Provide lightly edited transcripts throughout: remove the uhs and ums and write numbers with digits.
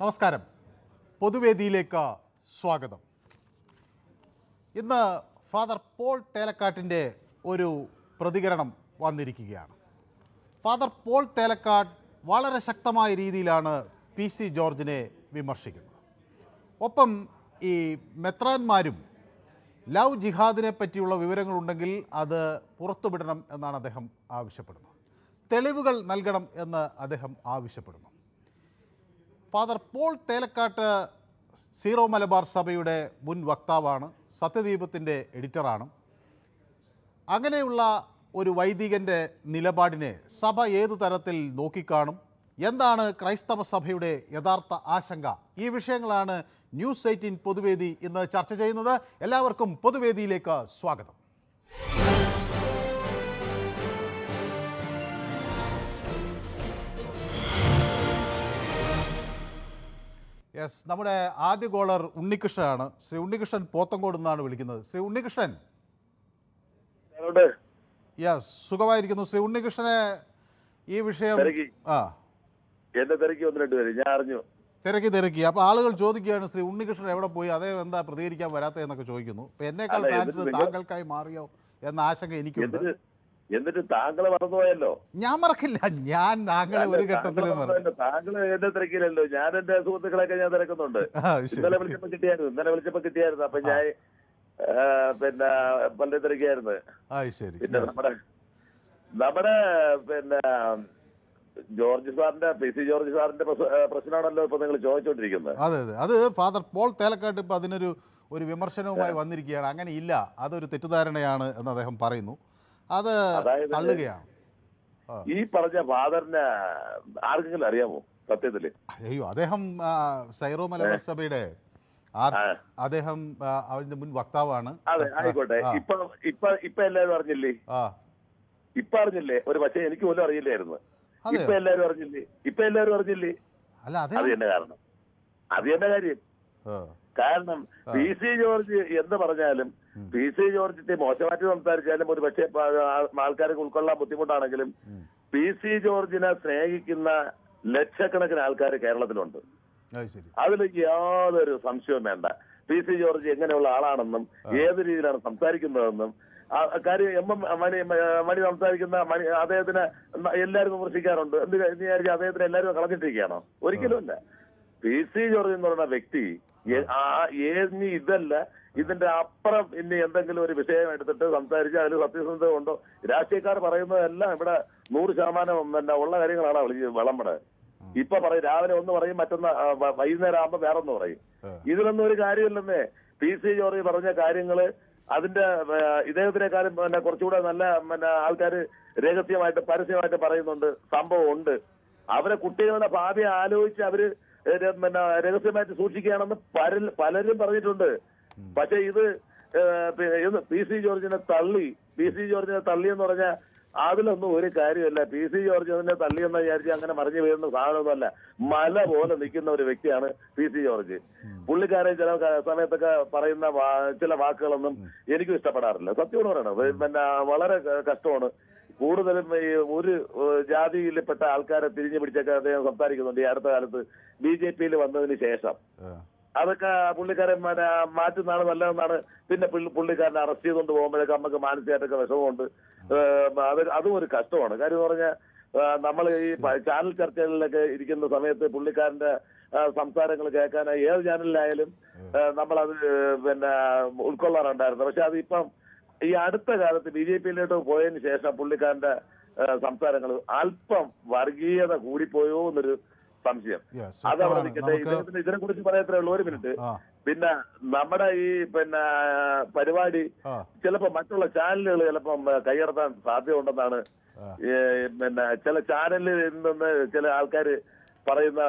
നമസ്കാരം. പൊതുവേദിയിലേക്ക് സ്വാഗതം. ഇന്ന് ഫാദർ പോൾ തേലക്കാട്ടിൻ്റെ ഒരു പ്രതികരണം വന്നിരിക്കുകയാണ്. ഫാദർ പോൾ തേലക്കാട് വളരെ ശക്തമായ രീതിയിലാണ് PC ജോർജിനെ വിമർശിക്കുന്നത്. ഒപ്പം ഈ മെത്രാന്മാരും ലവ് ജിഹാദിനെ പറ്റിയുള്ള വിവരങ്ങളുണ്ടെങ്കിൽ അത് പുറത്തുവിടണം എന്നാണ് അദ്ദേഹം ആവശ്യപ്പെടുന്നത്. തെളിവുകൾ നൽകണം എന്ന് അദ്ദേഹം ആവശ്യപ്പെടുന്നു. Father Paul Thelakkat Syro Malabar സഭയുടെ മുൻ വക്താവാണ്, സത്യദീപത്തിൻ്റെ എഡിറ്ററാണ്. അങ്ങനെയുള്ള ഒരു വൈദികൻ്റെ നിലപാടിനെ സഭ ഏതു തരത്തിൽ നോക്കിക്കാണും? എന്താണ് ക്രൈസ്തവ സഭയുടെ യഥാർത്ഥ ആശങ്ക? ഈ വിഷയങ്ങളാണ് ന്യൂസ് 18 പൊതുവേദി ഇന്ന് ചർച്ച ചെയ്യുന്നത്. എല്ലാവർക്കും പൊതുവേദിയിലേക്ക് സ്വാഗതം. യെസ്, നമ്മുടെ ആദ്യ കോളർ ഉണ്ണികൃഷ്ണനാണ്. ശ്രീ ഉണ്ണികൃഷ്ണൻ പോത്തങ്കോട് നിന്നാണ് വിളിക്കുന്നത്. ശ്രീ ഉണ്ണികൃഷ്ണൻ. യെസ്, സുഖമായിരിക്കുന്നു. ശ്രീ ഉണ്ണികൃഷ്ണനെ ഈ വിഷയം തിരക്കി. അപ്പൊ ആളുകൾ ചോദിക്കുകയാണ്, ശ്രീ ഉണ്ണികൃഷ്ണൻ എവിടെ പോയി, അതേ എന്താ പ്രതികരിക്കാൻ വരാത്ത എന്നൊക്കെ ചോദിക്കുന്നു. അപ്പൊ എന്നേക്കാൾ ഫാൻസ് താങ്കൾക്കായി മാറിയോ എന്ന ആശങ്ക എനിക്കുണ്ട്. എന്നിട്ട് താങ്കളെ മറന്നുപോയല്ലോ. ഞാൻ മറക്കില്ല, ഞാൻ താങ്കളെ ഒരു ഘട്ടത്തിൽ താങ്കള് എന്നെ തിരക്കില്ലല്ലോ. ഞാൻ എന്റെ സുഹൃത്തുക്കളെയൊക്കെ ഞാൻ തിരക്കുന്നുണ്ട്. ഇന്നലെ വിളിച്ചപ്പോ കിട്ടിയായിരുന്നു. അപ്പൊ ഞാൻ പിന്നെ പല തിരക്കിയായിരുന്നു. പിന്നെ നമ്മുടെ പിന്നെ ജോർജ് സാറിന്റെ PC ജോർജ് സാറിന്റെ പ്രശ്നമാണല്ലോ ഇപ്പൊ നിങ്ങൾ ചോദിച്ചോണ്ടിരിക്കുന്നത്. അതെ, അത് ഫാദർ പോൾ തേലക്കാട്ട് ഇപ്പൊ അതിനൊരു വിമർശനവുമായി വന്നിരിക്കുകയാണ്. അങ്ങനെ ഇല്ല, അതൊരു തെറ്റിദ്ധാരണയാണ് എന്ന് അദ്ദേഹം പറയുന്നു. അത് തള്ളുകയാണ്. ഈ പറഞ്ഞ ഫാദറിനെ ആർക്കെങ്കിലും അറിയാമോ സത്യത്തില്? അയ്യോ, അദ്ദേഹം സൈറോ മലബാർ സഭയുടെ അദ്ദേഹം അവരുടെ മുൻ വക്താവാണ്. അതെ, ആയിക്കോട്ടെ. ഇപ്പൊ എല്ലാവരും അറിഞ്ഞില്ലേ? അറിഞ്ഞില്ലേ? ഒരു പക്ഷേ എനിക്ക് പോലും അറിയില്ലായിരുന്നു. ഇപ്പൊ എല്ലാവരും അറിഞ്ഞില്ലേ? അത് തന്നെ കാരണം, അത് തന്നെ കാര്യം. കാരണം PC ജോർജ് എന്ന് പറഞ്ഞാലും, PC ജോർജിന്റെ മോശമായിട്ട് സംസാരിച്ചാലും ഒരു പക്ഷേ ആൾക്കാർക്ക് ഉൾക്കൊള്ളാൻ ബുദ്ധിമുട്ടാണെങ്കിലും PC ജോർജിനെ സ്നേഹിക്കുന്ന ലക്ഷക്കണക്കിന് ആൾക്കാർ കേരളത്തിലുണ്ട്. അതിൽ യാതൊരു സംശയവും വേണ്ട. PC ജോർജ് എങ്ങനെയുള്ള ആളാണെന്നും ഏത് രീതിയിലാണ് സംസാരിക്കുന്നതെന്നും കാര്യം മണി സംസാരിക്കുന്ന അദ്ദേഹത്തിന് എല്ലാവരും വിമർശിക്കാറുണ്ട്. എന്ത് വിചാരിച്ചാൽ അദ്ദേഹത്തിന് എല്ലാവരും കളഞ്ഞിട്ടിരിക്കുകയാണോ? ഒരിക്കലുമില്ല. PC ജോർജ് എന്ന് പറയുന്ന വ്യക്തി ഇതല്ല, ഇതിന്റെ അപ്പുറം ഇനി എന്തെങ്കിലും ഒരു വിഷയം എടുത്തിട്ട് സംസാരിച്ച് അതിൽ സത്യസന്ധത ഉണ്ടോ? രാഷ്ട്രീയക്കാർ പറയുന്നതെല്ലാം ഇവിടെ 100% പിന്നെ ഉള്ള കാര്യങ്ങളാണ് വിളമ്പട്. ഇപ്പൊ പറയും, രാവിലെ ഒന്ന് പറയും, മറ്റൊന്ന് വൈകുന്നേരം ആകുമ്പോ വേറെ ഒന്ന് പറയും. ഇതിലൊന്നും ഒരു കാര്യമില്ലെന്നേ. PC ജോർജ് പറഞ്ഞ കാര്യങ്ങള് അതിന്റെ ഇദ്ദേഹത്തിനേക്കാളും പിന്നെ കുറച്ചുകൂടെ നല്ല പിന്നെ ആൾക്കാര് രഹസ്യമായിട്ട് പരസ്യമായിട്ട് പറയുന്നുണ്ട്. സംഭവം ഉണ്ട്. അവരെ കുട്ടികളുടെ ഭാവി ആലോചിച്ച് അവര് പിന്നെ രഹസ്യമായിട്ട് സൂക്ഷിക്കുകയാണെന്ന് പലരും പറഞ്ഞിട്ടുണ്ട്. പക്ഷെ ഇത് PC ജോർജിനെ തള്ളി എന്ന് പറഞ്ഞാൽ അതിലൊന്നും ഒരു കാര്യമല്ല. PC ജോർജ് അതിനെ തള്ളിയെന്ന് വിചാരിച്ച് അങ്ങനെ മറിഞ്ഞു വീഴുന്ന സാധനമൊന്നുമല്ല. മല പോലെ നിൽക്കുന്ന ഒരു വ്യക്തിയാണ് PC ജോർജ്. പുള്ളിക്കാരെ ചില സമയത്തൊക്കെ പറയുന്ന ചില വാക്കുകളൊന്നും എനിക്കും ഇഷ്ടപ്പെടാറില്ല. സത്യം പറയണത് പിന്നെ വളരെ കഷ്ടമാണ്. കൂടുതലും ഈ ഒരു ജാതിയിൽപ്പെട്ട ആൾക്കാരെ തിരിഞ്ഞു പിടിച്ചൊക്കെ അദ്ദേഹം സംസാരിക്കുന്നുണ്ട്. ഈ അടുത്ത കാലത്ത് BJP വന്നതിന് ശേഷം അതൊക്കെ പുള്ളിക്കാരൻ മാറ്റുന്നതാണ് നല്ലതെന്നാണ്. പിന്നെ പുള്ളിക്കാരനെ അറസ്റ്റ് ചെയ്തുകൊണ്ട് പോകുമ്പോഴേക്കും നമുക്ക് മാനസികമായിട്ടൊക്കെ വിഷമമുണ്ട്. അതും ഒരു കഷ്ടമാണ്. കാര്യം എന്ന് പറഞ്ഞാൽ നമ്മൾ ഈ ചാനൽ ചർച്ചകളിലൊക്കെ ഇരിക്കുന്ന സമയത്ത് പുള്ളിക്കാരന്റെ സംസാരങ്ങൾ കേൾക്കാൻ ഏത് ചാനലിലായാലും നമ്മളത് പിന്നെ ഉൾക്കൊള്ളാറുണ്ടായിരുന്നു. പക്ഷെ അതിപ്പം ഈ അടുത്ത കാലത്ത് BJP പോയതിന് ശേഷം പുള്ളിക്കാരന്റെ സംസാരങ്ങൾ അല്പം വർഗീയത കൂടിപ്പോയോ എന്നൊരു സംശയം. അതവിടെ നിൽക്കട്ടെ. ഇതിനെ കുറിച്ച് പറയത്രേ ഉള്ളൂ. ഒരു മിനിറ്റ്. പിന്നെ നമ്മുടെ ഈ പിന്നെ പരിപാടി ചിലപ്പോ മറ്റുള്ള ചാനലുകൾ ചിലപ്പം കൈയടത്താൻ സാധ്യതയുണ്ടെന്നാണ് പിന്നെ ചില ചാനലിൽ നിന്ന് ചില ആൾക്കാർ പറയുന്ന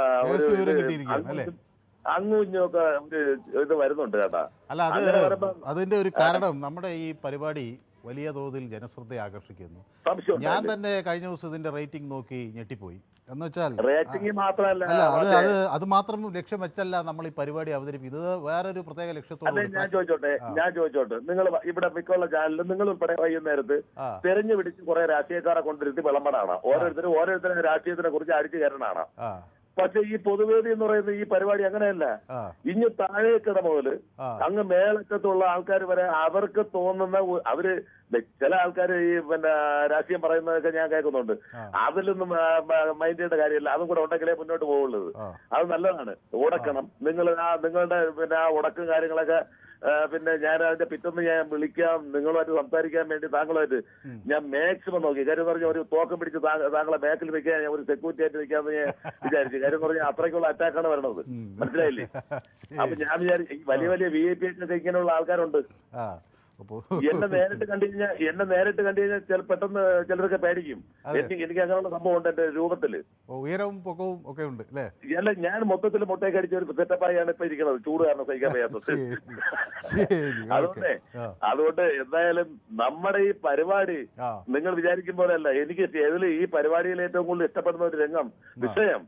അങ്ങും ഇങ്ങൊക്കെ ഇത് വരുന്നുണ്ട് കേട്ടാ. അല്ല, അതിന്റെ ഒരു കാരണം നമ്മുടെ ഈ പരിപാടി വലിയ തോതിൽ ജനശ്രദ്ധ ആകർഷിക്കുന്നു. ഞാൻ തന്നെ കഴിഞ്ഞ ദിവസം ഇതിന്റെ റേറ്റിംഗ് നോക്കി ഞെട്ടിപ്പോയി. എന്ന് വെച്ചാൽ അത് മാത്രം ലക്ഷ്യം വെച്ചല്ല നമ്മൾ ഈ പരിപാടി അവതരിപ്പിക്കുന്നത്, വേറൊരു പ്രത്യേക ലക്ഷ്യത്തോടെ. ഞാൻ ചോദിച്ചോട്ടെ നിങ്ങൾ ഇവിടെ മിക്കുള്ള ചാനലിൽ നിങ്ങൾ ഉൾപ്പെടെ വൈകുന്നേരത്ത് തെരഞ്ഞു പിടിച്ച് കുറെ രാഷ്ട്രീയക്കാരെ കൊണ്ടിരുത്തി വിളമ്പടാണ്. ഓരോരുത്തരും രാഷ്ട്രീയത്തിനെ കുറിച്ച് അടിച്ചു കയറണാണ്. പക്ഷെ ഈ പൊതുവേദി എന്ന് പറയുന്ന ഈ പരിപാടി അങ്ങനെയല്ല. ഇനി താഴേക്കിട മുതല് അങ്ങ് മേളക്കത്തുള്ള ആൾക്കാർ വരെ അവർക്ക് തോന്നുന്ന അവര് ചില ആൾക്കാർ ഈ രാഷ്ട്രീയം പറയുന്നതൊക്കെ ഞാൻ കേൾക്കുന്നുണ്ട്. അതിലൊന്നും മൈൻഡ് ചെയ്യേണ്ട കാര്യമില്ല. അതും കൂടെ ഉണ്ടെങ്കിലേ മുന്നോട്ട് പോകുള്ളൂ. അത് നല്ലതാണ്. ഉടക്കണം നിങ്ങളുടെ ആ ഉടക്കും കാര്യങ്ങളൊക്കെ ഞാൻ അതിന്റെ പിറ്റന്ന് ഞാൻ വിളിക്കാം, നിങ്ങളുമായിട്ട് സംസാരിക്കാൻ വേണ്ടി താങ്കളുമായിട്ട് ഞാൻ മാക്സിമം നോക്കി. കാര്യം എന്ന് പറഞ്ഞാൽ ഒരു തോക്കം പിടിച്ച് താങ്കളെ ബാക്കിൽ വെക്കാൻ ഞാൻ ഒരു സെക്യൂരിറ്റി ആയിട്ട് വെക്കാന്ന് ഞാൻ വിചാരിച്ചു. കാര്യം എന്ന് പറഞ്ഞാൽ അത്രയ്ക്കുള്ള അറ്റാക്കാണ് വരണത്. മനസ്സിലായില്ലേ? അപ്പൊ ഞാൻ വിചാരിച്ചു വലിയ വലിയ VIP ഒക്കെ ഇങ്ങനെയുള്ള ആൾക്കാരുണ്ട്. എന്നെ നേരിട്ട് കണ്ടു കഴിഞ്ഞാൽ പെട്ടെന്ന് ചിലരൊക്കെ പേടിക്കും. എനിക്ക് അങ്ങനെയുള്ള സംഭവം ഉണ്ട് എന്റെ രൂപത്തില്. ഉയരവും പൊക്കവും ഒക്കെ ഉണ്ട് അല്ലേ? അല്ല, ഞാൻ മൊത്തത്തിൽ മുട്ടയൊക്കെ അടിച്ച ഒരു സെറ്റപ്പായാണ് ഇപ്പൊ ഇരിക്കുന്നത്. ചൂട് കാരണം സഹിക്കാൻ വയ്യാത്തത്. അതുകൊണ്ട് എന്തായാലും നമ്മുടെ ഈ പരിപാടി നിങ്ങൾ വിചാരിക്കും പോലെയല്ല. എനിക്ക് ഈ പരിപാടിയിൽ ഏറ്റവും കൂടുതൽ ഇഷ്ടപ്പെടുന്ന ഒരു വിഷയം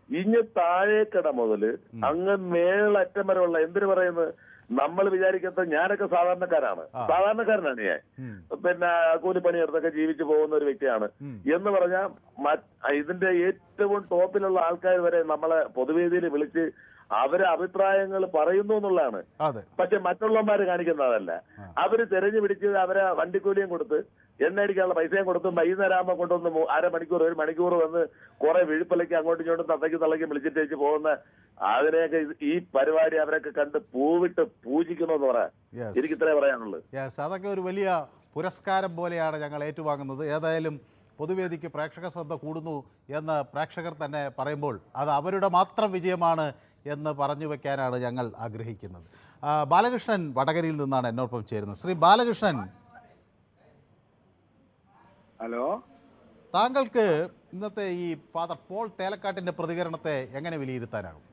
ഇഞ്ഞ് താഴേക്കട മുതല് അങ്ങ് മേളറ്റം വരെയുള്ള എന്തിനു പറയുന്നത് നമ്മൾ വിചാരിക്കുന്നത് ഞാനൊക്കെ സാധാരണക്കാരനാണ് ഞാൻ. കൂലിപ്പണിയെടുത്തൊക്കെ ജീവിച്ചു പോകുന്ന ഒരു വ്യക്തിയാണ് എന്ന് പറഞ്ഞാൽ ഇതിന്റെ ഏറ്റവും ടോപ്പിലുള്ള ആൾക്കാർ വരെ നമ്മളെ പൊതുവേദിയിൽ വിളിച്ച് അവരെ അഭിപ്രായങ്ങൾ പറയുന്നു എന്നുള്ളതാണ്. പക്ഷെ മറ്റുള്ളവന്മാര് കാണിക്കുന്നതല്ല. അവര് തെരഞ്ഞു പിടിച്ച് അവരെ വണ്ടിക്കൂലിയും കൊടുത്ത് എണ്ണ അടിക്കാനുള്ള പൈസയും കൊടുത്ത് വൈകുന്നേരം ആകുമ്പോൾ കൊണ്ടുവന്ന് 1 മണിക്കൂർ വന്ന് കുറെ വിഴുപ്പലയ്ക്ക് അങ്ങോട്ടും ഇങ്ങോട്ടും തള്ളയ്ക്കും വിളിച്ചിട്ടേച്ച് പോകുന്ന അതിനെയൊക്കെ ഈ പരിപാടി അവരൊക്കെ കണ്ട് പൂവിട്ട് പൂജിക്കണമെന്ന് പറയാം. എനിക്ക് ഇത്രേ പറയാനുള്ളത്. അതൊക്കെ ഒരു വലിയ പുരസ്കാരം പോലെയാണ് ഞങ്ങൾ ഏറ്റുവാങ്ങുന്നത്. ഏതായാലും പൊതുവേദിക്ക് പ്രേക്ഷക ശ്രദ്ധ കൂടുന്നു എന്ന് പ്രേക്ഷകർ തന്നെ പറയുമ്പോൾ അത് അവരുടെ മാത്രം വിജയമാണ് എന്ന് പറഞ്ഞു വെക്കാനാണ് ഞങ്ങൾ ആഗ്രഹിക്കുന്നത്. ബാലകൃഷ്ണൻ വടകരയിൽ നിന്നാണ് എന്നോടൊപ്പം ചേരുന്നത്. ശ്രീ ബാലകൃഷ്ണൻ, ഹലോ. താങ്കൾക്ക് ഇന്നത്തെ ഈ ഫാദർ പോൾ തേലക്കാട്ടിന്റെ പ്രതികരണത്തെ എങ്ങനെ വിലയിരുത്താനാകും?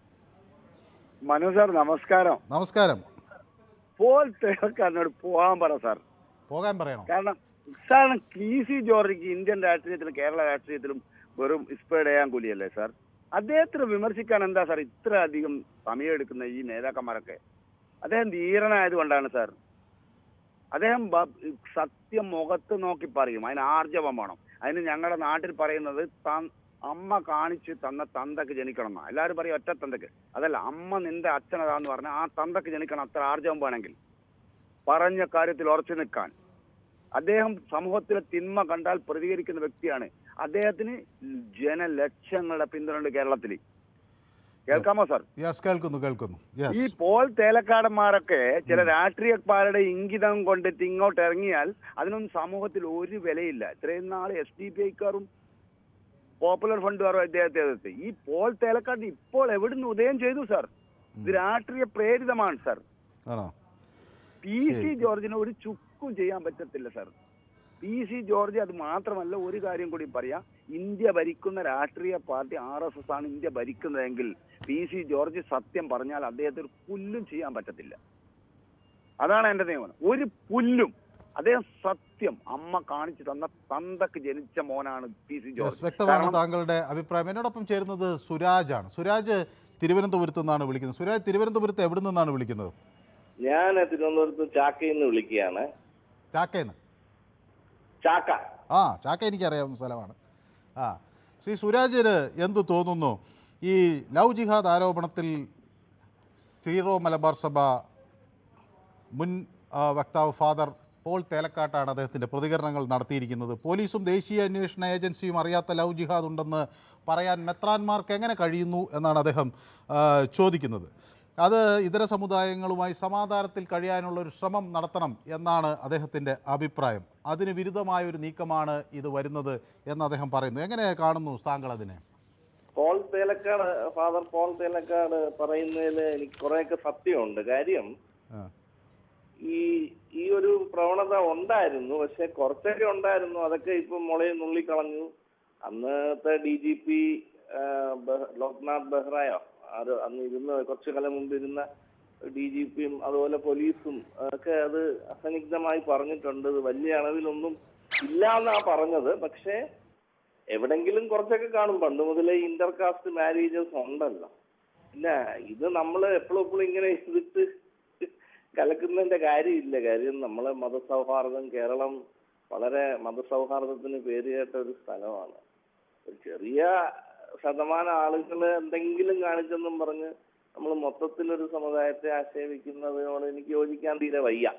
മനു സാർ നമസ്കാരം. നമസ്കാരം. പോൾ തേലക്കാടിനോട് പോകാൻ പറ സാർ. പോകാൻ പറയണം. കാരണം സാറിന് PC ജോർജിക്ക് ഇന്ത്യൻ രാഷ്ട്രീയത്തിലും കേരള രാഷ്ട്രീയത്തിലും വെറും ഇസ്പേർഡ് ചെയ്യാൻ കൂലിയല്ലേ സാർ? അദ്ദേഹത്തിന് വിമർശിക്കാൻ എന്താ സാർ ഇത്ര അധികം സമയമെടുക്കുന്ന ഈ നേതാക്കന്മാരൊക്കെ? അദ്ദേഹം ധീരനായതുകൊണ്ടാണ് സാർ. അദ്ദേഹം സത്യം മുഖത്ത് നോക്കി പറയും. അതിന് ആർജവം വേണം. അതിന് ഞങ്ങളുടെ നാട്ടിൽ പറയുന്നത് അമ്മ കാണിച്ച് തന്ന തന്തക്ക് ജനിക്കണം എന്നാ. എല്ലാവരും പറയും ഒറ്റ തന്തക്ക്. അതല്ല, അമ്മ നിന്റെ അച്ഛനതാന്ന് പറഞ്ഞാൽ ആ തന്തക്ക് ജനിക്കണം. അത്ര ആർജവം വേണമെങ്കിൽ പറഞ്ഞ കാര്യത്തിൽ ഉറച്ചു നിൽക്കാൻ. അദ്ദേഹം സമൂഹത്തിലെ തിന്മ കണ്ടാൽ പ്രതികരിക്കുന്ന വ്യക്തിയാണ്. അദ്ദേഹത്തിന് ജനലക്ഷങ്ങളുടെ പിന്തുണയുണ്ട് കേരളത്തിൽ. കേൾക്കാമോ സാർ? കേൾക്കുന്നു. ഈ പോൾ തേലക്കാടന്മാരൊക്കെ ചില രാഷ്ട്രീയക്കാരുടെ ഇംഗിതം കൊണ്ടിട്ട് ഇങ്ങോട്ട് ഇറങ്ങിയാൽ അതിനൊന്നും സമൂഹത്തിൽ ഒരു വിലയില്ല. ഇത്രയും നാൾ SDPIക്കാരും പോപ്പുലർ ഫണ്ടുകാരും അദ്ദേഹത്തെ എതിർത്ത്. ഈ പോൾ തേലക്കാട് ഇപ്പോൾ എവിടുന്ന് ഉദയം ചെയ്തു സാർ? ഇത് രാഷ്ട്രീയ പ്രേരിതമാണ് സാർ. PC ജോർജിന് ഒരു ചുക്കും ചെയ്യാൻ പറ്റത്തില്ല സാർ. PC ജോർജ് അത് മാത്രമല്ല, ഒരു കാര്യം കൂടി പറയാം. ഇന്ത്യ ഭരിക്കുന്ന രാഷ്ട്രീയ പാർട്ടി RSS ആണ് ഇന്ത്യ ഭരിക്കുന്നതെങ്കിൽ PC ജോർജ് സത്യം പറഞ്ഞാൽ അദ്ദേഹത്തിന് ഒരു പുല്ലും ചെയ്യാൻ പറ്റത്തില്ല. അതാണ് എന്റെ നിയമനം. ഒരു പുല്ലും. അദ്ദേഹം സത്യം അമ്മ കാണിച്ചു തന്ന തന്തക്ക് ജനിച്ച മോനാണ് PC ജോർജ്. വ്യക്തമാണ് താങ്കളുടെ അഭിപ്രായം. എന്നോടൊപ്പം ചേരുന്നത് സുരാജാണ്. സുരാജ് തിരുവനന്തപുരത്ത് നിന്നാണ് വിളിക്കുന്നത്. സുരാജ്, തിരുവനന്തപുരത്ത് എവിടെ നിന്നാണ് വിളിക്കുന്നത്? ഞാൻ തിരുവനന്തപുരത്ത് ചാക്കയിൽ നിന്ന് വിളിക്കുകയാണ്. ചാക്കയിൽ നിന്ന്? ചാക്ക എനിക്കറിയാവുന്ന സ്ഥലമാണ്. ശ്രീ സുരാജിന് എന്ത് തോന്നുന്നു ഈ ലവ് ജിഹാദ് ആരോപണത്തിൽ സീറോ മലബാർ സഭ മുൻ വക്താവ് ഫാദർ പോൾ തേലക്കാട്ടാണ് അദ്ദേഹത്തിൻ്റെ പ്രതികരണങ്ങൾ നടത്തിയിരിക്കുന്നത്. പോലീസും ദേശീയ അന്വേഷണ ഏജൻസിയും അറിയാത്ത ലവ് ജിഹാദ് ഉണ്ടെന്ന് പറയാൻ മെത്രാന്മാർക്ക് എങ്ങനെ കഴിയുന്നു എന്നാണ് അദ്ദേഹം ചോദിക്കുന്നത്. അത് ഇതര സമുദായങ്ങളുമായി സമാധാനത്തിൽ കഴിയാനുള്ള ഒരു ശ്രമം നടത്തണം എന്നാണ് അദ്ദേഹത്തിൻ്റെ അഭിപ്രായം. അതിന് വിരുദ്ധമായൊരു നീക്കമാണ് ഇത് വരുന്നത് എന്ന് അദ്ദേഹം പറയുന്നു. എങ്ങനെ കാണുന്നു താങ്കൾ അതിനെ? ഫാദർ പോൾ തേലക്കാട് പറയുന്നതിൽ എനിക്ക് കുറെയൊക്കെ സത്യമുണ്ട്. കാര്യം ഈ ഒരു പ്രവണത ഉണ്ടായിരുന്നു, പക്ഷെ കുറച്ചൊക്കെ ഉണ്ടായിരുന്നു. അതൊക്കെ ഇപ്പൊ മുളയെ നുള്ളിക്കളഞ്ഞു. അന്നത്തെ DGP ലോക്നാഥ് ബെഹ്റയോ അന്ന് ഇരുന്ന് കുറച്ചു കാലം മുമ്പ് ഇരുന്ന DGPയും അതുപോലെ പോലീസും ഒക്കെ അത് അസന്നിഗ്ധമായി പറഞ്ഞിട്ടുണ്ട്. ഇത് വലിയ അളവിലൊന്നും ഇല്ല എന്നാ പറഞ്ഞത്. പക്ഷെ എവിടെങ്കിലും കുറച്ചൊക്കെ കാണും. പണ്ട് മുതലേ ഇന്റർകാസ്റ്റ് മാരേജസ് ഉണ്ടല്ലോ. ഇല്ല, ഇത് നമ്മൾ എപ്പോഴും ഇങ്ങനെ ഇതിട്ട് കലക്കുന്നതിന്റെ കാര്യമില്ല. കാര്യം നമ്മളെ മതസൗഹാർദ്ദം, കേരളം വളരെ മതസൗഹാർദ്ദത്തിന് പേര് കേട്ട ഒരു സ്ഥലമാണ്. ഒരു ചെറിയ ശതമാനം ആളുകൾ എന്തെങ്കിലും കാണിച്ചെന്നും പറഞ്ഞ് നമ്മൾ മൊത്തത്തിലൊരു സമുദായത്തെ ആക്ഷേപിക്കുന്നതിനോട് എനിക്ക് യോജിക്കാൻ തീരെ വയ്യ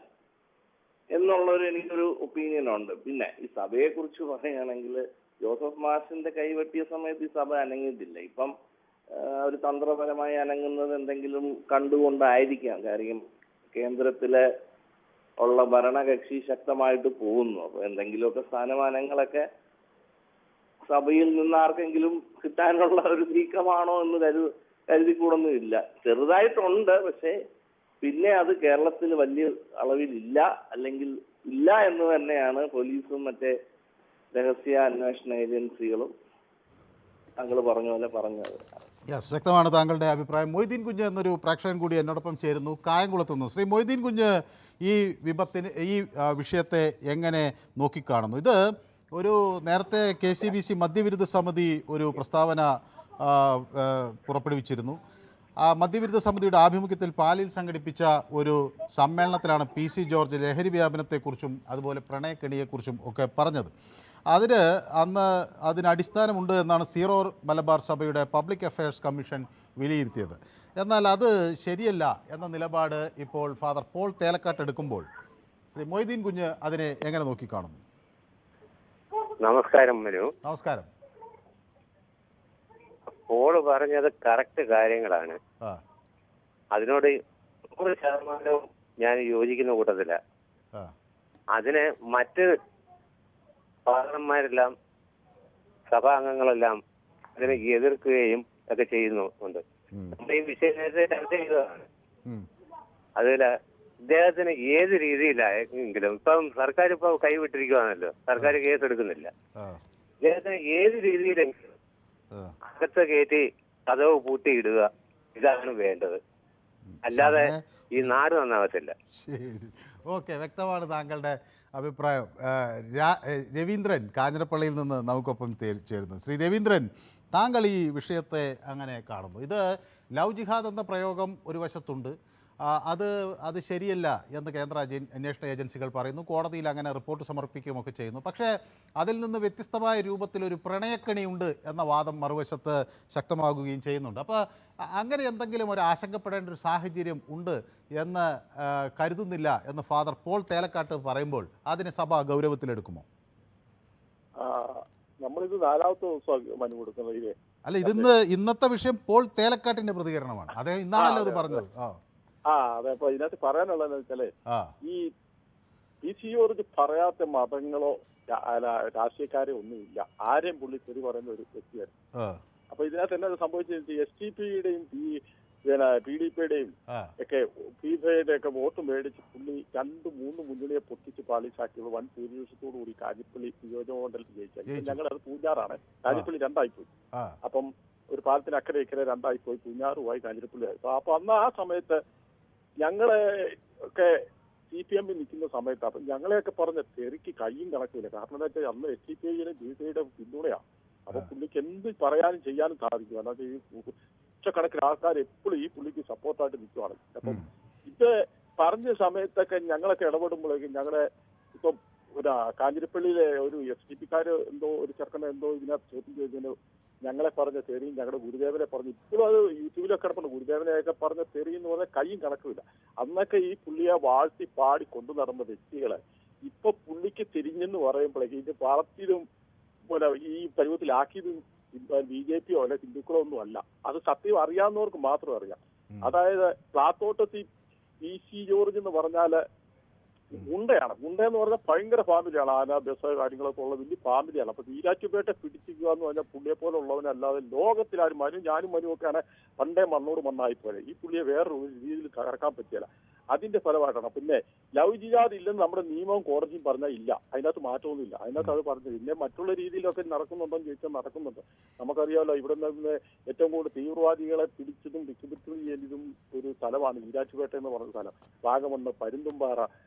എന്നുള്ളൊരു എനിക്കൊരു ഒപ്പീനിയൻ ഉണ്ട്. പിന്നെ ഈ സഭയെ കുറിച്ച് പറയുകയാണെങ്കിൽ ജോസഫ് മാഷിന്റെ കൈവെട്ടിയ സമയത്ത് ഈ സഭ അനങ്ങിയിട്ടില്ല. ഇപ്പം ഒരു തന്ത്രപരമായി അനങ്ങുന്നത് എന്തെങ്കിലും കണ്ടുകൊണ്ടായിരിക്കാം. കാര്യം കേന്ദ്രത്തിലെ ഉള്ള ഭരണകക്ഷി ശക്തമായിട്ട് പോകുന്നു. അപ്പൊ എന്തെങ്കിലുമൊക്കെ സ്ഥാനമാനങ്ങളൊക്കെ സഭയിൽ നിന്ന് ആർക്കെങ്കിലും കിട്ടാനുള്ള ഒരു നീക്കമാണോ എന്ന് കരുതിക്കൂടൊന്നുമില്ല. ചെറുതായിട്ടുണ്ട്, പക്ഷേ പിന്നെ അത് കേരളത്തിൽ വലിയ അളവിലില്ല, അല്ലെങ്കിൽ ഇല്ല എന്ന് തന്നെയാണ് പോലീസും മറ്റേ രഹസ്യ അന്വേഷണ ഏജൻസികളും താങ്കൾ പറഞ്ഞ പോലെ പറഞ്ഞത്. യെസ്, വ്യക്തമാണ് താങ്കളുടെ അഭിപ്രായം. മൊയ്തീൻ കുഞ്ഞ് എന്നൊരു പ്രേക്ഷകൻ കൂടി എന്നോടൊപ്പം ചേരുന്നു, കായംകുളത്തുനിന്ന്. ശ്രീ മൊയ്തീൻ കുഞ്ഞ്, ഈ വിഷയത്തെ എങ്ങനെ നോക്കിക്കാണുന്നു? ഇത് ഒരു നേരത്തെ KCBC മദ്യവിരുദ്ധ സമിതി ഒരു പ്രസ്താവന പുറപ്പെടുവിച്ചിരുന്നു. ആ മദ്യവിരുദ്ധ സമിതിയുടെ ആഭിമുഖ്യത്തിൽ പാലിൽ സംഘടിപ്പിച്ച ഒരു സമ്മേളനത്തിലാണ് PC ജോർജ് ലഹരി വ്യാപനത്തെക്കുറിച്ചും അതുപോലെ പ്രണയക്കെണിയെക്കുറിച്ചും ഒക്കെ പറഞ്ഞത്. അതിന് അടിസ്ഥാനമുണ്ട് എന്നാണ് സീറോ മലബാർ സഭയുടെ പബ്ലിക് അഫയേഴ്സ് കമ്മീഷൻ വിലയിരുത്തിയത്. എന്നാൽ അത് ശരിയല്ല എന്ന നിലപാട് ഇപ്പോൾ ഫാദർ പോൾ തേലക്കാട്ട് എടുക്കുമ്പോൾ ശ്രീ മൊയ്തീൻ കുഞ്ഞ് അതിനെ എങ്ങനെ നോക്കിക്കാണുന്നു? നമസ്കാരം മനു. നമസ്കാരം. പോള് പറഞ്ഞത് കറക്റ്റ് കാര്യങ്ങളാണ്. അതിനോട് 100% ഞാൻ യോജിക്കുന്ന കൂട്ടത്തില. അതിന് മറ്റ് ഫാദർമാരെല്ലാം സഭാംഗങ്ങളെല്ലാം അതിനെ എതിർക്കുകയും ഒക്കെ ചെയ്യുന്നുണ്ട്. നമ്മൾ ഈ വിഷയം നേരത്തെ ചർച്ച ചെയ്തതാണ്. അതിൽ ഇദ്ദേഹത്തിന് ഏത് രീതിയിലായെങ്കിലും ഇപ്പം സർക്കാർ ഇപ്പൊ കൈവിട്ടിരിക്കുകയാണല്ലോ, സർക്കാർ കേസ് എടുക്കുന്നില്ല. ഇദ്ദേഹത്തിന് ഏത് രീതിയിലെങ്കിലും അകത്ത് കയറ്റി കതവ് പൂട്ടിയിടുക, ഇതാണ് വേണ്ടത്. അല്ലാതെ ഈ നാട് നന്നാകത്തില്ല. ശരി, ഓക്കെ, വ്യക്തമാണ് താങ്കളുടെ അഭിപ്രായം. രവീന്ദ്രൻ കാഞ്ഞിരപ്പള്ളിയിൽ നിന്ന് നമുക്കൊപ്പം ചേരുന്നു. ശ്രീ രവീന്ദ്രൻ, താങ്കൾ ഈ വിഷയത്തെ അങ്ങനെ കാണുന്നു? ഇത് ലവ് ജിഹാദ് എന്ന പ്രയോഗം ഒരു വശത്തുണ്ട്, അത് ശരിയല്ല എന്ന് കേന്ദ്ര അന്വേഷണ ഏജൻസികൾ പറയുന്നു. കോടതിയിൽ അങ്ങനെ റിപ്പോർട്ട് സമർപ്പിക്കുകയൊക്കെ ചെയ്യുന്നു. പക്ഷേ അതിൽ നിന്ന് വ്യത്യസ്തമായ രൂപത്തിലൊരു പ്രണയക്കെണിയുണ്ട് എന്ന വാദം മറുവശത്ത് ശക്തമാകുകയും ചെയ്യുന്നുണ്ട്. അപ്പോൾ അങ്ങനെ എന്തെങ്കിലും ഒരു ആശങ്കപ്പെടേണ്ട ഒരു സാഹചര്യം ഉണ്ട് എന്ന് കരുതുന്നില്ല എന്ന് ഫാദർ പോൾ തേലക്കാട്ട് പറയുമ്പോൾ അതിനെ സഭ ഗൗരവത്തിലെടുക്കുമോ? നമ്മളിത് 4ാമത്തെ ദിവസം മനു കൊടുക്കുന്നത്. അല്ല, ഇന്നത്തെ വിഷയം പോൾ തേലക്കാട്ടിന്റെ പ്രതികരണമാണ്. അദ്ദേഹം ഇന്നാണല്ലോ അത് പറഞ്ഞത്. അതെ. അപ്പൊ ഇതിനകത്ത് പറയാനുള്ളതെന്ന് വെച്ചാല്, ഈ PC ജോർജ് പറയാത്ത മതങ്ങളോ രാഷ്ട്രീയക്കാരെ ഒന്നുമില്ല. ആരെയും പുള്ളി തെറി പറയുന്ന ഒരു വ്യക്തിയായിരുന്നു. അപ്പൊ ഇതിനകത്ത് എന്നാ സംഭവിച്ചത്, STPയുടെയും PDPയുടെയും ഒക്കെ PFIയുടെ ഒക്കെ വോട്ട് മേടിച്ച് പുള്ളി 2-3 മുന്നണിയെ പൊട്ടിച്ച് പാളിച്ചാക്കിയുള്ള വൻ ഭൂരിപക്ഷത്തോടു കൂടി കാഞ്ഞിരപ്പള്ളി നിയോജക മണ്ഡലത്തിൽ ജയിച്ചാൽ. ഞങ്ങളത് പൂഞ്ഞാറാണ്, കാഞ്ഞിരപ്പള്ളി 2ആയി പോയി. അപ്പം ഒരു പാലത്തിന് അക്കരെ ഇക്കരെ 2ആയി പോയി, പൂഞ്ഞാറുമായി കാഞ്ഞിരപ്പള്ളിയായി. അപ്പൊ അന്ന് ആ സമയത്ത് ഞങ്ങളെ ഒക്കെ CPM നിൽക്കുന്ന സമയത്ത് അപ്പം ഞങ്ങളെയൊക്കെ പറഞ്ഞ തെറിക്ക് കയ്യും കണക്കില്ല. കാരണം എന്താ വെച്ചാൽ അന്ന് STPയുടെ BJPയുടെ പിന്തുണയാണ്. അപ്പൊ പുള്ളിക്ക് എന്ത് പറയാനും ചെയ്യാനും സാധിക്കും. അതായത് ഈ ഉച്ചക്കണക്കിന് ആൾക്കാർ എപ്പോഴും ഈ പുള്ളിക്ക് സപ്പോർട്ടായിട്ട് നിൽക്കുവാണ്. അപ്പം ഇത് പറഞ്ഞ സമയത്തൊക്കെ ഞങ്ങളൊക്കെ ഇടപെടുമ്പോഴേക്കും ഞങ്ങളുടെ ഇപ്പം ഒരു കാഞ്ഞിരപ്പള്ളിയിലെ ഒരു STPക്കാര് എന്തോ ഒരു ചെറുക്കനെ എന്തോ ഇതിനകത്ത് ചോദ്യം ചെയ്തതിന് ഞങ്ങളെ പറഞ്ഞ തെറിയും ഞങ്ങളുടെ ഗുരുദേവനെ പറഞ്ഞു, ഇപ്പോഴും അത് യൂട്യൂബിലൊക്കെ കിടപ്പുണ്ട്, ഗുരുദേവനെയൊക്കെ പറഞ്ഞ തെറി എന്ന് പറഞ്ഞാൽ കയ്യും കണക്കുമില്ല. അന്നൊക്കെ ഈ പുള്ളിയെ വാഴ്ത്തി പാടി കൊണ്ടു നടന്ന വ്യക്തികളെ ഇപ്പൊ പുള്ളിക്ക് തിരിഞ്ഞെന്ന് പറയുമ്പോഴേക്കും ഇത് പാർട്ടിയിലും ഈ പരുവത്തിലാക്കിയതും BJPയോ അല്ലെ ഹിന്ദുക്കളോ ഒന്നും അല്ല. അത് സത്യം അറിയാവുന്നവർക്ക് മാത്രം അറിയാം. അതായത് പ്ലാത്തോട്ടത്തിൽ PC ജോർജ് എന്ന് പറഞ്ഞാല് ഗുണ്ടയാണ്. ഗുണ്ടെന്ന് പറഞ്ഞാൽ ഭയങ്കര ഫാമിലിയാണ്. ആന ബസ് കാര്യങ്ങളൊക്കെ ഉള്ള വലിയ ഫാമിലിയാണ്. അപ്പൊ ഈരാറ്റുപേട്ടെ പിടിച്ചിരിക്കുക എന്ന് പറഞ്ഞാൽ പുള്ളിയെ പോലെ ഉള്ളവനല്ലാതെ ലോകത്തിലാരും ഞാനും മനുവൊക്കെയാണ് പണ്ടേ മണ്ണോട് മണ്ണായിപ്പോലെ. ഈ പുള്ളിയെ വേറൊരു രീതിയിൽ കറക്കാൻ പറ്റിയല്ല. അതിന്റെ ഫലമായിട്ടാണ്. പിന്നെ ലവ് ജിഹാദ് ഇല്ലെന്ന് നമ്മുടെ നിയമവും കോടതിയും പറഞ്ഞാൽ ഇല്ല, അതിനകത്ത് മാറ്റമൊന്നുമില്ല. അതിനകത്ത് അത് പറഞ്ഞു. പിന്നെ മറ്റുള്ള രീതിയിലൊക്കെ നടക്കുന്നുണ്ടോന്ന് ചോദിച്ചാൽ നടക്കുന്നുണ്ട്. നമുക്കറിയാമല്ലോ, ഇവിടെ നിന്ന് ഏറ്റവും കൂടുതൽ തീവ്രവാദികളെ പിടിച്ചതും ഡിസ്ട്രിബ്യൂട്ട് ചെയ്തതും ഒരു സ്ഥലമാണ് ഈരാറ്റുപേട്ട എന്ന് പറഞ്ഞ സ്ഥലം. വാഗമണ്ണ്, പരുന്തുംപാറ,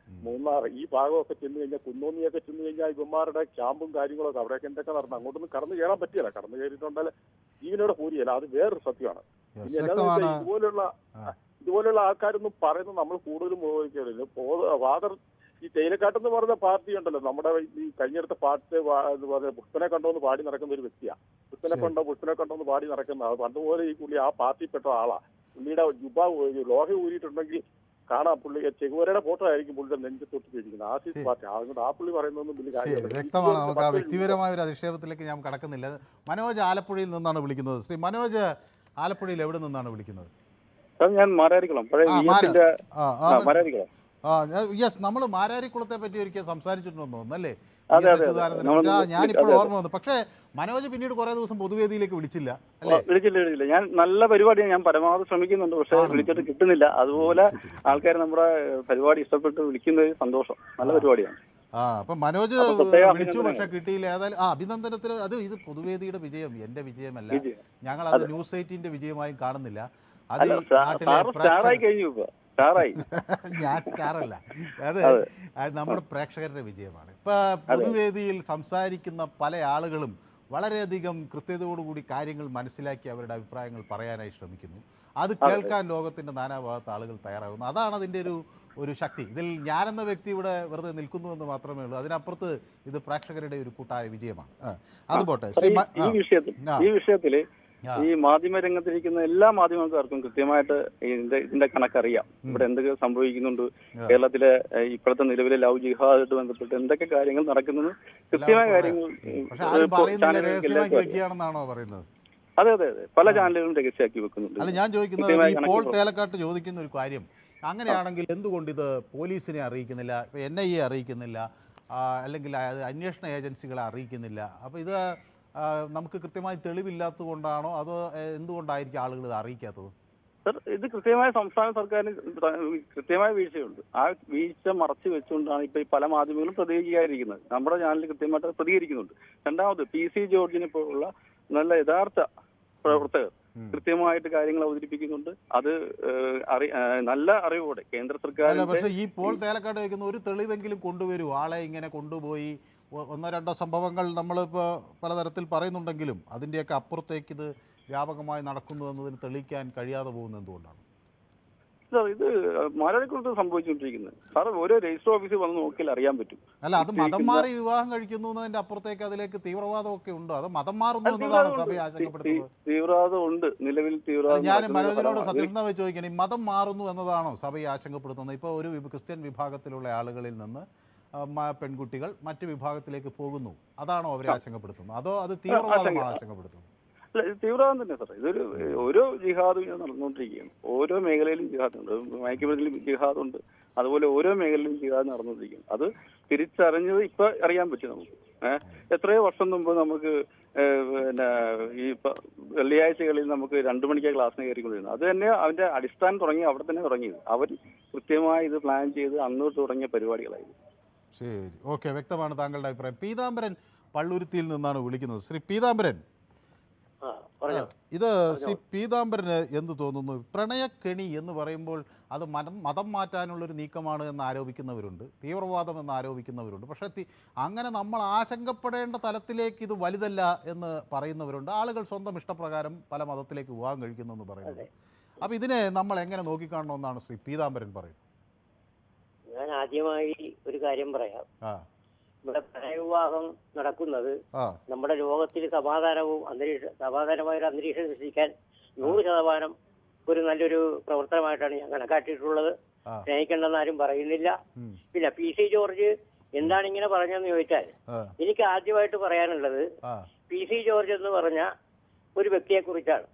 മൂന്നാർ, ഈ ഭാഗമൊക്കെ ചെന്ന് കഴിഞ്ഞാൽ കുന്നോന്നിയൊക്കെ ചെന്ന് കഴിഞ്ഞാൽ ഇവന്മാരുടെ ക്യാമ്പും കാര്യങ്ങളൊക്കെ അവിടെയൊക്കെ എന്തൊക്കെ നടന്നു. അങ്ങോട്ടൊന്നും കടന്നു കയറാൻ പറ്റിയല്ല. കടന്നു കയറിയിട്ടുണ്ടാൽ ജീവനോടെ കൂലിയല്ല. അത് വേറൊരു സത്യമാണ്. പിന്നെ എന്താ ഇതുപോലുള്ള ആൾക്കാരൊന്നും പറയുന്നത് നമ്മൾ കൂടുതലും ഉപയോഗിക്കരുത്. ഫാദർ ഈ തേയിലക്കാട്ടെന്ന് പറഞ്ഞ പാർട്ടി ഉണ്ടല്ലോ, നമ്മുടെ ഈ കഴിഞ്ഞെടുത്ത പാർട്ടി പുഷ്പനെ കണ്ടോന്ന് പാടി നടക്കുന്ന ഒരു വ്യക്തിയാണ്. പുഷ്പനെ കൊണ്ടോ എന്ന് പാടി നടക്കുന്ന ആൾ. പണ്ടുപോലെ ഈ പുള്ളി ആ പാർട്ടിപ്പെട്ട ആളാ. പുള്ളിയുടെ ലോഹ ഊരിയിട്ടുണ്ടെങ്കിൽ കാണാം, പുള്ളി ചെകുവരയുടെ ഫോട്ടോ ആയിരിക്കും പുള്ളിയുടെ നെഞ്ച് തൊട്ട് വെച്ചിരിക്കുന്നത്. ആസിഫ് പാർട്ടി. അതുകൊണ്ട് ആ പുള്ളി പറയുന്നതൊന്നും വലിയ കാര്യമില്ല. വ്യക്തമാണ്. നമുക്ക് ആ വ്യക്തിപരമായ ഒരു അധിക്ഷേപത്തിലേക്ക് ഞാൻ കടക്കുന്നില്ല. മനോജ് ആലപ്പുഴയിൽ നിന്നാണ് വിളിക്കുന്നത്. ശ്രീ മനോജ്, ആലപ്പുഴയിൽ എവിടെ നിന്നാണ് വിളിക്കുന്നത്? ഞാൻ മാരാരിക്കുളം, പഴയ മാരാരിക്കുളം. യെസ്, നമ്മൾ മാരാരിക്കുളത്തെ പറ്റി ഒരിക്കൽ സംസാരിച്ചിട്ടുണ്ടെന്ന് തോന്നുന്നല്ലേ? ഞാനിപ്പോഴും ഓർമ്മ വന്നു. പക്ഷേ മനോജ് പിന്നീട് കുറെ ദിവസം പൊതുവേദിയിലേക്ക് വിളിച്ചില്ല. വിളിച്ചില്ല. ഞാൻ നല്ല പരിപാടിയാണ്, ഞാൻ പരമാവധി ശ്രമിക്കുന്നുണ്ട്, പക്ഷെ വിളിച്ചിട്ട് കിട്ടുന്നില്ല. അതുപോലെ ആൾക്കാർ നമ്മുടെ പരിപാടി ഇഷ്ടപ്പെട്ട് വിളിക്കുന്നത് സന്തോഷം. നല്ല പരിപാടിയാണ്. അപ്പൊ മനോജ് വിളിച്ചു, പക്ഷെ കിട്ടിയില്ല. ഏതായാലും അഭിനന്ദനത്തിന്. ഇത് പൊതുവേദിയുടെ വിജയം, എന്റെ വിജയമല്ല. ഞങ്ങൾ അത് ന്യൂസ് 18ന്റെ വിജയമായും കാണുന്നില്ല. അത് ഞാൻ സ്റ്റാറല്ല, അത് നമ്മുടെ പ്രേക്ഷകരുടെ വിജയമാണ്. ഇപ്പൊ പൊതുവേദിയിൽ സംസാരിക്കുന്ന പല ആളുകളും വളരെയധികം കൃത്യതയോടുകൂടി കാര്യങ്ങൾ മനസ്സിലാക്കി അവരുടെ അഭിപ്രായങ്ങൾ പറയാനായി ശ്രമിക്കുന്നു. അത് കേൾക്കാൻ ലോകത്തിന്റെ നാനാഭാഗത്ത് ആളുകൾ തയ്യാറാകുന്നു. അതാണ് അതിൻ്റെ ഒരു ശക്തി. ഇതിൽ ഞാനെന്ന വ്യക്തി ഇവിടെ വെറുതെ നിൽക്കുന്നുവെന്ന് മാത്രമേ ഉള്ളൂ. അതിനപ്പുറത്ത് ഇത് പ്രേക്ഷകരുടെ ഒരു കൂട്ടായ വിജയമാണ്. അത് പോട്ടെ. ഈ വിഷയത്തില് ഈ മാധ്യമ രംഗത്തിരിക്കുന്ന എല്ലാ മാധ്യമക്കാർക്കും കൃത്യമായിട്ട് ഇതിന്റെ കണക്കറിയാം. ഇവിടെ എന്തൊക്കെ സംഭവിക്കുന്നുണ്ട്, കേരളത്തിലെ ഇപ്പോഴത്തെ നിലവിലെ ലവ് ജിഹാദായിട്ട് ബന്ധപ്പെട്ട് എന്തൊക്കെ കാര്യങ്ങൾ നടക്കുന്നത് കൃത്യമായ കാര്യങ്ങൾ. അതെ, പല ചാനലുകളും രഹസ്യമാക്കി വെക്കുന്നുണ്ട്. അല്ല, ഞാൻ ചോദിക്കുന്നത് പോൾ തേലക്കാട്ട് ചോദിക്കുന്ന ഒരു കാര്യം, അങ്ങനെയാണെങ്കിൽ എന്തുകൊണ്ട് ഇത് പോലീസിനെ അറിയിക്കുന്നില്ല, NIA അറിയിക്കുന്നില്ല, അല്ലെങ്കിൽ അന്വേഷണ ഏജൻസികളെ അറിയിക്കുന്നില്ല? അപ്പോൾ ഇത് നമുക്ക് കൃത്യമായി തെളിവില്ലാത്തത് കൊണ്ടാണോ, അതോ എന്തുകൊണ്ടായിരിക്കും ആളുകൾ ഇത് അറിയിക്കാത്തത്? സർ, ഇത് കൃത്യമായ സംസ്ഥാന സർക്കാരിന് കൃത്യമായ വീഴ്ചയുണ്ട്. ആ വീഴ്ച മറച്ചു വെച്ചുകൊണ്ടാണ് ഇപ്പൊ ഈ പല മാധ്യമങ്ങളും പ്രതികരിക്കാതിരിക്കുന്നത്. നമ്മുടെ ചാനൽ കൃത്യമായിട്ട് പ്രതികരിക്കുന്നുണ്ട്. രണ്ടാമത് PC ജോർജിനെ പോലുള്ള നല്ല യഥാർത്ഥ പ്രവർത്തകർ കൃത്യമായിട്ട് കാര്യങ്ങൾ അവതരിപ്പിക്കുന്നുണ്ട്. അത് നല്ല അറിവോടെ കേന്ദ്ര സർക്കാർ. പക്ഷേ ഈ പോൾ തേലക്കാട് വയ്ക്കുന്ന ഒരു തെളിവെങ്കിലും കൊണ്ടുവരൂ. ആളെ ഇങ്ങനെ കൊണ്ടുപോയി ഒന്നോ രണ്ടോ സംഭവങ്ങൾ നമ്മളിപ്പോൾ പലതരത്തിൽ പറയുന്നുണ്ടെങ്കിലും അതിൻ്റെയൊക്കെ അപ്പുറത്തേക്ക് ഇത് വ്യാപകമായി നടക്കുന്നു എന്നതിന് തെളിയിക്കാൻ കഴിയാതെ പോകുന്നത് എന്തുകൊണ്ടാണ്? സാർ, ഇത് മാരാരിക്കുളത്ത് സംഭവിച്ചുകൊണ്ടിരിക്കുന്നത്. സാർ, ഓരോ രജിസ്റ്റർ ഓഫീസിൽ വന്ന് നോക്കിയാൽ അറിയാൻ പറ്റും. അല്ല, അത് മതം മാറി വിവാഹം കഴിക്കുന്നു എന്നതിന്റെ അപ്പുറത്തേക്ക് അതിലേക്ക് തീവ്രവാദമൊക്കെ ഉണ്ടോ? അത് മതം മാറുന്നു എന്നതാണ് സഭയെ ആശങ്കപ്പെടുത്തുന്നത്. തീവ്രവാദം ഉണ്ട്, നിലവിൽ തീവ്രവാദം. ഞാൻ മനോജിനോട് സത്യസന്ധമായി ചോദിക്കണം, ഈ മതം മാറുന്നു എന്നതാണോ സഭയെ ആശങ്കപ്പെടുത്തുന്നത്? ഇപ്പോൾ ഒരു ക്രിസ്ത്യൻ വിഭാഗത്തിലുള്ള ആളുകളിൽ നിന്ന് പെൺകുട്ടികൾ മറ്റു വിഭാഗത്തിലേക്ക് പോകുന്നു, അതാണോ അവരെ ആശങ്കപ്പെടുത്തുന്നത്? അതോ അത് തീവ്രവാദമാണ് ആശങ്കപ്പെടുത്തുന്നത്? അല്ല, ഇത് തീവ്രവാദം തന്നെ സാർ. ഇതൊരു ഓരോ ജിഹാദും ഇങ്ങനെ നടന്നുകൊണ്ടിരിക്കുകയാണ്. ഓരോ മേഖലയിലും ജിഹാദുണ്ട്. മയക്കുമരുന്നിലും ജിഹാദുണ്ട്. അതുപോലെ ഓരോ മേഖലയിലും ജിഹാദ് നടന്നുകൊണ്ടിരിക്കുകയാണ്. അത് തിരിച്ചറിഞ്ഞത് ഇപ്പൊ അറിയാൻ പറ്റും നമുക്ക്. എത്രയോ വർഷം മുമ്പ് നമുക്ക് പിന്നെ ഈ വെള്ളിയാഴ്ചകളിൽ നമുക്ക് 2 മണിക്കാണ് ക്ലാസ്സിന് കയറിക്കൊണ്ടിരുന്നത്. അത് തന്നെ അതിന്റെ അടിസ്ഥാനം തുടങ്ങി അവിടെ തന്നെ തുടങ്ങിയത്. അവർ കൃത്യമായി ഇത് പ്ലാൻ ചെയ്ത് അന്നോട്ട് തുടങ്ങിയ പരിപാടികളായിരുന്നു. ശരി, ഓക്കെ, വ്യക്തമാണ് താങ്കളുടെ അഭിപ്രായം. പീതാംബരൻ പള്ളുരുത്തിയിൽ നിന്നാണ് വിളിക്കുന്നത്. ശ്രീ പീതാംബരൻ, ഇത് ശ്രീ പീതാംബരന് എന്ത് തോന്നുന്നു? പ്രണയക്കെണി എന്ന് പറയുമ്പോൾ അത് മതം മാറ്റാനുള്ളൊരു നീക്കമാണ് എന്ന് ആരോപിക്കുന്നവരുണ്ട്, തീവ്രവാദം എന്ന് ആരോപിക്കുന്നവരുണ്ട്. പക്ഷേ അങ്ങനെ നമ്മൾ ആശങ്കപ്പെടേണ്ട തലത്തിലേക്ക് ഇത് വലുതല്ല എന്ന് പറയുന്നവരുണ്ട്. ആളുകൾ സ്വന്തം ഇഷ്ടപ്രകാരം പല മതത്തിലേക്ക് വിവാഹം കഴിക്കുന്നു എന്ന് പറയുന്നത്. അപ്പോൾ ഇതിനെ നമ്മൾ എങ്ങനെ നോക്കിക്കാണണമെന്നാണ് ശ്രീ പീതാംബരൻ പറയുന്നത്? ഞാൻ ആദ്യമായി ഒരു കാര്യം പറയാം. ഇവിടെ പ്രണയവിവാഹം നടക്കുന്നത് നമ്മുടെ ലോകത്തിൽ സമാധാനമായ ഒരു അന്തരീക്ഷം സൃഷ്ടിക്കാൻ 100% ഒരു നല്ലൊരു പ്രവർത്തനമായിട്ടാണ് ഞാൻ കണക്കാക്കിയിട്ടുള്ളത്. സ്നേഹിക്കണ്ടെന്ന് ആരും പറയുന്നില്ല. പിന്നെ PC ജോർജ് എന്താണ് ഇങ്ങനെ പറഞ്ഞതെന്ന് ചോദിച്ചാൽ, എനിക്ക് ആദ്യമായിട്ട് പറയാനുള്ളത് PC ജോർജ് എന്ന് പറഞ്ഞ ഒരു വ്യക്തിയെ കുറിച്ചാണ്.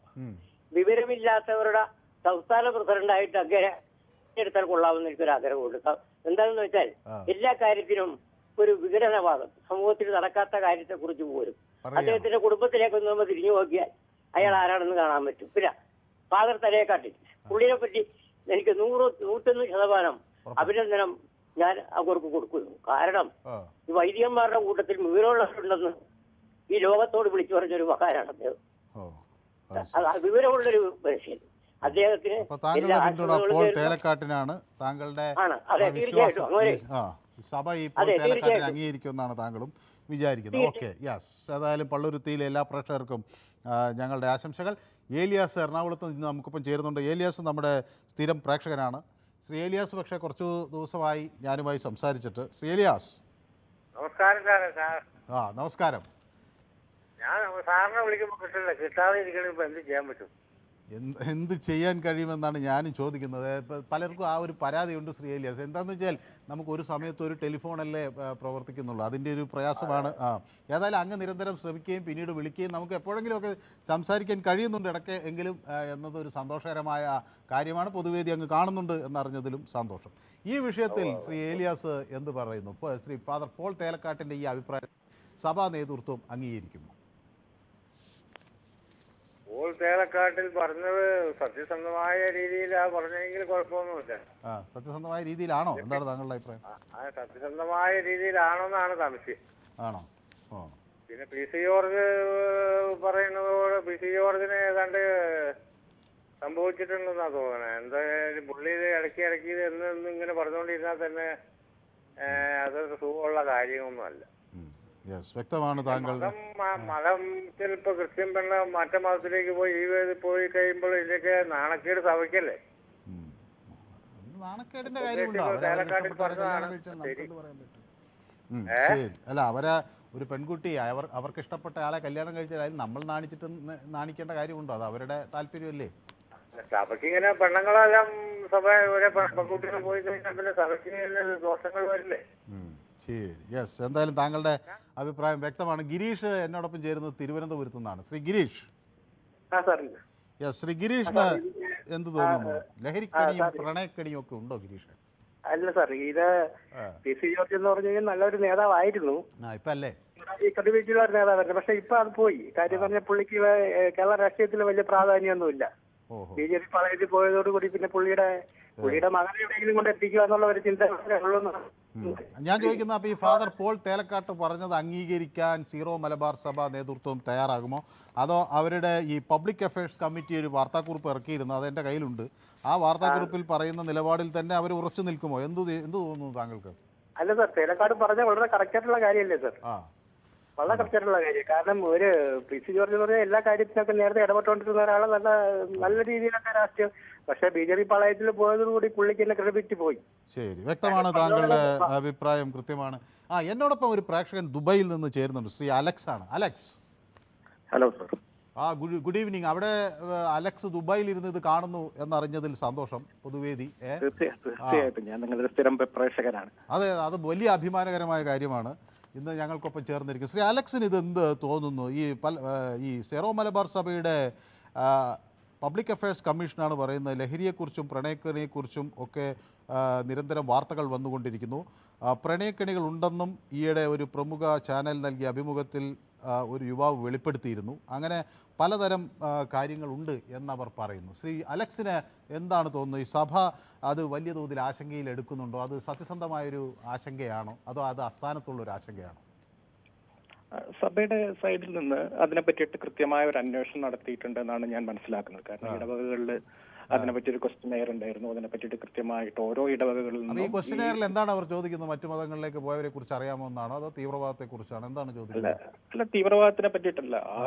വിവരമില്ലാത്തവരുടെ സംസ്ഥാന പ്രസിഡന്റായിട്ട് അങ്ങനെ എടുത്താൽ കൊള്ളാമെന്ന് എനിക്കൊരു ആഗ്രഹമുണ്ട്. എന്താണെന്ന് വെച്ചാൽ, എല്ലാ കാര്യത്തിനും ഒരു വിഘടനവാദം, സമൂഹത്തിൽ നടക്കാത്ത കാര്യത്തെ കുറിച്ച് പോലും അദ്ദേഹത്തിന്റെ കുടുംബത്തിലേക്കൊന്ന് നമ്മൾ തിരിഞ്ഞു നോക്കിയാൽ അയാൾ ആരാണെന്ന് കാണാൻ പറ്റും. പിന്നെ ഫാദർ തലയെക്കാട്ടി പുള്ളിനെ പറ്റി എനിക്ക് 101% അഭിനന്ദനം ഞാൻ അവർക്ക് കൊടുക്കുന്നു. കാരണം ഈ വൈദികന്മാരുടെ കൂട്ടത്തിൽ വിവരമുള്ളവരുണ്ടെന്ന് ഈ ലോകത്തോട് വിളിച്ചു പറഞ്ഞൊരു മഹാനാണ് അദ്ദേഹം. വിവരമുള്ളൊരു മനുഷ്യൻ. അദ്ദേഹത്തിന് തേലക്കാട്ടിനാണ് താങ്കളുടെ സഭ ഈ തേലക്കാട്ടിനെ അംഗീകരിക്കുമെന്നാണ് താങ്കളും വിചാരിക്കുന്നത്. Okay, yes. ഏതായാലും പള്ളുരുത്തിയിലെ എല്ലാ പ്രേക്ഷകർക്കും ഞങ്ങളുടെ ആശംസകൾ. ഏലിയാസ് എറണാകുളത്ത് നിന്ന് നമുക്കിപ്പം ചേരുന്നുണ്ട്. ഏലിയാസ് നമ്മുടെ സ്ഥിരം പ്രേക്ഷകനാണ്. ശ്രീ ഏലിയാസ് പക്ഷേ കുറച്ചു ദിവസമായി ഞാനുമായി സംസാരിച്ചിട്ട്. ശ്രീ ഏലിയാസ്, നമസ്കാരം. നമസ്കാരം. ഞാൻ സാറിനെ വിളിക്കുമ്പോൾ കിട്ടില്ല, കിട്ടാതെ ഇരിക്കണമെങ്കിൽ ഇപ്പൊ എന്ത് ചെയ്യാൻ പറ്റും? എന്ത് ചെയ്യാൻ കഴിയുമെന്നാണ് ഞാനും ചോദിക്കുന്നത്. പലർക്കും ആ ഒരു പരാതിയുണ്ട് ശ്രീ ഏലിയാസ്. എന്താണെന്ന് വെച്ചാൽ നമുക്ക് ഒരു സമയത്ത് ഒരു ടെലിഫോണല്ലേ പ്രവർത്തിക്കുന്നുള്ളൂ, അതിൻ്റെ ഒരു പ്രയാസമാണ്. ഏതായാലും അങ്ങ് നിരന്തരം ശ്രമിക്കുകയും പിന്നീട് വിളിക്കുകയും നമുക്ക് എപ്പോഴെങ്കിലുമൊക്കെ സംസാരിക്കാൻ കഴിയുന്നുണ്ട് ഇടയ്ക്ക് എങ്കിലും എന്നതൊരു സന്തോഷകരമായ കാര്യമാണ്. പൊതുവേദി അങ്ങ് കാണുന്നുണ്ട് എന്നറിഞ്ഞതിലും സന്തോഷം. ഈ വിഷയത്തിൽ ശ്രീ ഏലിയാസ് എന്ത് പറയുന്നു? ശ്രീ ഫാദർ പോൾ തേലക്കാട്ടിൻ്റെ ഈ അഭിപ്രായം സഭാ നേതൃത്വം അംഗീകരിക്കുമോ? പോൾ തേലക്കാട്ടിൽ പറഞ്ഞത് സത്യസന്ധമായ രീതിയിലാണ് പറഞ്ഞെങ്കിൽ കുഴപ്പമൊന്നുമില്ല. സത്യസന്ധമായ രീതിയിലാണോ? എന്താണ് താങ്കളുടെ അഭിപ്രായം? സത്യസന്ധമായ രീതിയിലാണോന്നാണ് സംശയം. ആണോ? പിന്നെ പി സി ജോർജ് പറയുന്നതോട് പി സി ജോർജിന് ഏതാണ്ട് സംഭവിച്ചിട്ടുണ്ടെന്നാ തോന്നണേ. എന്തായാലും പുള്ളി ഇത് ഇടയ്ക്ക് എന്ന് ഇങ്ങനെ പറഞ്ഞുകൊണ്ടിരുന്നാൽ തന്നെ അതൊരു സുഖമുള്ള കാര്യമൊന്നുമല്ല. വ്യക്തമാണ് താങ്കളുടെ മതത്തിൽ ഇപ്പൊ ക്രിസ്ത്യൻ പെണ്ണ മറ്റേ മതത്തിലേക്ക് പോയി കഴിയുമ്പോൾ ഇതിലേക്ക് നാണക്കേട് സഭയ്ക്കല്ലേ? നാണക്കേടിന്റെ കാര്യമുണ്ടോ? അല്ല, അവരെ ഒരു പെൺകുട്ടി അവർക്ക് ഇഷ്ടപ്പെട്ട ആളെ കല്യാണം കഴിച്ചാൽ നമ്മൾ നാണിക്കേണ്ട കാര്യമുണ്ടോ? അത് അവരുടെ താല്പര്യമല്ലേ? സഭയ്ക്ക് ഇങ്ങനെ പെണ്ണുങ്ങളെല്ലാം സഭ ഒരേ പെൺകുട്ടികൾ പോയി കഴിഞ്ഞാൽ പിന്നെ സഭയ്ക്ക് ദോഷങ്ങൾ വരില്ലേ? ശരി, യെസ്. എന്തായാലും താങ്കളുടെ അഭിപ്രായം വ്യക്തമാണ്. ഗിരീഷ് എന്നോടൊപ്പം ചേരുന്നത് തിരുവനന്തപുരത്തു നിന്നാണ്. ശ്രീ ഗിരീഷ്. യെസ്, ശ്രീ ഗിരീഷിന് എന്ത് തോന്നുന്നു? ലഹരിക്കടിയും പ്രണയക്കടിയും ഒക്കെ ഉണ്ടോ ഗിരീഷ്? അല്ല സാർ, ഇത് പി സി ജോർജ് എന്ന് പറഞ്ഞു കഴിഞ്ഞാൽ നല്ലൊരു നേതാവായിരുന്നു. ഇപ്പൊ അല്ലേ ഈ കടുവീട്ടിലുള്ള ഒരു നേതാവായിരുന്നു. പക്ഷെ ഇപ്പൊ അത് പോയി. കാര്യം പറഞ്ഞാൽ പുള്ളിക്ക് കേരള രാഷ്ട്രീയത്തിൽ വലിയ പ്രാധാന്യമൊന്നുമില്ല. ബി ജെ പി പാളയത്തിൽ പോയതോടുകൂടി പിന്നെ പുള്ളിയുടെ മകനെ എവിടെയെങ്കിലും കൊണ്ട് എത്തിക്കുക എന്നുള്ള ഒരു ചിന്ത ഉള്ളൂ. ഞാൻ ചോദിക്കുന്ന, അപ്പോൾ ഈ ഫാദർ പോൾ തേലക്കാട്ട് പറഞ്ഞത് അംഗീകരിക്കാൻ സീറോ മലബാർ സഭ നേതൃത്വം തയ്യാറാകുമോ? അതോ അവരുടെ ഈ പബ്ലിക് അഫയേഴ്സ് കമ്മിറ്റി ഒരു വാർത്താക്കുറിപ്പ് ഇറക്കിയിരുന്നു, അതെൻ്റെ കയ്യിലുണ്ട്. ആ വാർത്താക്കുറിപ്പിൽ പറയുന്ന നിലപാടിൽ തന്നെ അവർ ഉറച്ചു നിൽക്കുമോ? എന്ത് തോന്നുന്നു താങ്കൾക്ക്? അല്ല സാർ, തേലക്കാട് പറഞ്ഞ വളരെ കറക്റ്റായിട്ടുള്ള കാര്യമല്ലേ സാർ? വളരെ കറക്റ്റായിട്ടുള്ള കാര്യം. കാരണം ഒരു പി സി ജോർജ് എന്ന് പറഞ്ഞാൽ എല്ലാ കാര്യത്തിനൊക്കെ നേരത്തെ ഇടപെട്ടുകൊണ്ടിരുന്ന ഒരാളെ നല്ല രീതിയിലൊക്കെ രാഷ്ട്രീയം. പക്ഷെ ബി ജെ പി പാളയത്തിൽ പോയതോടുകൂടി പുള്ളിക്ക് തന്നെ ക്രെഡിറ്റ് പോയി. ശരി, വ്യക്തമാണ് താങ്കളുടെ അഭിപ്രായം, കൃത്യമാണ്. എന്നോടൊപ്പം ഒരു പ്രേക്ഷകൻ ദുബൈയിൽ നിന്ന് ചേരുന്നുണ്ട്. ശ്രീ അലക്സ് ആണ്. Alex. Hello sir. Good evening. അവിടെ അലക്സ് ദുബായിൽ ഇരുന്ന് ഇത് കാണുന്നു എന്നറിഞ്ഞതിൽ സന്തോഷം. പൊതുവേദി തീർച്ചയായിട്ടും ഞാൻ നിങ്ങളുടെ സ്ഥിരം പ്രേക്ഷകനാണ്. അതെ, അത് വലിയ അഭിമാനകരമായ കാര്യമാണ്. ഇന്ന് ഞങ്ങൾക്കൊപ്പം ചേർന്നിരിക്കും. ശ്രീ അലക്സിന് ഇത് എന്ത് തോന്നുന്നു? ഈ സീറോ മലബാർ സഭയുടെ പബ്ലിക് അഫയേഴ്സ് കമ്മീഷനാണ് പറയുന്നത് ലഹരിയെക്കുറിച്ചും പ്രണയക്കണിയെക്കുറിച്ചും ഒക്കെ നിരന്തരം വാർത്തകൾ വന്നുകൊണ്ടിരിക്കുന്നു. പ്രണയക്കണികൾ ഉണ്ടെന്നും ഈയിടെ ഒരു പ്രമുഖ ചാനൽ നൽകിയ അഭിമുഖത്തിൽ ഒരു യുവാവ് വെളിപ്പെടുത്തിയിരുന്നു. അങ്ങനെ പലതരം കാര്യങ്ങളുണ്ട് എന്നവർ പറയുന്നു. ശ്രീ അലക്സിന് എന്താണ് തോന്നുന്നത്? ഈ സഭ അത് വലിയ തോതിൽ ആശങ്കയിൽ എടുക്കുന്നുണ്ടോ? അത് സത്യസന്ധമായൊരു ആശങ്കയാണോ അതോ അത് അസ്ഥാനത്തുള്ളൊരു ആശങ്കയാണോ? സഭയുടെ സൈഡിൽ നിന്ന് അതിനെ പറ്റിയിട്ട് കൃത്യമായ ഒരു അന്വേഷണം നടത്തിയിട്ടുണ്ടെന്നാണ് ഞാൻ മനസ്സിലാക്കുന്നത്. കാരണം ഇടവകകളിൽ അതിനെപ്പറ്റി ഒരു ക്വസ്റ്റ്യനെയർ ഉണ്ടായിരുന്നു. അതിനെ പറ്റിയിട്ട് കൃത്യമായിട്ട് ഓരോ ഇടവകകളിൽ നിന്നും. ഈ ക്വസ്റ്റ്യനെയറിൽ എന്താണ് അവർ ചോദിക്കുന്നത്? മറ്റു മതങ്ങളിലേക്ക് പോയവരെ കുറിച്ച് അറിയാമോ എന്നാണോ അതോ തീവ്രവാദത്തെ കുറിച്ചാണ്? എന്താണ് ചോദിക്കുന്നത്? അല്ല, തീവ്രവാദത്തിനെ പറ്റിയിട്ടല്ല.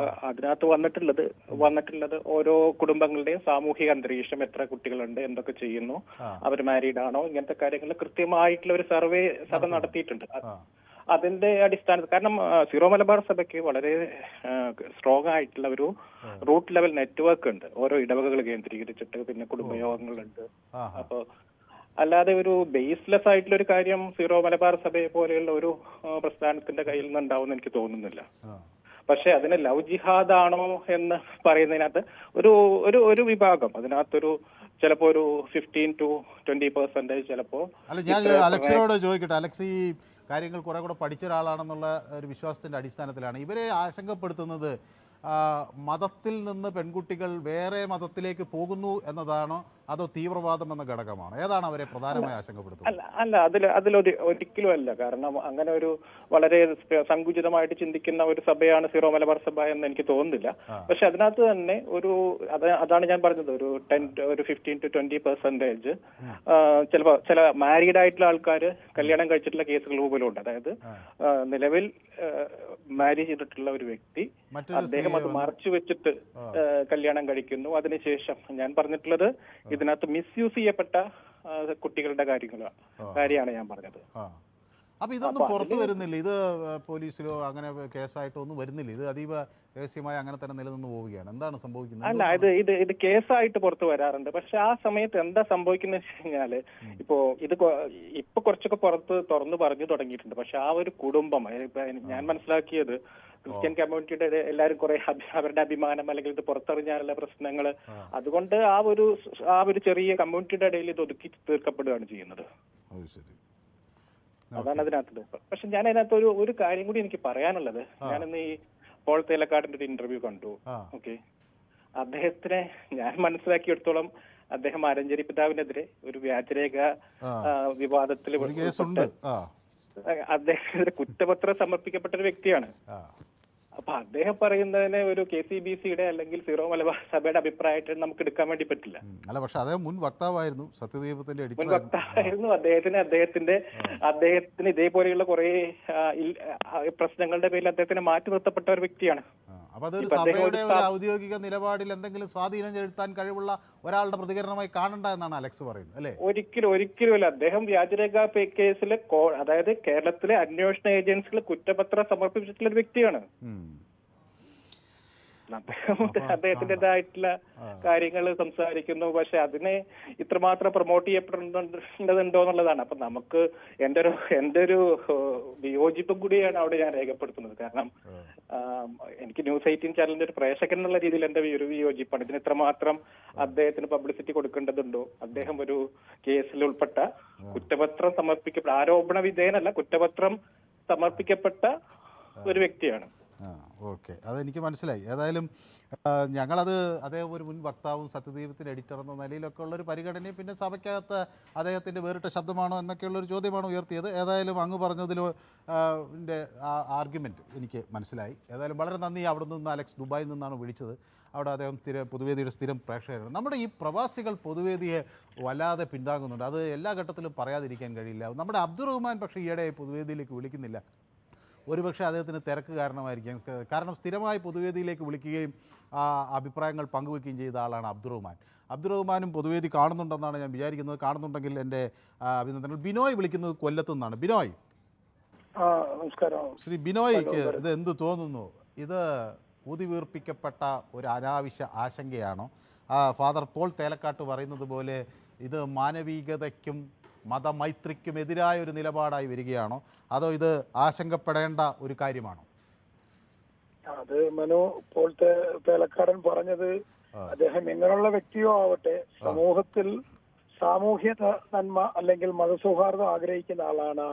അതിനകത്ത് വന്നിട്ടുള്ളത് ഓരോ കുടുംബങ്ങളുടെയും സാമൂഹിക അന്തരീക്ഷം, എത്ര കുട്ടികളുണ്ട്, എന്തൊക്കെ ചെയ്യുന്നു, അവർ മാരീഡ് ആണോ, ഇങ്ങനത്തെ കാര്യങ്ങളിൽ കൃത്യമായിട്ടുള്ള ഒരു സർവേ സഭ നടത്തിയിട്ടുണ്ട്. അതിന്റെ അടിസ്ഥാനത്തിൽ, കാരണം സീറോ മലബാർ സഭയ്ക്ക് വളരെ സ്ട്രോങ് ആയിട്ടുള്ള ഒരു റൂട്ട് ലെവൽ നെറ്റ്വർക്ക് ഉണ്ട്, ഓരോ ഇടവകകൾ കേന്ദ്രീകരിച്ചിട്ട്, പിന്നെ കുടുംബയോഗങ്ങളുണ്ട്. അപ്പൊ അല്ലാതെ ഒരു ബേസ്ലെസ് ആയിട്ടുള്ള ഒരു കാര്യം സീറോ മലബാർ സഭയെ പോലെയുള്ള ഒരു പ്രസ്ഥാനത്തിന്റെ കയ്യിൽ നിന്ന് ഉണ്ടാവുമെന്ന് എനിക്ക് തോന്നുന്നില്ല. പക്ഷെ അതിന് ലവ് ജിഹാദ് ആണോ എന്ന് പറയുന്നതിനകത്ത് ഒരു വിഭാഗം, അതിനകത്തൊരു ചിലപ്പോ ഒരു 15 to 20% ചിലപ്പോ. അല്ല, ഞാൻ അലക്സിനോട് ചോദിക്കട്ടെ. അലക്സ് ഈ കാര്യങ്ങൾ കുറെ കൂടെ പഠിച്ച ഒരാളാണെന്നുള്ള ഒരു വിശ്വാസത്തിൻ്റെ അടിസ്ഥാനത്തിലാണ് ഇവരെ ആശങ്കപ്പെടുത്തുന്നത് മതത്തിൽ നിന്ന് പെൺകുട്ടികൾ വേറെ മതത്തിലേക്ക് പോകുന്നു എന്നതാണോ അതോ തീവ്രവാദം എന്ന ഘടകമാണോ? ഏതാണ് അവരെ പ്രധാനമായി ആശങ്കപ്പെടുത്തുന്നത്? അല്ല, ഒരിക്കലും അല്ല. കാരണം അങ്ങനെ ഒരു വളരെ സങ്കുചിതമായിട്ട് ചിന്തിക്കുന്ന ഒരു സഭയാണ് സീറോ മലബാർ സഭ എന്ന് എനിക്ക് തോന്നുന്നില്ല. പക്ഷെ അതിനകത്ത് തന്നെ അതാണ് ഞാൻ പറഞ്ഞത്, ഒരു 15 to 20% ചിലപ്പോൾ ചില മാരീഡ് ആയിട്ടുള്ള ആൾക്കാർ കല്യാണം കഴിച്ചിട്ടുള്ള കേസുകൾ പോലും ഉണ്ട്. അതായത് നിലവിൽ മാരി ചെയ്തിട്ടുള്ള ഒരു വ്യക്തി അദ്ദേഹം അത് മറച്ചു വെച്ചിട്ട് കല്യാണം കഴിക്കുന്നു. അതിനുശേഷം ഞാൻ പറഞ്ഞിട്ടുള്ളത് ഇതിനകത്ത് മിസ്യൂസ് ചെയ്യപ്പെട്ട കുട്ടികളുടെ കാര്യമാണ് ഞാൻ പറഞ്ഞത്. അപ്പോൾ ഇതൊന്നും പുറത്തു വരുന്നില്ല, ഇത് പോലീസിലോ അങ്ങനെ കേസായിട്ടോ ഒന്നും വരുന്നില്ല, ഇത് അതീവ രഹസ്യമായി അങ്ങനെ തന്നെ നിലനിന്ന് പോവുകയാണ്. എന്താണ് സംഭവിക്കുന്നത്? അല്ല, ഇത് കേസായിട്ട് പുറത്ത് വരാറുണ്ട്. പക്ഷെ ആ സമയത്ത് എന്താ സംഭവിക്കുന്നത് വെച്ച് കഴിഞ്ഞാല്, ഇപ്പൊ കുറച്ചൊക്കെ പുറത്ത് തുറന്നു പറഞ്ഞു തുടങ്ങിയിട്ടുണ്ട്. പക്ഷെ ആ ഒരു കുടുംബം, ഞാൻ മനസ്സിലാക്കിയത് ക്രിസ്ത്യൻ കമ്മ്യൂണിറ്റിയുടെ എല്ലാവരും കുറെ അവരുടെ അഭിമാനം അല്ലെങ്കിൽ ഇത് പുറത്തറിഞ്ഞാലുള്ള പ്രശ്നങ്ങൾ, അതുകൊണ്ട് ആ ഒരു ചെറിയ കമ്മ്യൂണിറ്റിയുടെ ഇടയിൽ ഇത് ഒതുക്കി തീർക്കപ്പെടുകയാണ് ചെയ്യുന്നത്. അതാണ് അതിനകത്ത്. പക്ഷെ ഞാൻ അതിനകത്ത് ഒരു കാര്യം കൂടി എനിക്ക് പറയാനുള്ളത്, ഞാനിന്ന് ഈ പോൾ തേലക്കാടിന്റെ ഒരു ഇന്റർവ്യൂ കണ്ടു. ഓക്കെ, അദ്ദേഹത്തിനെ ഞാൻ മനസ്സിലാക്കിയെടുത്തോളം അദ്ദേഹം ആരഞ്ചേരി പിതാവിനെതിരെ ഒരു വ്യാജരേഖ വിവാദത്തിൽ അദ്ദേഹത്തിനെതിരെ കുറ്റപത്രം സമർപ്പിക്കപ്പെട്ട ഒരു വ്യക്തിയാണ്. അപ്പൊ അദ്ദേഹം പറയുന്നതിനെ ഒരു KCBCയുടെ അല്ലെങ്കിൽ സീറോ മലബാർ സഭയുടെ അഭിപ്രായമായിട്ട് നമുക്ക് എടുക്കാൻ വേണ്ടി പറ്റില്ല. അല്ല, പക്ഷെ അദ്ദേഹം മുൻ വക്താവായിരുന്നു, സത്യദീപത്തിന്റെ മുൻ വക്താവായിരുന്നു. അദ്ദേഹത്തിന് ഇതേപോലെയുള്ള കുറെ പ്രശ്നങ്ങളുടെ പേരിൽ അദ്ദേഹത്തിന് മാറ്റി നിർത്തപ്പെട്ട ഒരു വ്യക്തിയാണ്. അപ്പൊ അതൊരു സഭയുടെ ഒരു ഔദ്യോഗിക നിലപാടിൽ എന്തെങ്കിലും സ്വാധീനം ചെലുത്താൻ കഴിവുള്ള ഒരാളുടെ പ്രതികരണമായി കാണണ്ട എന്നാണ് അലക്സ് പറയുന്നത്, അല്ലേ? ഒരിക്കലും അല്ല. അദ്ദേഹം വ്യാജരേഖ കേസിൽ, അതായത് കേരളത്തിലെ അന്വേഷണ ഏജൻസികൾ കുറ്റപത്രം സമർപ്പിച്ചിട്ടുള്ള ഒരു വ്യക്തിയാണ്. അദ്ദേഹത്തിൻ്റെതായിട്ടുള്ള കാര്യങ്ങൾ സംസാരിക്കുന്നു. പക്ഷെ അതിനെ ഇത്രമാത്രം പ്രൊമോട്ട് ചെയ്യപ്പെടേണ്ടതുണ്ടോ എന്നുള്ളതാണ്. അപ്പൊ നമുക്ക് എന്റെ ഒരു വിയോജിപ്പും കൂടിയാണ് അവിടെ ഞാൻ രേഖപ്പെടുത്തുന്നത്. കാരണം എനിക്ക് ന്യൂസ് 18 ചാനലിന്റെ ഒരു പ്രേക്ഷകൻ എന്നുള്ള രീതിയിൽ എന്റെ ഒരു വിയോജിപ്പാണ്. ഇതിന് ഇത്രമാത്രം അദ്ദേഹത്തിന് പബ്ലിസിറ്റി കൊടുക്കേണ്ടതുണ്ടോ? അദ്ദേഹം ഒരു കേസിൽ ഉൾപ്പെട്ട കുറ്റപത്രം സമർപ്പിക്കപ്പെട്ട, ആരോപണ വിധേയനല്ല, കുറ്റപത്രം സമർപ്പിക്കപ്പെട്ട ഒരു വ്യക്തിയാണ്. ഓക്കെ, അതെനിക്ക് മനസ്സിലായി. ഏതായാലും ഞങ്ങളത് അദ്ദേഹം ഒരു മുൻ വക്താവും സത്യദീപത്തിൻ്റെ എഡിറ്റർ എന്ന നിലയിലൊക്കെ ഉള്ളൊരു പരിഗണനയും പിന്നെ സഭയ്ക്കകത്ത് അദ്ദേഹത്തിൻ്റെ വേറിട്ട ശബ്ദമാണോ എന്നൊക്കെയുള്ളൊരു ചോദ്യമാണ് ഉയർത്തിയത്. ഏതായാലും അങ്ങ് പറഞ്ഞതിൽ ആർഗ്യുമെൻറ്റ് എനിക്ക് മനസ്സിലായി. ഏതായാലും വളരെ നന്ദി. അവിടെ നിന്ന് അലക്സ് ദുബായിൽ നിന്നാണ് വിളിച്ചത്. അവിടെ അദ്ദേഹം പൊതുവേദിയുടെ സ്ഥിരം പ്രേക്ഷകരാണ്. നമ്മുടെ ഈ പ്രവാസികൾ പൊതുവേദിയെ വല്ലാതെ പിന്താങ്ങുന്നുണ്ട്. അത് എല്ലാ ഘട്ടത്തിലും പറയാതിരിക്കാൻ കഴിയില്ല. നമ്മുടെ അബ്ദുറഹ്മാൻ പക്ഷേ ഈയിടെ പൊതുവേദിയിലേക്ക് വിളിക്കുന്നില്ല. ഒരുപക്ഷെ അദ്ദേഹത്തിന് തിരക്ക് കാരണമായിരിക്കും. കാരണം സ്ഥിരമായി പൊതുവേദിയിലേക്ക് വിളിക്കുകയും അഭിപ്രായങ്ങൾ പങ്കുവയ്ക്കുകയും ചെയ്ത ആളാണ് അബ്ദുറഹ്മാനും പൊതുവേദി കാണുന്നുണ്ടെന്നാണ് ഞാൻ വിചാരിക്കുന്നത്. കാണുന്നുണ്ടെങ്കിൽ എൻ്റെ അഭിനന്ദനങ്ങൾ. ബിനോയ് വിളിക്കുന്നത് കൊല്ലത്തു നിന്നാണ്. ബിനോയ്, നമസ്കാരം. ശ്രീ ബിനോയ്ക്ക് ഇത് എന്ത് തോന്നുന്നു? ഇത് ഊതിവീർപ്പിക്കപ്പെട്ട ഒരു അനാവശ്യ ആശങ്കയാണോ? ഫാദർ പോൾ തേലക്കാട്ട് പറയുന്നത് പോലെ ഇത് മാനവികതയ്ക്കും മതമൈത്രിക്കും എതിരായ ഒരു നിലപാടായി വരികയാണോ, അതോ ഇത് ആശങ്കപ്പെടേണ്ട ഒരു കാര്യമാണോ? അത് പോൾ തേലക്കാടൻ പറഞ്ഞത്, അദ്ദേഹം എങ്ങനെയുള്ള വ്യക്തിയോ ആവട്ടെ, സമൂഹത്തിൽ സാമൂഹ്യ നന്മ അല്ലെങ്കിൽ മതസൗഹാർദ്ദം ആഗ്രഹിക്കുന്ന ആളാണ്.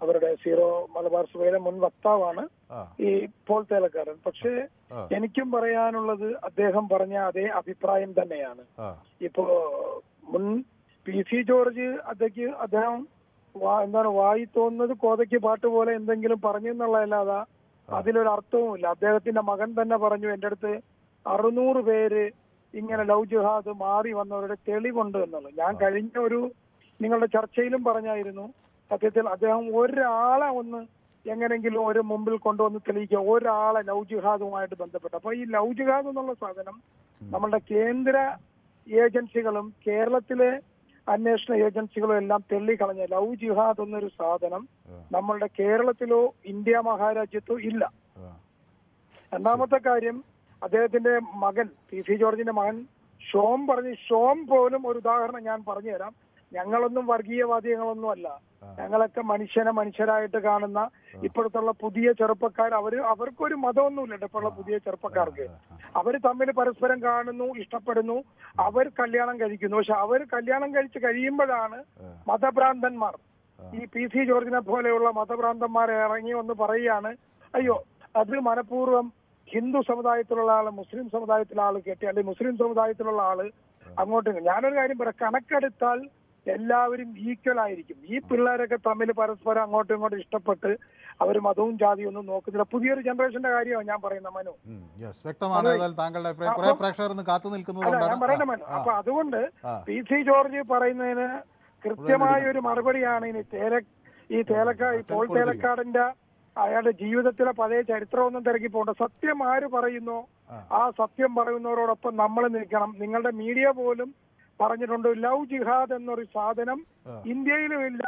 അവരുടെ സീറോ മലബാർ സഭയിലെ മുൻ വക്താവാണ് ഈ പോൾ തേലക്കാടൻ. പക്ഷേ എനിക്കും പറയാനുള്ളത് അദ്ദേഹം പറഞ്ഞ അതേ അഭിപ്രായം തന്നെയാണ്. ഇപ്പോ മുൻ PC ജോർജ് അദ്ദേഹം വായി തോന്നുന്നത് കോതയ്ക്ക് പാട്ട് പോലെ എന്തെങ്കിലും പറഞ്ഞു എന്നുള്ളതല്ലാതെ അതിലൊരു അർത്ഥവുമില്ല. അദ്ദേഹത്തിന്റെ മകൻ തന്നെ പറഞ്ഞു, എൻ്റെ അടുത്ത് 600 പേര് ഇങ്ങനെ ലവ് ജിഹാദ് മാറി വന്നവരുടെ തെളിവുണ്ട് എന്നുള്ളത്. ഞാൻ കഴിഞ്ഞ നിങ്ങളുടെ ചർച്ചയിലും പറഞ്ഞായിരുന്നു, സത്യത്തിൽ അദ്ദേഹം ഒരാളെ എങ്ങനെങ്കിലും ഒരു മുമ്പിൽ കൊണ്ടുവന്ന് തെളിയിക്കുക, ഒരാളെ ലവ് ജിഹാദുമായിട്ട് ബന്ധപ്പെട്ട്. അപ്പൊ ഈ ലവ് ജിഹാദ് എന്നുള്ള സാധനം നമ്മളുടെ കേന്ദ്ര ഏജൻസികളും കേരളത്തിലെ അന്വേഷണ ഏജൻസികളും എല്ലാം തെള്ളിക്കളഞ്ഞ ലവ് ജിഹാദ് എന്നൊരു സാധനം നമ്മളുടെ കേരളത്തിലോ ഇന്ത്യ മഹാരാജ്യത്തോ ഇല്ല. രണ്ടാമത്തെ കാര്യം, അദ്ദേഹത്തിന്റെ മകൻ PC ജോർജിന്റെ മകൻ ഷോം പോലും ഒരു ഉദാഹരണം ഞാൻ പറഞ്ഞു തരാം. ഞങ്ങളൊന്നും വർഗീയവാദികളൊന്നും അല്ല, ഞങ്ങളൊക്കെ മനുഷ്യരായിട്ട് കാണുന്ന ഇപ്പോഴത്തുള്ള പുതിയ ചെറുപ്പക്കാർ, അവർക്കൊരു മതമൊന്നുമില്ല. ഇപ്പോഴുള്ള പുതിയ ചെറുപ്പക്കാർക്ക് അവർ തമ്മിൽ പരസ്പരം കാണുന്നു, ഇഷ്ടപ്പെടുന്നു, അവർ കല്യാണം കഴിക്കുന്നു. പക്ഷെ അവർ കല്യാണം കഴിച്ച് കഴിയുമ്പോഴാണ് മതഭ്രാന്തന്മാർ, ഈ PC ജോർജിനെ പോലെയുള്ള മതഭ്രാന്തന്മാരെ ഇറങ്ങി ഒന്ന് പറയുകയാണ്, അയ്യോ അത് മനഃപൂർവ്വം ഹിന്ദു സമുദായത്തിലുള്ള ആള് മുസ്ലിം സമുദായത്തിലുള്ള ആള് കെട്ടി, അല്ലെങ്കിൽ മുസ്ലിം സമുദായത്തിലുള്ള ആള് അങ്ങോട്ട്. ഞാനൊരു കാര്യം പറയാം, കണക്കെടുത്താൽ എല്ലാവരും ഈക്വൽ ആയിരിക്കും. ഈ പിള്ളേരൊക്കെ തമ്മിൽ പരസ്പരം അങ്ങോട്ടും ഇങ്ങോട്ടും ഇഷ്ടപ്പെട്ട് അവർ മതവും ജാതിയും ഒന്നും നോക്കുന്നില്ല. പുതിയൊരു ജനറേഷന്റെ കാര്യമാണ് ഞാൻ പറയുന്ന മനു. ഞാൻ പറയണ്ട മനു. അപ്പൊ അതുകൊണ്ട് PC ജോർജ് പറയുന്നതിന് കൃത്യമായ ഒരു മറുപടിയാണ് പോൾ തേലക്കാടിന്റെ അയാളുടെ ജീവിതത്തിലെ പഴയ ചരിത്രമൊന്നും തിരക്കി പോകണ്ട. സത്യം ആര് പറയുന്നോ ആ സത്യം പറയുന്നവരോടൊപ്പം നമ്മൾ നിൽക്കണം. നിങ്ങളുടെ മീഡിയ പോലും പറഞ്ഞിട്ടുണ്ട്, ലവ് ജിഹാദ് എന്നൊരു സാധനം ഇന്ത്യയിലും ഇല്ല,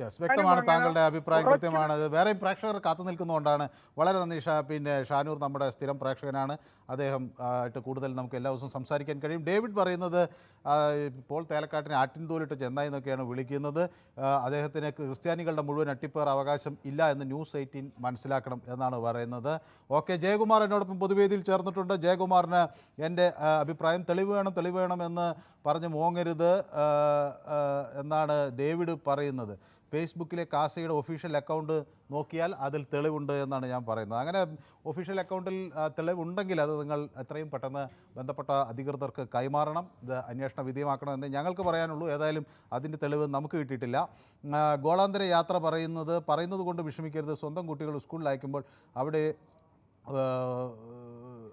യെസ്, വ്യക്തമാണ് താങ്കളുടെ അഭിപ്രായം, കൃത്യമാണ്. വേറെയും പ്രേക്ഷകർ കാത്തു നിൽക്കുന്നതുകൊണ്ടാണ്. വളരെ നന്ദി. ഷാനൂർ നമ്മുടെ സ്ഥിരം പ്രേക്ഷകനാണ്. അദ്ദേഹം ആയിട്ട് കൂടുതൽ നമുക്ക് എല്ലാ ദിവസവും സംസാരിക്കാൻ കഴിയും. ഡേവിഡ് പറയുന്നത് പോൾ തേലക്കാട്ടിനെ ആട്ടിൻതോലിട്ട് ചെന്നായി എന്നൊക്കെയാണ് വിളിക്കുന്നത്. അദ്ദേഹത്തിന് ക്രിസ്ത്യാനികളുടെ മുഴുവൻ അട്ടിപ്പേർ അവകാശം ഇല്ല എന്ന് ന്യൂസ് 18 മനസ്സിലാക്കണം എന്നാണ് പറയുന്നത്. ഓക്കെ, ജയകുമാർ എന്നോടൊപ്പം പൊതുവേദിയിൽ ചേർന്നിട്ടുണ്ട്. ജയകുമാറിന് എൻ്റെ അഭിപ്രായം തെളിവ് വേണം എന്ന് പറഞ്ഞ് മോങ്ങരുത് എന്നാണ് ഡേവിഡ് പറയുന്നത്. ഫേസ്ബുക്കിലെ കാസയുടെ ഒഫീഷ്യൽ അക്കൗണ്ട് നോക്കിയാൽ അതിൽ തെളിവുണ്ട് എന്നാണ് ഞാൻ പറയുന്നത്. അങ്ങനെ ഒഫീഷ്യൽ അക്കൗണ്ടിൽ തെളിവുണ്ടെങ്കിൽ അത് നിങ്ങൾ എത്രയും പെട്ടെന്ന് ബന്ധപ്പെട്ട അധികൃതർക്ക് കൈമാറണം, ഇത് അന്വേഷണ വിധേയമാക്കണമെന്ന് ഞങ്ങൾക്ക് പറയാനുള്ളൂ. ഏതായാലും അതിൻ്റെ തെളിവ് നമുക്ക് കിട്ടിയിട്ടില്ല. ഗോളാന്തര യാത്ര പറയുന്നത് കൊണ്ട് വിഷമിക്കരുത്. സ്വന്തം കുട്ടികൾ സ്കൂളിൽ അയക്കുമ്പോൾ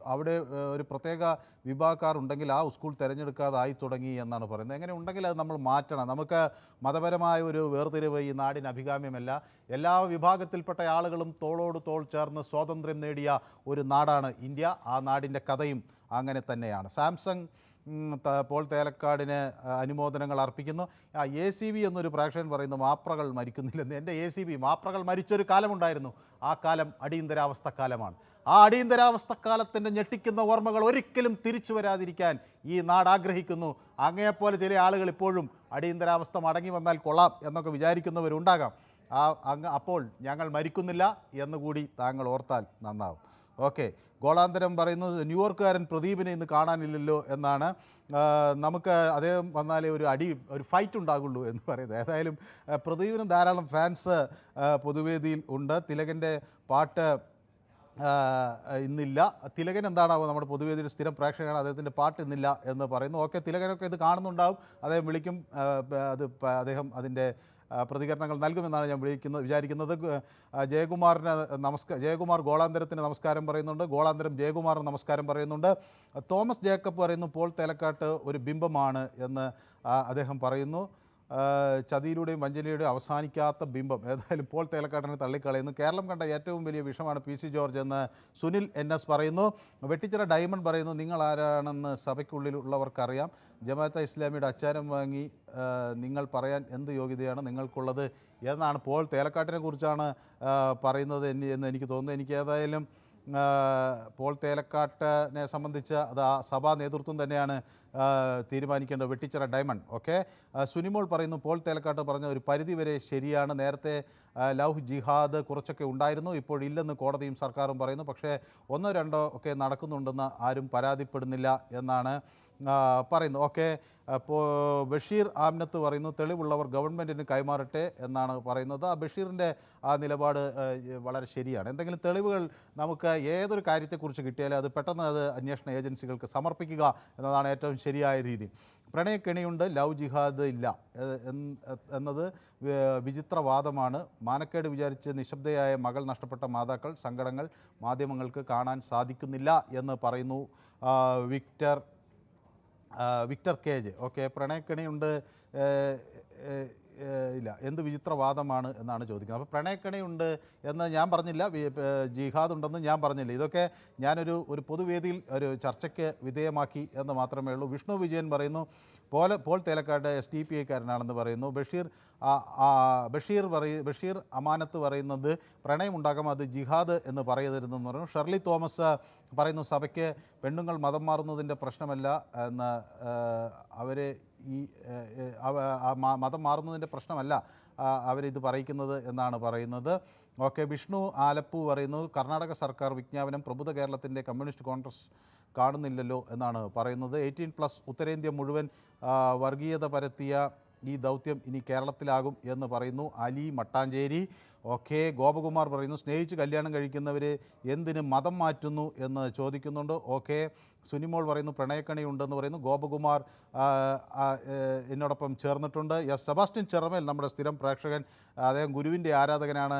അവിടെ ഒരു പ്രത്യേക വിഭാഗക്കാർ ഉണ്ടെങ്കിൽ ആ സ്കൂൾ തിരഞ്ഞെടുക്കാതായി തുടങ്ങി എന്നാണ് പറയുന്നത്. എങ്ങനെ ഉണ്ടെങ്കിൽ അത് നമ്മൾ മാറ്റണം. നമുക്ക് മതപരമായ ഒരു വേർതിരിവ് ഈ നാടിന് അഭികാമ്യമല്ല. എല്ലാ വിഭാഗത്തിൽപ്പെട്ട ആളുകളും തോളോട് തോൾ ചേർന്ന് സ്വാതന്ത്ര്യം നേടിയ ഒരു നാടാണ് ഇന്ത്യ. ആ നാടിൻ്റെ കഥയും അങ്ങനെ തന്നെയാണ്. സാംസങ് പോൾ തേലക്കാടിന് അനുമോദനങ്ങൾ അർപ്പിക്കുന്നു. ACB എന്നൊരു പ്രേക്ഷകൻ പറയുന്നു മാപ്രകൾ മരിക്കുന്നില്ലെന്ന്. എൻ്റെ ACB മാപ്രകൾ മരിച്ചൊരു കാലമുണ്ടായിരുന്നു. ആ കാലം അടിയന്തരാവസ്ഥ കാലമാണ്. ആ അടിയന്തരാവസ്ഥ കാലത്തിൻ്റെ ഞെട്ടിക്കുന്ന ഓർമ്മകൾ ഒരിക്കലും തിരിച്ചു വരാതിരിക്കാൻ ഈ നാട് ആഗ്രഹിക്കുന്നു. അങ്ങയെപ്പോലെ ചില ആളുകൾ ഇപ്പോഴും അടിയന്തരാവസ്ഥ മടങ്ങി വന്നാൽ കൊള്ളാം എന്നൊക്കെ വിചാരിക്കുന്നവരുണ്ടാകാം. അപ്പോൾ ഞങ്ങൾ മരിക്കുന്നില്ല എന്നുകൂടി താങ്കൾ ഓർത്താൽ നന്നാവും. ഓക്കെ, ഗോളാന്തരം പറയുന്നത് ന്യൂയോർക്കുകാരൻ പ്രദീപിനെ ഇന്ന് കാണാനില്ലല്ലോ എന്നാണ്. നമുക്ക് അദ്ദേഹം വന്നാലേ ഒരു ഫൈറ്റ് ഉണ്ടാകുള്ളൂ എന്ന് പറയുന്നത്. ഏതായാലും പ്രദീപിന് ധാരാളം ഫാൻസ് പൊതുവേദിയിൽ ഉണ്ട്. തിലകൻ്റെ പാട്ട് ഇന്നില്ല. തിലകൻ എന്താണാവോ നമ്മുടെ പൊതുവേദിയുടെ സ്ഥിരം പ്രേക്ഷകനാണ്, അദ്ദേഹത്തിൻ്റെ പാട്ട് ഇന്നില്ല എന്ന് പറയുന്നു. ഓക്കെ, തിലകനൊക്കെ ഇത് കാണുന്നുണ്ടാവും, അദ്ദേഹം വിളിക്കും. അദ്ദേഹം അതിൻ്റെ പ്രതികരണങ്ങൾ നൽകുമെന്നാണ് ഞാൻ വിചാരിക്കുന്നത്. ജയകുമാർ ഗോളാന്തരത്തിന് നമസ്കാരം പറയുന്നുണ്ട്. ഗോളാന്തരം ജയകുമാറിന് നമസ്കാരം പറയുന്നുണ്ട്. തോമസ് ജേക്കബ് പറയുന്നു പോൾ തേലക്കാട്ട് ഒരു ബിംബമാണ് എന്ന് അദ്ദേഹം പറയുന്നു. ചതിയിലൂടെയും വഞ്ചനയുടെയും അവസാനിക്കാത്ത ബിംബം. ഏതായാലും പോൾ തേലക്കാട്ടിനെ തള്ളിക്കളയുന്നു. കേരളം കണ്ട ഏറ്റവും വലിയ വിഷമാണ് PC ജോർജ് എന്ന് സുനിൽ NS പറയുന്നു. വെട്ടിച്ചിറ ഡയമണ്ട് പറയുന്നു നിങ്ങൾ ആരാണെന്ന് സഭയ്ക്കുള്ളിലുള്ളവർക്കറിയാം. ജമാഅത്തെ ഇസ്ലാമിയുടെ അച്ചാരം വാങ്ങി നിങ്ങൾ പറയാൻ എന്ത് യോഗ്യതയാണ് നിങ്ങൾക്കുള്ളത് എന്നാണ് പോൾ തേലക്കാട്ടിനെ കുറിച്ചാണ് പറയുന്നത് എന്ന് എനിക്ക് തോന്നുന്നു. എനിക്ക് ഏതായാലും പോൾ തേലക്കാട്ടിനെ സംബന്ധിച്ച് അത് ആ സഭാ നേതൃത്വം തന്നെയാണ് തീരുമാനിക്കേണ്ടത്. വെട്ടിച്ചിറ ഡയമണ്ട്. ഓക്കെ, സുനിമോൾ പറയുന്നു പോൾ തേലക്കാട്ട് പറഞ്ഞ ഒരു പരിധിവരെ ശരിയാണ്. നേരത്തെ ലവ് ജിഹാദ് കുറച്ചൊക്കെ ഉണ്ടായിരുന്നു, ഇപ്പോഴില്ലെന്ന് കോടതിയും സർക്കാരും പറയുന്നു. പക്ഷേ 1-2 ഒക്കെ നടക്കുന്നുണ്ടെന്ന് ആരും പരാതിപ്പെടുന്നില്ല എന്നാണ് പറയുന്നു. ഓക്കെ, അപ്പോൾ ബഷീർ ആംനത്ത് പറയുന്നു തെളിവുള്ളവർ ഗവൺമെൻറ്റിന് കൈമാറട്ടെ എന്നാണ് പറയുന്നത്. ആ ബഷീറിൻ്റെ ആ നിലപാട് വളരെ ശരിയാണ്. എന്തെങ്കിലും തെളിവുകൾ നമുക്ക് ഏതൊരു കാര്യത്തെക്കുറിച്ച് കിട്ടിയാലും അത് പെട്ടെന്ന് അന്വേഷണ ഏജൻസികൾക്ക് സമർപ്പിക്കുക എന്നതാണ് ഏറ്റവും ശരിയായ രീതി. പ്രണയക്കെണിയുണ്ട്, ലവ് ജിഹാദ് ഇല്ല എന്നത് വിചിത്രവാദമാണ്. മാനക്കേട് വിചാരിച്ച് നിശബ്ദയായ മകൾ നഷ്ടപ്പെട്ട മാതാക്കൾ സങ്കടങ്ങൾ മാധ്യമങ്ങൾക്ക് കാണാൻ സാധിക്കുന്നില്ല എന്ന് പറയുന്നു വിക്ടർ KJ. ഓക്കെ, പ്രണയക്കെണിയുണ്ട് ഇല്ല, എന്ത് വിചിത്രവാദമാണ് എന്നാണ് ചോദിക്കുന്നത്. അപ്പോൾ പ്രണയക്കെണിയുണ്ട് എന്ന് ഞാൻ പറഞ്ഞില്ല, ജിഹാദ് ഉണ്ടെന്ന് ഞാൻ പറഞ്ഞില്ല. ഇതൊക്കെ ഞാനൊരു പൊതുവേദിയിൽ ഒരു ചർച്ചയ്ക്ക് വിധേയമാക്കി എന്ന് മാത്രമേ ഉള്ളൂ. വിഷ്ണു വിജയൻ പറയുന്നു പോൾ തേലക്കാട് SDPIക്കാരനാണെന്ന് പറയുന്നു. ബഷീർ അമാനത്ത് പറയുന്നത് പ്രണയമുണ്ടാകാം, അത് ജിഹാദ് എന്ന് പറയരുതെന്ന് പറയുന്നു. ഷെർലി തോമസ് പറയുന്നു സഭയ്ക്ക് പെണ്ണുങ്ങൾ മതം മാറുന്നതിൻ്റെ പ്രശ്നമല്ല എന്ന്, അവരെ മതം മാറുന്നതിൻ്റെ പ്രശ്നമല്ല അവരിത് പറയിക്കുന്നത് എന്നാണ് പറയുന്നത്. ഓക്കെ, വിഷ്ണു ആലപ്പു പറയുന്നു കർണാടക സർക്കാർ വിജ്ഞാപനം പ്രബുദ്ധ കേരളത്തിൻ്റെ കമ്മ്യൂണിസ്റ്റ് കോൺഗ്രസ് കാണുന്നില്ലല്ലോ എന്നാണ് പറയുന്നത്. 18+ ഉത്തരേന്ത്യ മുഴുവൻ വർഗീയത പരത്തിയ ഈ ദൗത്യം ഇനി കേരളത്തിലാകും എന്ന് പറയുന്നു അലി മട്ടാഞ്ചേരി. ഓക്കെ, ഗോപകുമാർ പറയുന്നു സ്നേഹിച്ച് കല്യാണം കഴിക്കുന്നവരെ എന്തിന് മതം മാറ്റുന്നു എന്ന് ചോദിക്കുന്നുണ്ട്. ഓക്കെ, സുനിമോൾ പറയുന്നു പ്രണയക്കണി ഉണ്ടെന്ന് പറയുന്നു. ഗോപകുമാർ എന്നോടൊപ്പം ചേർന്നിട്ടുണ്ട്. സെബാസ്റ്റ്യൻ ചെറമേൽ നമ്മുടെ സ്ഥിരം പ്രേക്ഷകൻ, അദ്ദേഹം ഗുരുവിൻ്റെ ആരാധകനാണ്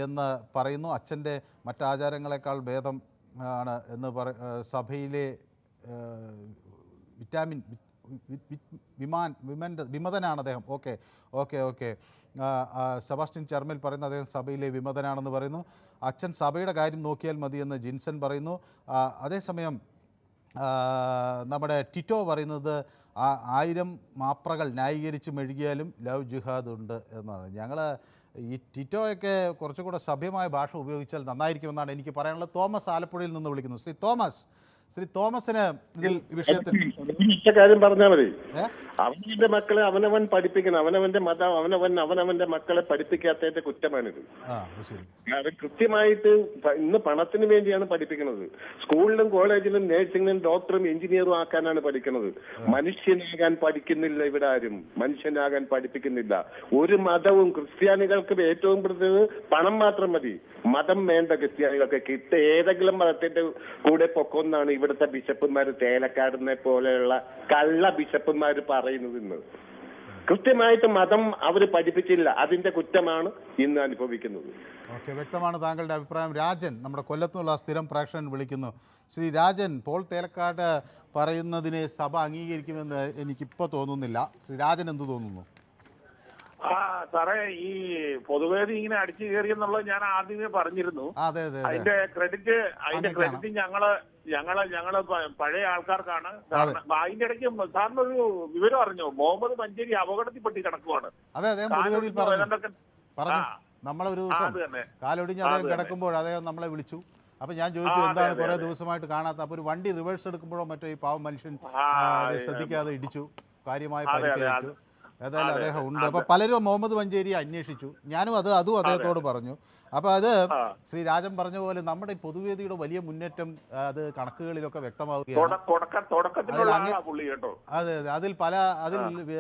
എന്ന് പറയുന്നു. അച്ഛൻ്റെ മറ്റാചാരങ്ങളെക്കാൾ ഭേദം ആണ് എന്ന് സഭയിലെ വിമതനാണ് അദ്ദേഹം. ഓക്കെ സെബാസ്റ്റ്യൻ ചെർമേൽ പറയുന്നു അദ്ദേഹം സഭയിലെ വിമതനാണെന്ന് പറയുന്നു. അച്ഛൻ സഭയുടെ കാര്യം നോക്കിയാൽ മതിയെന്ന് ജിൻസൺ പറയുന്നു. അതേസമയം നമ്മുടെ ടിറ്റോ പറയുന്നത് 1000 മാപ്രകൾ ന്യായീകരിച്ച് മെഴുകിയാലും ലവ് ജിഹാദ് ഉണ്ട് എന്നാണ്. ഞങ്ങൾ ഈ ടിറ്റോയൊക്കെ കുറച്ചുകൂടെ സഭ്യമായ ഭാഷ ഉപയോഗിച്ചാൽ നന്നായിരിക്കുമെന്നാണ് എനിക്ക് പറയാനുള്ളത്. തോമസ് ആലപ്പുഴയിൽ നിന്ന് വിളിക്കുന്നു. ശ്രീ തോമസിന് ഇതിൽ വിഷയത്തിൽ കാര്യം പറഞ്ഞാൽ മതി. അവനവന്റെ മക്കളെ അവനവൻ പഠിപ്പിക്കണം. അവനവന്റെ മതം അവനവന്റെ മക്കളെ പഠിപ്പിക്കാത്തതിന്റെ കുറ്റമാണിത്. അത് കൃത്യമായിട്ട് ഇന്ന് പണത്തിന് വേണ്ടിയാണ് പഠിപ്പിക്കുന്നത്. സ്കൂളിലും കോളേജിലും നേഴ്സിംഗിനും ഡോക്ടറും എഞ്ചിനീയറും ആക്കാനാണ് പഠിക്കുന്നത്. മനുഷ്യനാകാൻ പഠിക്കുന്നില്ല. ഇവിടെ ആരും മനുഷ്യനാകാൻ പഠിപ്പിക്കുന്നില്ല. ഒരു മതവും ക്രിസ്ത്യാനികൾക്ക് ഏറ്റവും പ്രധാനം പണം മാത്രം മതി. മതം വേണ്ട ക്രിസ്ത്യാനികൾക്ക്. ഏതെങ്കിലും മതത്തിന്റെ കൂടെ പൊക്കൊന്നാണ് ഇവിടുത്തെ ബിഷപ്പുമാര് തേലക്കാടിനെ പോലെയുള്ള കള്ള ബിഷപ്പുമാര് പറയുന്നത്. ഇന്ന് കൃത്യമായിട്ട് മതം അവര് പഠിപ്പിച്ചില്ല. അതിന്റെ കുറ്റമാണ് ഇന്ന് അനുഭവിക്കുന്നത്. ഓക്കെ, വ്യക്തമാണ് താങ്കളുടെ അഭിപ്രായം. രാജൻ നമ്മുടെ കൊല്ലത്തുനിന്നുള്ള സ്ഥിരം പ്രേക്ഷകൻ വിളിക്കുന്നു. ശ്രീ രാജൻ, പോൾ തേലക്കാട് പറയുന്നതിനെ സഭ അംഗീകരിക്കുമെന്ന് എനിക്കിപ്പോൾ തോന്നുന്നില്ല. ശ്രീ രാജൻ എന്ത് തോന്നുന്നു? സാറേ, ഈ പൊതുവേദി ഇങ്ങനെ അടിച്ചു കയറിയെന്നുള്ളത് ഞാൻ ആദ്യമേ പറഞ്ഞിരുന്നു. അതിന്റെ ക്രെഡിറ്റ് ഞങ്ങള് പഴയ ആൾക്കാർക്കാണ്. അതിന്റെ ഇടയ്ക്ക് സാറിനൊരു വിവരം അറിഞ്ഞോ? മുഹമ്മദ് മഞ്ചേരി അപകടത്തിൽപ്പെട്ടി കിടക്കുവാണ്. നമ്മളൊരു ദിവസം കാലൊടിഞ്ഞ് അദ്ദേഹം കിടക്കുമ്പോൾ അദ്ദേഹം നമ്മളെ വിളിച്ചു. അപ്പൊ ഞാൻ ചോദിച്ചു എന്താണ് കുറെ ദിവസമായിട്ട് കാണാത്ത. അപ്പൊ ഒരു വണ്ടി റിവേഴ്സ് എടുക്കുമ്പോഴോ മറ്റോ ഈ പാവം മനുഷ്യൻ ശ്രദ്ധിക്കാതെ ഇടിച്ചു, കാര്യമായി പരിക്കേറ്റു. ഏതായാലും അദ്ദേഹം ഉണ്ട്. അപ്പോൾ പലരും മുഹമ്മദ് മഞ്ചേരിയെ അന്വേഷിച്ചു. ഞാനും അതും അദ്ദേഹത്തോട് പറഞ്ഞു. അപ്പോൾ അത് ശ്രീ രാജൻ പറഞ്ഞ പോലെ നമ്മുടെ പൊതുവേദിയുടെ വലിയ മുന്നേറ്റം അത് കണക്കുകളിലൊക്കെ വ്യക്തമാവുകയാണ്. അതെ,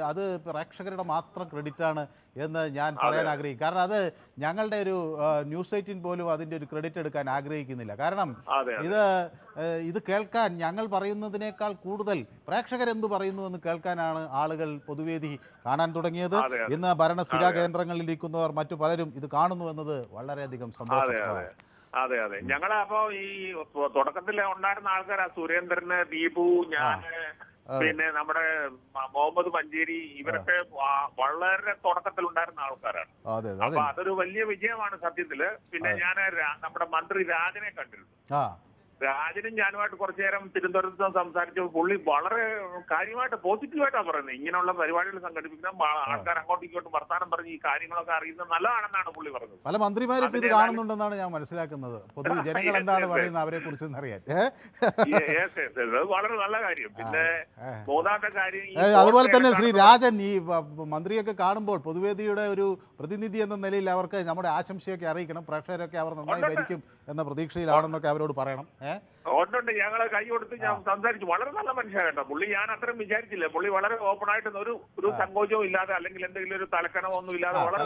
അത് പ്രേക്ഷകരുടെ മാത്രം ക്രെഡിറ്റാണ് എന്ന് ഞാൻ പറയാൻ ആഗ്രഹിക്കും. കാരണം അത് ഞങ്ങളുടെ ഒരു ന്യൂസ് 18 പോലും അതിൻ്റെ ഒരു ക്രെഡിറ്റ് എടുക്കാൻ ആഗ്രഹിക്കുന്നില്ല. കാരണം ഇത് കേൾക്കാൻ ഞങ്ങൾ പറയുന്നതിനേക്കാൾ കൂടുതൽ പ്രേക്ഷകരെന്ത് പറയുന്നു എന്ന് കേൾക്കാനാണ് ആളുകൾ പൊതുവേദി കാണാൻ തുടങ്ങിയത്. ഇന്ന് ഭരണസ്ഥിര കേന്ദ്രങ്ങളിൽ ഇരിക്കുന്നവർ മറ്റു പലരും ഇത് കാണുന്നു എന്നത് വളരെയധികം സന്തോഷമാണ്. അതെ, ഞങ്ങളെ അപ്പോ ഈ തുടക്കത്തിൽ ഉണ്ടായിരുന്ന ആൾക്കാരാ സുരേന്ദ്രന്, ദീപു, ഞാന്, പിന്നെ നമ്മുടെ മുഹമ്മദ് മഞ്ചേരി, ഇവരൊക്കെ വളരെ തുടക്കത്തിൽ ഉണ്ടായിരുന്ന ആൾക്കാരാണ്. അപ്പൊ അതൊരു വലിയ വിജയമാണ് സത്യത്തില്. പിന്നെ ഞാൻ നമ്മുടെ മന്ത്രി രാജനെ കണ്ടിരുന്നു. രാജനും ഞാനുമായിട്ട് കുറച്ചു നേരം തിരുവനന്തപുരത്ത് സംസാരിച്ചു. പുള്ളി വളരെ കാര്യമായിട്ട് പോസിറ്റീവായിട്ടാണ് പറയുന്നത്. ഇങ്ങനെയുള്ള പരിപാടികൾ സംഘടിപ്പിക്കുന്ന ആൾക്കാർ അങ്ങോട്ടും ഇങ്ങോട്ടും വർത്താനം പറഞ്ഞ് ഈ കാര്യങ്ങളൊക്കെ അറിയുന്നത് നല്ലതാണെന്നാണ് പുള്ളി പറഞ്ഞത്. പല മന്ത്രിമാരും ഇത് കാണുന്നുണ്ടെന്നാണ് ഞാൻ മനസ്സിലാക്കുന്നത്. പൊതുവെ ജനങ്ങൾ എന്താണ് പറയുന്നത് അവരെ കുറിച്ച് അറിയാൻ. വളരെ നല്ല കാര്യം. പിന്നെ മൂന്നാമത്തെ കാര്യം, അതുപോലെ തന്നെ ശ്രീ രാജൻ ഈ മന്ത്രിയൊക്കെ കാണുമ്പോൾ പൊതുവേദിയുടെ ഒരു പ്രതിനിധി എന്ന നിലയിൽ അവർക്ക് നമ്മുടെ ആശംസയൊക്കെ അറിയിക്കണം. പ്രേക്ഷകരൊക്കെ അവർ നന്നായി ഭരിക്കും എന്ന പ്രതീക്ഷയിലാണെന്നൊക്കെ അവരോട് പറയണം. ഉണ്ട്, ഞങ്ങള് കൈ കൊടുത്ത് ഞാൻ സംസാരിച്ചു. വളരെ നല്ല മനുഷ്യരാട്ടോ പുള്ളി. ഞാൻ അത്രയും വിചാരിച്ചില്ല. പുള്ളി വളരെ ഓപ്പൺ ആയിട്ട് ഒരു സങ്കോചവും ഇല്ലാതെ അല്ലെങ്കിൽ എന്തെങ്കിലും ഒരു തലക്കനമോ ഒന്നും ഇല്ലാതെ വളരെ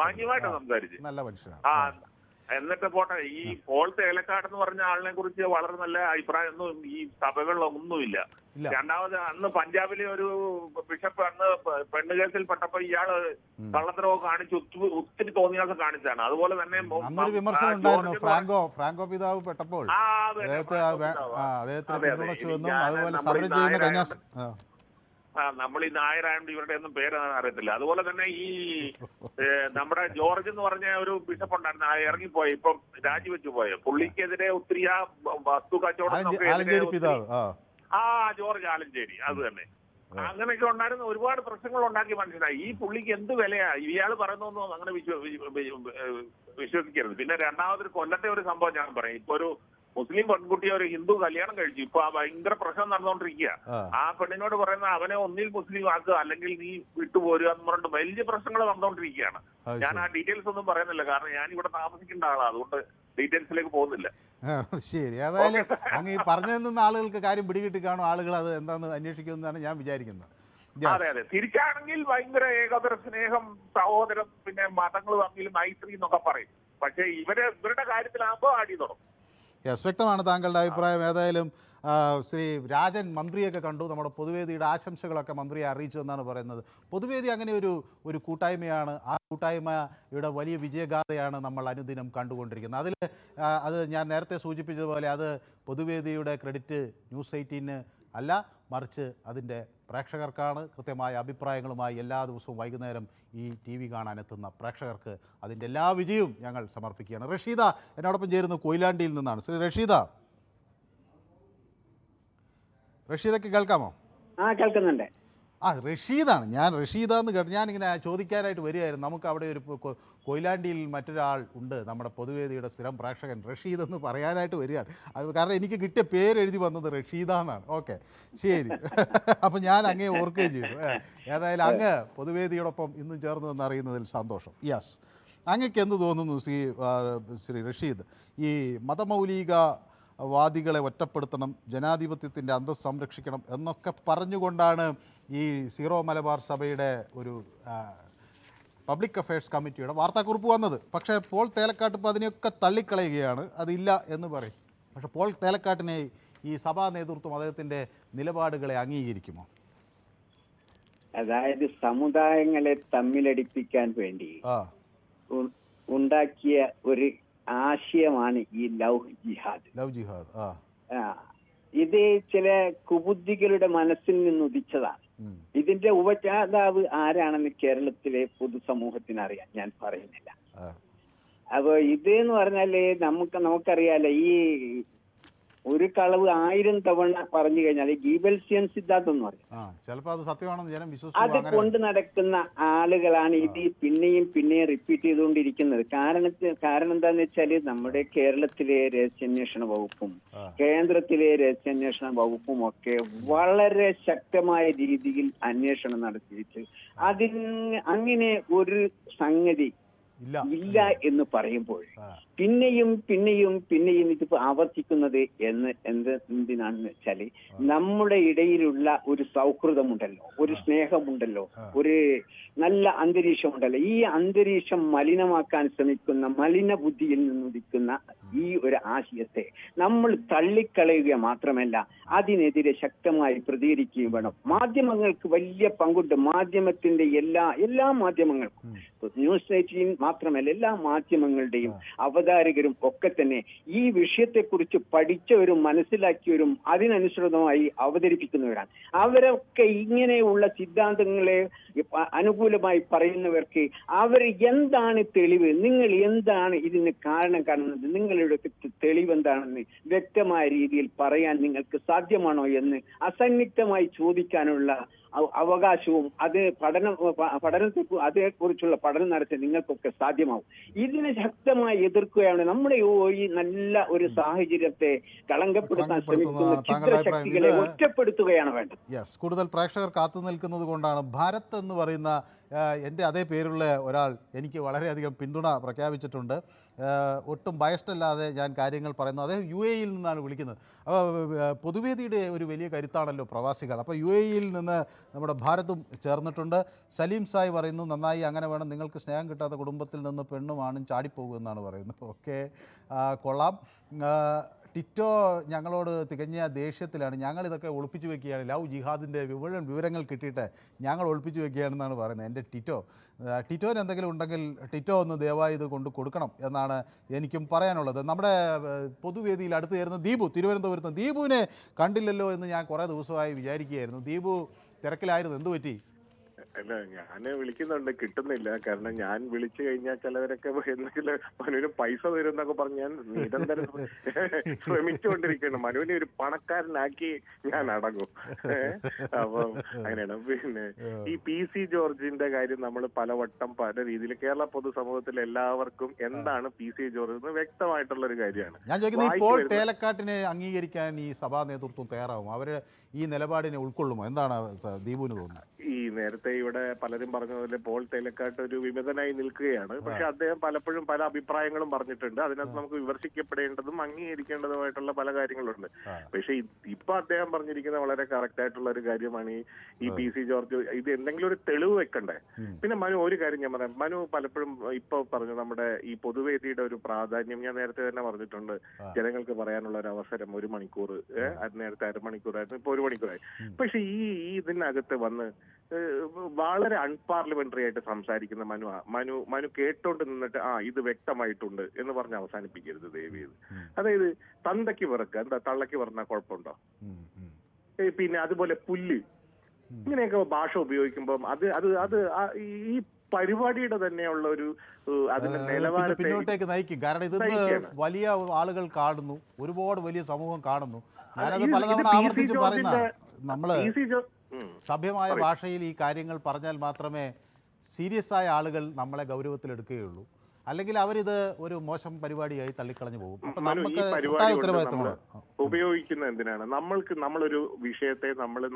മാന്യമായിട്ട് സംസാരിച്ചു. നല്ല മനുഷ്യനാണ്. എന്നിട്ട് പോട്ടെ, ഈ പോൾ തേലക്കാട് എന്ന് പറഞ്ഞ ആളിനെ കുറിച്ച് വളരെ നല്ല അഭിപ്രായം ഒന്നും ഈ സഭകളിലൊന്നുമില്ല. രണ്ടാമത് അന്ന് പഞ്ചാബിലെ ഒരു ബിഷപ്പ് അന്ന് പെണ്ണുകേസിൽ പെട്ടപ്പോ ഇയാള് കള്ളത്തരവ് കാണിച്ച് ഒത്തിരി തോന്നിയാൽ കാണിച്ചാണ്. അതുപോലെ തന്നെ വിമർശനം ഉണ്ടായിരുന്നു. ഫ്രാങ്കോ പിതാവ് പെട്ടപ്പോൾ നമ്മൾ ഈ നായരായോണ്ട് ഇവരുടെ ഒന്നും പേര് അറിയത്തില്ല. അതുപോലെ തന്നെ ഈ നമ്മുടെ ജോർജ് എന്ന് പറഞ്ഞ ഒരു ബിഷപ്പ് ഉണ്ടായിരുന്നു, ഇറങ്ങിപ്പോയി, ഇപ്പം രാജിവെച്ചു പോയ. പുള്ളിക്കെതിരെ ഒത്തിരി ആ വസ്തു കച്ചവടം ജോർജ് ആലഞ്ചേരി, അത് തന്നെ. അങ്ങനെയൊക്കെ ഉണ്ടായിരുന്ന ഒരുപാട് പ്രശ്നങ്ങൾ ഉണ്ടാക്കി മനുഷ്യനായി. ഈ പുള്ളിക്ക് എന്ത് വിലയാ ഇയാൾ പറയുന്നൊന്നും അങ്ങനെ വിശ്വസിക്കരുത്. പിന്നെ രണ്ടാമതൊരു കൊല്ലത്തെ ഒരു സംഭവം ഞാൻ പറയും. ഇപ്പൊ ഒരു മുസ്ലിം പെൺകുട്ടിയെ ഒരു ഹിന്ദു കല്യാണം കഴിച്ചു. ഇപ്പൊ ആ ഭയങ്കര പ്രശ്നം നടന്നുകൊണ്ടിരിക്കുക. ആ പെണ്ണിനോട് പറയുന്ന അവനെ ഒന്നിൽ മുസ്ലിം ആക്കുക അല്ലെങ്കിൽ നീ വിട്ടുപോരുക എന്ന് പറഞ്ഞിട്ട് വലിയ പ്രശ്നങ്ങൾ നടന്നുകൊണ്ടിരിക്കുകയാണ്. ഞാൻ ആ ഡീറ്റെയിൽസ് ഒന്നും പറയുന്നില്ല, കാരണം ഞാൻ ഇവിടെ താമസിക്കേണ്ട ആളാണ്. അതുകൊണ്ട് ഡീറ്റെയിൽസിലേക്ക് പോകുന്നില്ല. ശരി, അതായത് അങ്ങ് ഈ പറഞ്ഞു തന്ന ആളുകൾക്ക് കാര്യം പിടികിട്ടി കാണും. ആളുകൾ അത് എന്താണെന്ന് അന്വേഷിക്കുമെന്നാണ് ഞാൻ വിചാരിക്കുന്നത്. അതെ, തിരിച്ചാണെങ്കിൽ ഭയങ്കര ഏകോദര സ്നേഹം, സഹോദരം, പിന്നെ മതങ്ങൾ തമ്മിൽ മൈത്രി എന്നൊക്കെ പറയും. പക്ഷെ ഇവരുടെ കാര്യത്തിലാകുമ്പോൾ അടി തുടങ്ങും. യെസ്, വ്യക്തമാണ് താങ്കളുടെ അഭിപ്രായം. ഏതായാലും ശ്രീ രാജൻ മന്ത്രിയൊക്കെ കണ്ടു. നമ്മുടെ പൊതുവേദിയുടെ ആശംസകളൊക്കെ മന്ത്രിയെ അറിയിച്ചു എന്നാണ് പറയുന്നത്. പൊതുവേദി അങ്ങനെ ഒരു കൂട്ടായ്മയാണ്. ആ കൂട്ടായ്മയുടെ വലിയ വിജയഗാഥയാണ് നമ്മൾ അനുദിനം കണ്ടുകൊണ്ടിരിക്കുന്നത്. അത് ഞാൻ നേരത്തെ സൂചിപ്പിച്ചതുപോലെ അത് പൊതുവേദിയുടെ ക്രെഡിറ്റ് ന്യൂസ് 18 അല്ല, മറിച്ച് അതിൻ്റെ പ്രേക്ഷകർക്കാണ്. കൃത്യമായ അഭിപ്രായങ്ങളുമായി എല്ലാ ദിവസവും വൈകുന്നേരം ഈ TV കാണാനെത്തുന്ന പ്രേക്ഷകർക്ക് അതിൻ്റെ എല്ലാ വിജയവും ഞങ്ങൾ സമർപ്പിക്കുകയാണ്. റഷീദ എന്നോടൊപ്പം ചേരുന്നു കൊയിലാണ്ടിയിൽ നിന്നാണ്. ശ്രീ റഷീദ, റഷീദൊക്കെ കേൾക്കാമോ? കേൾക്കുന്നുണ്ട്. റഷീദാണ്. ഞാൻ റഷീദാന്ന് കേട്ടു. ഞാനിങ്ങനെ ചോദിക്കാനായിട്ട് വരികയായിരുന്നു. നമുക്ക് അവിടെ ഒരു കൊയിലാണ്ടിയിൽ മറ്റൊരാൾ ഉണ്ട്, നമ്മുടെ പൊതുവേദിയുടെ സ്ഥിരം പ്രേക്ഷകൻ റഷീദ് എന്ന് പറയാനായിട്ട് വരികയാണ്. കാരണം എനിക്ക് കിട്ടിയ പേര് എഴുതി വന്നത് റഷീദാന്നാണ്. ഓക്കെ, ശരി. അപ്പം ഞാൻ അങ്ങേ ഓർക്കുകയും ചെയ്തു. ഏതായാലും അങ്ങ് പൊതുവേദിയോടൊപ്പം ഇന്നും ചേർന്നു എന്നറിയുന്നതിൽ സന്തോഷം. യെസ്, അങ്ങക്ക് എന്ത് തോന്നുന്നു ശ്രീ റഷീദ്? ഈ മതമൗലികവാദികളെ ഒറ്റപ്പെടുത്തണം, ജനാധിപത്യത്തിൻ്റെ അന്തസ്സ് സംരക്ഷിക്കണം എന്നൊക്കെ പറഞ്ഞുകൊണ്ടാണ് ഈ സീറോ മലബാർ സഭയുടെ ഒരു പബ്ലിക് അഫയേഴ്സ് കമ്മിറ്റിയുടെ വാർത്താക്കുറിപ്പ് വന്നത്. പക്ഷേ പോൾ തേലക്കാട്ട് ഇപ്പോൾ അതിനെയൊക്കെ തള്ളിക്കളയുകയാണ്, അതില്ല എന്ന് പറയും. പക്ഷേ പോൾ തേലക്കാട്ടിനെ ഈ സഭാ നേതൃത്വം അദ്ദേഹത്തിൻ്റെ നിലപാടുകളെ അംഗീകരിക്കുമോ? അതായത് സമുദായങ്ങളെ തമ്മിലടിപ്പിക്കാൻ വേണ്ടി ഉണ്ടാക്കിയ ഒരു ആശയമാണ് ഈ ലവ് ജിഹാദ്. ഇത് ചില കുബുദ്ധികളുടെ മനസ്സിൽ നിന്ന് ഉദിച്ചതാണ്. ഇതിന്റെ ഉപജാതാവ് ആരാണെന്ന് കേരളത്തിലെ പൊതുസമൂഹത്തിന് അറിയാം, ഞാൻ പറയുന്നില്ല. അപ്പൊ ഇത് എന്ന് പറഞ്ഞാല് നമുക്കറിയാലോ, ഈ ഒരു കളവ് 1000 തവണ പറഞ്ഞു കഴിഞ്ഞാൽ ഗീബൽസിയൻ സിദ്ധാന്തം എന്ന് പറയും. അത് കൊണ്ട് നടക്കുന്ന ആളുകളാണ് ഇത് പിന്നെയും റിപ്പീറ്റ് ചെയ്തുകൊണ്ടിരിക്കുന്നത്. കാരണം എന്താന്ന് വെച്ചാല് നമ്മുടെ കേരളത്തിലെ രഹസ്യാന്വേഷണ വകുപ്പും കേന്ദ്രത്തിലെ രഹസ്യാന്വേഷണ വകുപ്പും ഒക്കെ വളരെ ശക്തമായ രീതിയിൽ അന്വേഷണം നടത്തിയിട്ട് അങ്ങനെ ഒരു സംഗതി ഇല്ല എന്ന് പറയുമ്പോൾ പിന്നെയും ഇതിപ്പോ ആവർത്തിക്കുന്നത് എന്തിനാണെന്ന് വെച്ചാല് നമ്മുടെ ഇടയിലുള്ള ഒരു സൗഹൃദമുണ്ടല്ലോ, ഒരു സ്നേഹമുണ്ടല്ലോ, ഒരു നല്ല അന്തരീക്ഷമുണ്ടല്ലോ. ഈ അന്തരീക്ഷം മലിനമാക്കാൻ ശ്രമിക്കുന്ന മലിന ബുദ്ധിയിൽ നിന്നുദിക്കുന്ന ഈ ഒരു ആശയത്തെ നമ്മൾ തള്ളിക്കളയുക മാത്രമല്ല, അതിനെതിരെ ശക്തമായി പ്രതികരിക്കുകയും വേണം. മാധ്യമങ്ങൾക്ക് വലിയ പങ്കുണ്ട്. മാധ്യമത്തിന്റെ എല്ലാ മാധ്യമങ്ങൾക്കും, ന്യൂസ് 18 മാത്രമല്ല എല്ലാ മാധ്യമങ്ങളുടെയും അവതാരകരും ഒക്കെ തന്നെ ഈ വിഷയത്തെക്കുറിച്ച് പഠിച്ചവരും മനസ്സിലാക്കിയവരും അതിനനുസൃതമായി അവതരിപ്പിക്കുന്നവരാണ്. അവരൊക്കെ ഇങ്ങനെയുള്ള സിദ്ധാന്തങ്ങളെ അനുകൂലമായി പറയുന്നവർക്ക് അവർ എന്താണ് തെളിവ്, നിങ്ങൾ എന്താണ് ഇതിന് കാരണം കാണുന്നത്, നിങ്ങളുടെ തെളിവ് എന്താണെന്ന് വ്യക്തമായ രീതിയിൽ പറയാൻ നിങ്ങൾക്ക് സാധ്യമാണോ എന്ന് അസന്നിഗ്ധമായി ചോദിക്കാനുള്ള അവകാശവും പഠനത്തെ അതേക്കുറിച്ചുള്ള പഠനം നടത്തി നിങ്ങൾക്കൊക്കെ സാധ്യമാവും. ഇതിനെ ശക്തമായി എതിർക്കുകയാണ്. നമ്മുടെ ഈ നല്ല ഒരു സാഹചര്യത്തെ കളങ്കപ്പെടുത്താൻ ശ്രമിക്കുന്ന ചിത്രശക്തികളെ ഒറ്റപ്പെടുത്തുകയാണ് വേണ്ടത്. കൂടുതൽ പ്രേക്ഷകർ കാത്തു നിൽക്കുന്നത് കൊണ്ടാണ്. ഭാരത് എന്ന് പറയുന്ന എൻ്റെ അതേ പേരുള്ള ഒരാൾ എനിക്ക് വളരെയധികം പിന്തുണ പ്രഖ്യാപിച്ചിട്ടുണ്ട്. ഒട്ടും ബയസ്ഡല്ലാതെ ഞാൻ കാര്യങ്ങൾ പറയുന്നു. അദ്ദേഹം UAE യിൽ നിന്നാണ് വിളിക്കുന്നത്. അപ്പോൾ പൊതുവേദിയുടെ ഒരു വലിയ കരുത്താണല്ലോ പ്രവാസികൾ. അപ്പോൾ UAE യിൽ നിന്ന് നമ്മുടെ ഭാരതും ചേർന്നിട്ടുണ്ട്. സലീം സായി പറയുന്നു, നന്നായി, അങ്ങനെ വേണം, നിങ്ങൾക്ക് സ്നേഹം കിട്ടാത്ത കുടുംബത്തിൽ നിന്ന് പെണ്ണും ആണും ചാടിപ്പോകുമെന്നാണ് പറയുന്നത്. ഓക്കെ, കൊള്ളാം. ടിറ്റോ ഞങ്ങളോട് തികഞ്ഞ ദേഷ്യത്തിലാണ്, ഞങ്ങളിതൊക്കെ ഒളിപ്പിച്ചു വെക്കുകയാണ്, ലവ് ജിഹാദിൻ്റെ വിവരങ്ങൾ കിട്ടിയിട്ട് ഞങ്ങൾ ഒളിപ്പിച്ചു വെക്കുകയാണെന്നാണ് പറയുന്നത്. എൻ്റെ ടിറ്റോന് എന്തെങ്കിലും ഉണ്ടെങ്കിൽ ടിറ്റോ ഒന്ന് ദയവായി ഇത് കൊണ്ട് കൊടുക്കണം എന്നാണ് എനിക്കും പറയാനുള്ളത്. നമ്മുടെ പൊതുവേദിയിൽ അടുത്ത് ചേരുന്ന ദീപു, തിരുവനന്തപുരത്ത്. ദീപുവിനെ കണ്ടില്ലല്ലോ എന്ന് ഞാൻ കുറേ ദിവസമായി വിചാരിക്കുകയായിരുന്നു. ദീപു തിരക്കിലായിരുന്നു, എന്തു പറ്റി? അല്ല, ഞാന് വിളിക്കുന്നുണ്ട്, കിട്ടുന്നില്ല. കാരണം ഞാൻ വിളിച്ചു കഴിഞ്ഞാൽ ചിലവരൊക്കെ എന്തെങ്കിലും മനുവിന് പൈസ തരും എന്നൊക്കെ പറഞ്ഞ് ഞാൻ നിരന്തരം ശ്രമിച്ചുകൊണ്ടിരിക്കുകയാണ്. മനുവിനെ ഒരു പണക്കാരനാക്കി ഞാൻ അടങ്ങും. അപ്പം അങ്ങനെയാണ്. പിന്നെ ഈ PC ജോർജിന്റെ കാര്യം നമ്മൾ പലവട്ടം പല രീതിയിൽ കേരള പൊതുസമൂഹത്തിൽ എല്ലാവർക്കും എന്താണ് PC ജോർജ് എന്ന് വ്യക്തമായിട്ടുള്ള ഒരു കാര്യമാണ്. ഞാൻ ചോദിക്കുന്നത്, ഇപ്പോൾ തേലക്കാട്ടിനെ അംഗീകരിക്കാൻ ഈ സഭാ നേതൃത്വം തയ്യാറാവും? അവർ ഈ നിലപാടിനെ ഉൾക്കൊള്ളുമോ? എന്താണ് ദീപുവിന് തോന്നുന്നത്? ഈ നേരത്തെ ഇവിടെ പലരും പറഞ്ഞതുപോലെ പോൾ തേലക്കാട്ട് ഒരു വിമതനായി നിൽക്കുകയാണ്. പക്ഷെ അദ്ദേഹം പലപ്പോഴും പല അഭിപ്രായങ്ങളും പറഞ്ഞിട്ടുണ്ട്. അതിനകത്ത് നമുക്ക് വിമർശിക്കപ്പെടേണ്ടതും അംഗീകരിക്കേണ്ടതുമായിട്ടുള്ള പല കാര്യങ്ങളുണ്ട്. പക്ഷെ ഇപ്പൊ അദ്ദേഹം പറഞ്ഞിരിക്കുന്ന വളരെ കറക്റ്റ് ആയിട്ടുള്ള ഒരു കാര്യമാണ് ഈ PC ജോർജ് ഇത് എന്തെങ്കിലും ഒരു തെളിവ് വെക്കണ്ടേ. പിന്നെ മനു, ഒരു കാര്യം ഞാൻ പറയാം. മനു പലപ്പോഴും ഇപ്പൊ പറഞ്ഞു നമ്മുടെ ഈ പൊതുവേദിയുടെ ഒരു പ്രാധാന്യം ഞാൻ നേരത്തെ തന്നെ പറഞ്ഞിട്ടുണ്ട്. ജനങ്ങൾക്ക് പറയാനുള്ള ഒരു അവസരം 1 മണിക്കൂർ, നേരത്തെ അരമണിക്കൂറായിരുന്നു, ഇപ്പൊ 1 മണിക്കൂറായി. പക്ഷെ ഈ ഇതിനകത്ത് വന്ന് വളരെ അൺപാർലമെന്ററി ആയിട്ട് സംസാരിക്കുന്ന മനു കേട്ടോണ്ട് നിന്നിട്ട് ഇത് വ്യക്തമായിട്ടുണ്ട് എന്ന് പറഞ്ഞ് അവസാനിപ്പിക്കരുത് ദയവ് ചെയ്ത്. അതായത് തന്തയ്ക്ക് വിറക്കുക, എന്താ തള്ളയ്ക്ക് പറഞ്ഞാൽ കുഴപ്പമുണ്ടോ? പിന്നെ അതുപോലെ പുല്ല്, ഇങ്ങനെയൊക്കെ ഭാഷ ഉപയോഗിക്കുമ്പം അത് ഈ പരിപാടിയുടെ തന്നെയുള്ള ഒരു അതിന്റെ നിലവാരത്തെ പിന്നോട്ടേക്ക് നയിക്കും. കാരണം ഇതൊന്ന് വലിയ ആളുകൾ കാണുന്നു, ഒരുപാട് വലിയ സമൂഹം കാണുന്നു. ഞാനത് പലതവണ ആവർത്തിച്ച് പറയുന്നതാണ്. നമ്മൾ സഭ്യമായ ഭാഷയിൽ ഈ കാര്യങ്ങൾ പറഞ്ഞാൽ മാത്രമേ സീരിയസ് ആയ ആളുകൾ നമ്മളെ ഗൗരവത്തിലെടുക്കുകയുള്ളൂ. അല്ലെങ്കിൽ അവരിത് ഒരു മോശം പരിപാടിയായി തള്ളിക്കളഞ്ഞു പോകും. അപ്പൊ നമുക്ക് ഉത്തരവാദിത്തമാണ്. ഉപയോഗിക്കുന്നത് എന്തിനാണ്? നമ്മളൊരു വിഷയത്തെ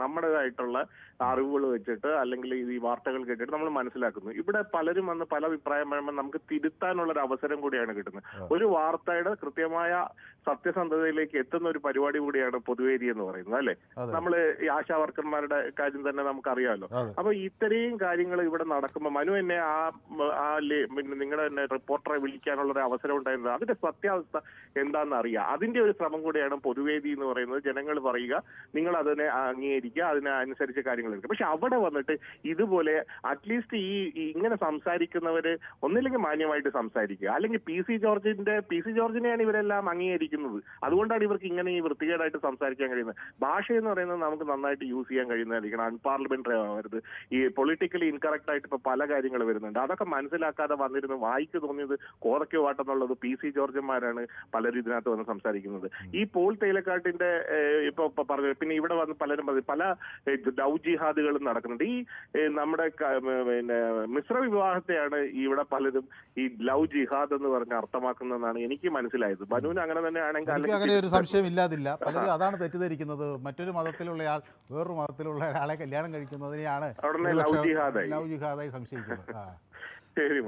നമ്മുടേതായിട്ടുള്ള അറിവുകൾ വെച്ചിട്ട് അല്ലെങ്കിൽ ഈ വാർത്തകൾ കേട്ടിട്ട് നമ്മൾ മനസ്സിലാക്കുന്നു. ഇവിടെ പലരും വന്ന് പല അഭിപ്രായം പറയുമ്പോൾ നമുക്ക് തിരുത്താനുള്ള ഒരു അവസരം കൂടിയാണ് കിട്ടുന്നത്. ഒരു വാർത്തയുടെ കൃത്യമായ സത്യസന്ധതയിലേക്ക് എത്തുന്ന ഒരു പരിപാടി കൂടിയാണ് പൊതുവേദി എന്ന് പറയുന്നത്, അല്ലെ? നമ്മള് ഈ ആശാ വർക്കർമാരുടെ കാര്യം തന്നെ നമുക്കറിയാമല്ലോ. അപ്പൊ ഇത്രയും കാര്യങ്ങൾ ഇവിടെ നടക്കുമ്പോൾ മനു എന്നെ പിന്നെ നിങ്ങളുടെ തന്നെ റിപ്പോർട്ടറെ വിളിക്കാനുള്ള ഒരു അവസരം ഉണ്ടായിരുന്നത് അതിന്റെ സത്യാവസ്ഥ എന്താണെന്ന് അറിയാം. അതിന്റെ ഒരു ശ്രമം കൂടിയാണ് പൊതുവേദി എന്ന് പറയുന്നത്. ജനങ്ങൾ പറയുക, നിങ്ങൾ അതിനെ അംഗീകരിക്കുക, അതിനനുസരിച്ച് കാര്യങ്ങൾ എടുക്കുക. പക്ഷെ അവിടെ വന്നിട്ട് ഇതുപോലെ അറ്റ്ലീസ്റ്റ് ഇങ്ങനെ സംസാരിക്കുന്നവര് ഒന്നില്ലെങ്കിൽ മാന്യമായിട്ട് സംസാരിക്കുക, അല്ലെങ്കിൽ പി സി ജോർജിനെയാണ് ഇവരെല്ലാം അംഗീകരിക്കുന്നത്. അതുകൊണ്ടാണ് ഇവർക്ക് ഇങ്ങനെ ഈ വൃത്തികേടായിട്ട് സംസാരിക്കാൻ കഴിയുന്നത്. ഭാഷ എന്ന് പറയുന്നത് നമുക്ക് നന്നായിട്ട് യൂസ് ചെയ്യാൻ കഴിയുന്നതായിരിക്കണം. അൺപാർലമെന്ററി ആവരുത്. ഈ പൊളിറ്റിക്കലി ഇൻകറക്റ്റ് ആയിട്ട് ഇപ്പൊ പല കാര്യങ്ങൾ വരുന്നുണ്ട്. അതൊക്കെ മനസ്സിലാക്കാതെ വന്നിരുന്ന് വായിക്ക് തോന്നിയത് കോതയ്ക്ക് വാട്ടെന്നുള്ളത് പി സി ജോർജന്മാരാണ് പലരും ഇതിനകത്ത് വന്ന് സംസാരിക്കുന്നത്. ഈ പോൾ തേയിലക്കാട്ടിന്റെ ഇപ്പൊ പറഞ്ഞു, പിന്നെ ഇവിടെ വന്ന് പലരും പല ലവ് ജിഹാദുകളും നടക്കുന്നുണ്ട്. ഈ നമ്മുടെ പിന്നെ മിശ്ര വിവാഹത്തെയാണ് ഇവിടെ പലരും ഈ ലവ് ജിഹാദ് എന്ന് പറഞ്ഞ് അർത്ഥമാക്കുന്നതെന്നാണ് എനിക്ക് മനസ്സിലായത്. ബനൂന് അങ്ങനെ തന്നെ ആണെങ്കിൽ അങ്ങനെ ഒരു സംശയം ഇല്ലാതില്ല. പലരും അതാണ് തെറ്റിദ്ധരിക്കുന്നത്. മറ്റൊരു മതത്തിലുള്ളയാൾ വേറൊരു മതത്തിലുള്ള ഒരാളെ കല്യാണം കഴിക്കുന്നതിനെയാണ് ലവ് ജിഹാദായി സംശയിക്കുന്നത്. ശരി,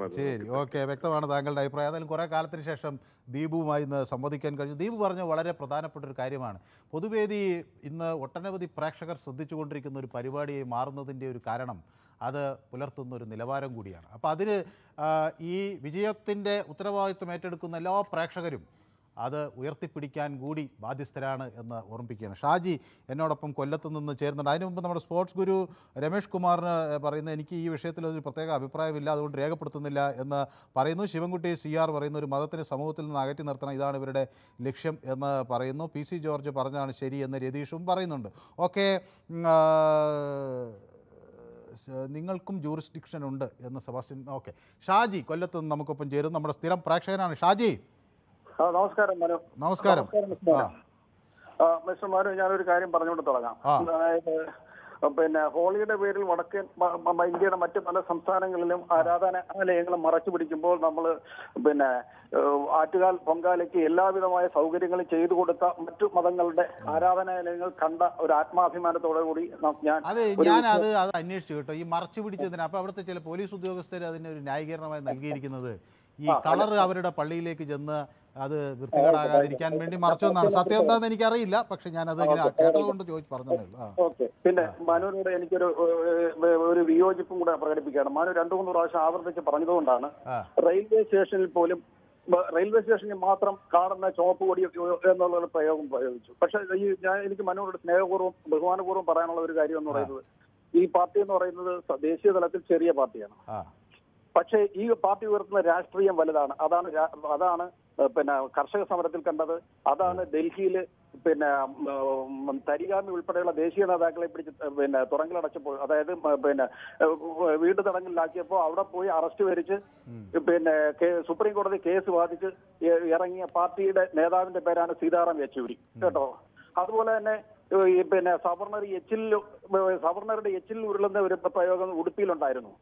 ഓക്കെ, വ്യക്തമാണ് താങ്കളുടെ അഭിപ്രായം. ഏതായാലും കുറേ കാലത്തിന് ശേഷം ദീപുവുമായി ഇന്ന് സംവദിക്കാൻ കഴിഞ്ഞു. ദീപു പറഞ്ഞ വളരെ പ്രധാനപ്പെട്ട ഒരു കാര്യമാണ്. പൊതുവേദി ഇന്ന് ഒട്ടനവധി പ്രേക്ഷകർ ശ്രദ്ധിച്ചുകൊണ്ടിരിക്കുന്ന ഒരു പരിപാടിയായി മാറുന്നതിൻ്റെ ഒരു കാരണം അത് പുലർത്തുന്ന ഒരു നിലവാരം കൂടിയാണ്. അപ്പോൾ അതിന് ഈ വിജയത്തിൻ്റെ ഉത്തരവാദിത്വം ഏറ്റെടുക്കുന്ന എല്ലാ പ്രേക്ഷകരും അത് ഉയർത്തിപ്പിടിക്കാൻ കൂടി ബാധ്യസ്ഥരാണ് എന്ന് ഓർമ്മിപ്പിക്കുകയാണ്. ഷാജി എന്നോടൊപ്പം കൊല്ലത്ത് നിന്ന് ചേരുന്നുണ്ട്. അതിനു മുമ്പ് നമ്മുടെ സ്പോർട്സ് ഗുരു രമേഷ് കുമാറിന് പറയുന്നത്, എനിക്ക് ഈ വിഷയത്തിൽ ഒരു പ്രത്യേക അഭിപ്രായമില്ല, അതുകൊണ്ട് രേഖപ്പെടുത്തുന്നില്ല എന്ന് പറയുന്നു. ശിവൻകുട്ടി CR പറയുന്നു, ഒരു മതത്തിന് സമൂഹത്തിൽ നിന്ന് അകറ്റി നിർത്തണം, ഇതാണ് ഇവരുടെ ലക്ഷ്യം എന്ന് പറയുന്നു. പി സി ജോർജ് പറഞ്ഞതാണ് ശരി എന്ന് രതീഷും പറയുന്നുണ്ട്. ഓക്കെ, നിങ്ങൾക്കും ജൂറിസ്ഡിക്ഷൻ ഉണ്ട് എന്ന് സെബാസ്റ്റ്യൻ. ഓക്കെ, ഷാജി കൊല്ലത്ത് നിന്ന് നമുക്കൊപ്പം ചേരും. നമ്മുടെ സ്ഥിരം പ്രേക്ഷകനാണ് ഷാജി. നമസ്കാരം മനു. നമസ്കാരം മിസ്റ്റർ മനു, ഞാനൊരു കാര്യം പറഞ്ഞുകൊണ്ട് തുടങ്ങാം. അതായത് പിന്നെ ഹോളിയുടെ പേരിൽ വടക്കൻ ഇന്ത്യയുടെ മറ്റ് പല സംസ്ഥാനങ്ങളിലും ആരാധനാലയങ്ങൾ മറച്ചു പിടിക്കുമ്പോൾ നമ്മൾ പിന്നെ ആറ്റുകാൽ പൊങ്കാലയ്ക്ക് എല്ലാവിധമായ സൗകര്യങ്ങളും ചെയ്തു കൊടുത്ത മറ്റു മതങ്ങളുടെ ആരാധനാലയങ്ങൾ കണ്ട ഒരു ആത്മാഭിമാനത്തോടെ കൂടി ഞാൻ അത് അന്വേഷിച്ചു കേട്ടോ, ഈ മറച്ചു പിടിച്ചതിന്. അപ്പോൾ അവിടുത്തെ ചില പോലീസ് ഉദ്യോഗസ്ഥർ അതിന് ഒരു ന്യായീകരണമായി നൽകിയിരിക്കുന്നത് ഈ കളർ അവരുടെ പള്ളിയിലേക്ക് ചെന്ന് അത് വൃത്തികേടാകാതിരിക്കാൻ വേണ്ടി മറച്ചു എന്നാണ്. സത്യം എന്താണെന്ന് എനിക്കറിയില്ല, പക്ഷെ ഞാനത് കേട്ടതുകൊണ്ട് ചോദിച്ചു പറഞ്ഞതേ ഉള്ളൂ. ഓക്കെ, പിന്നെ മനുവിനോട് എനിക്കൊരു വിയോജിപ്പും കൂടെ പ്രകടിപ്പിക്കുകയാണ്. മനു 2-3 പ്രാവശ്യം ആവർത്തിച്ച് പറഞ്ഞതുകൊണ്ടാണ് റെയിൽവേ സ്റ്റേഷനിൽ മാത്രം കാണുന്ന ചുവപ്പ് കൊടി എന്നുള്ള പ്രയോഗം പ്രയോഗിച്ചു. പക്ഷെ എനിക്ക് മനുവിനോട് സ്നേഹപൂർവ്വം ബഹുമാനപൂർവ്വം പറയാനുള്ള ഒരു കാര്യം എന്ന് പറയുന്നത്, ഈ പാർട്ടി എന്ന് പറയുന്നത് ദേശീയ തലത്തിൽ ചെറിയ പാർട്ടിയാണ്. പക്ഷേ ഈ പാർട്ടി ഉയർത്തുന്ന രാഷ്ട്രീയം വലുതാണ്. അതാണ് പിന്നെ കർഷക സമരത്തിൽ കണ്ടത്. അതാണ് ഡൽഹിയിൽ പിന്നെ തരിഗാമി ഉൾപ്പെടെയുള്ള ദേശീയ നേതാക്കളെ പിടിച്ച് പിന്നെ തുറങ്കിലടച്ചപ്പോൾ, അതായത് പിന്നെ വീട്ടു തടങ്കലിലാക്കിയപ്പോൾ അവിടെ പോയി അറസ്റ്റ് വരിച്ച് പിന്നെ സുപ്രീം കോടതി കേസ് വാദിച്ച് ഇറങ്ങിയ പാർട്ടിയുടെ നേതാവിന്റെ പേരാണ് സീതാറാം യെച്ചൂരി കേട്ടോ. അതുപോലെ തന്നെ പിന്നെ സവർണറുടെ എച്ചിൽ ഉരുളുന്ന ഒരു പ്രയോഗം ഉടുപ്പിയിലുണ്ടായിരുന്നു.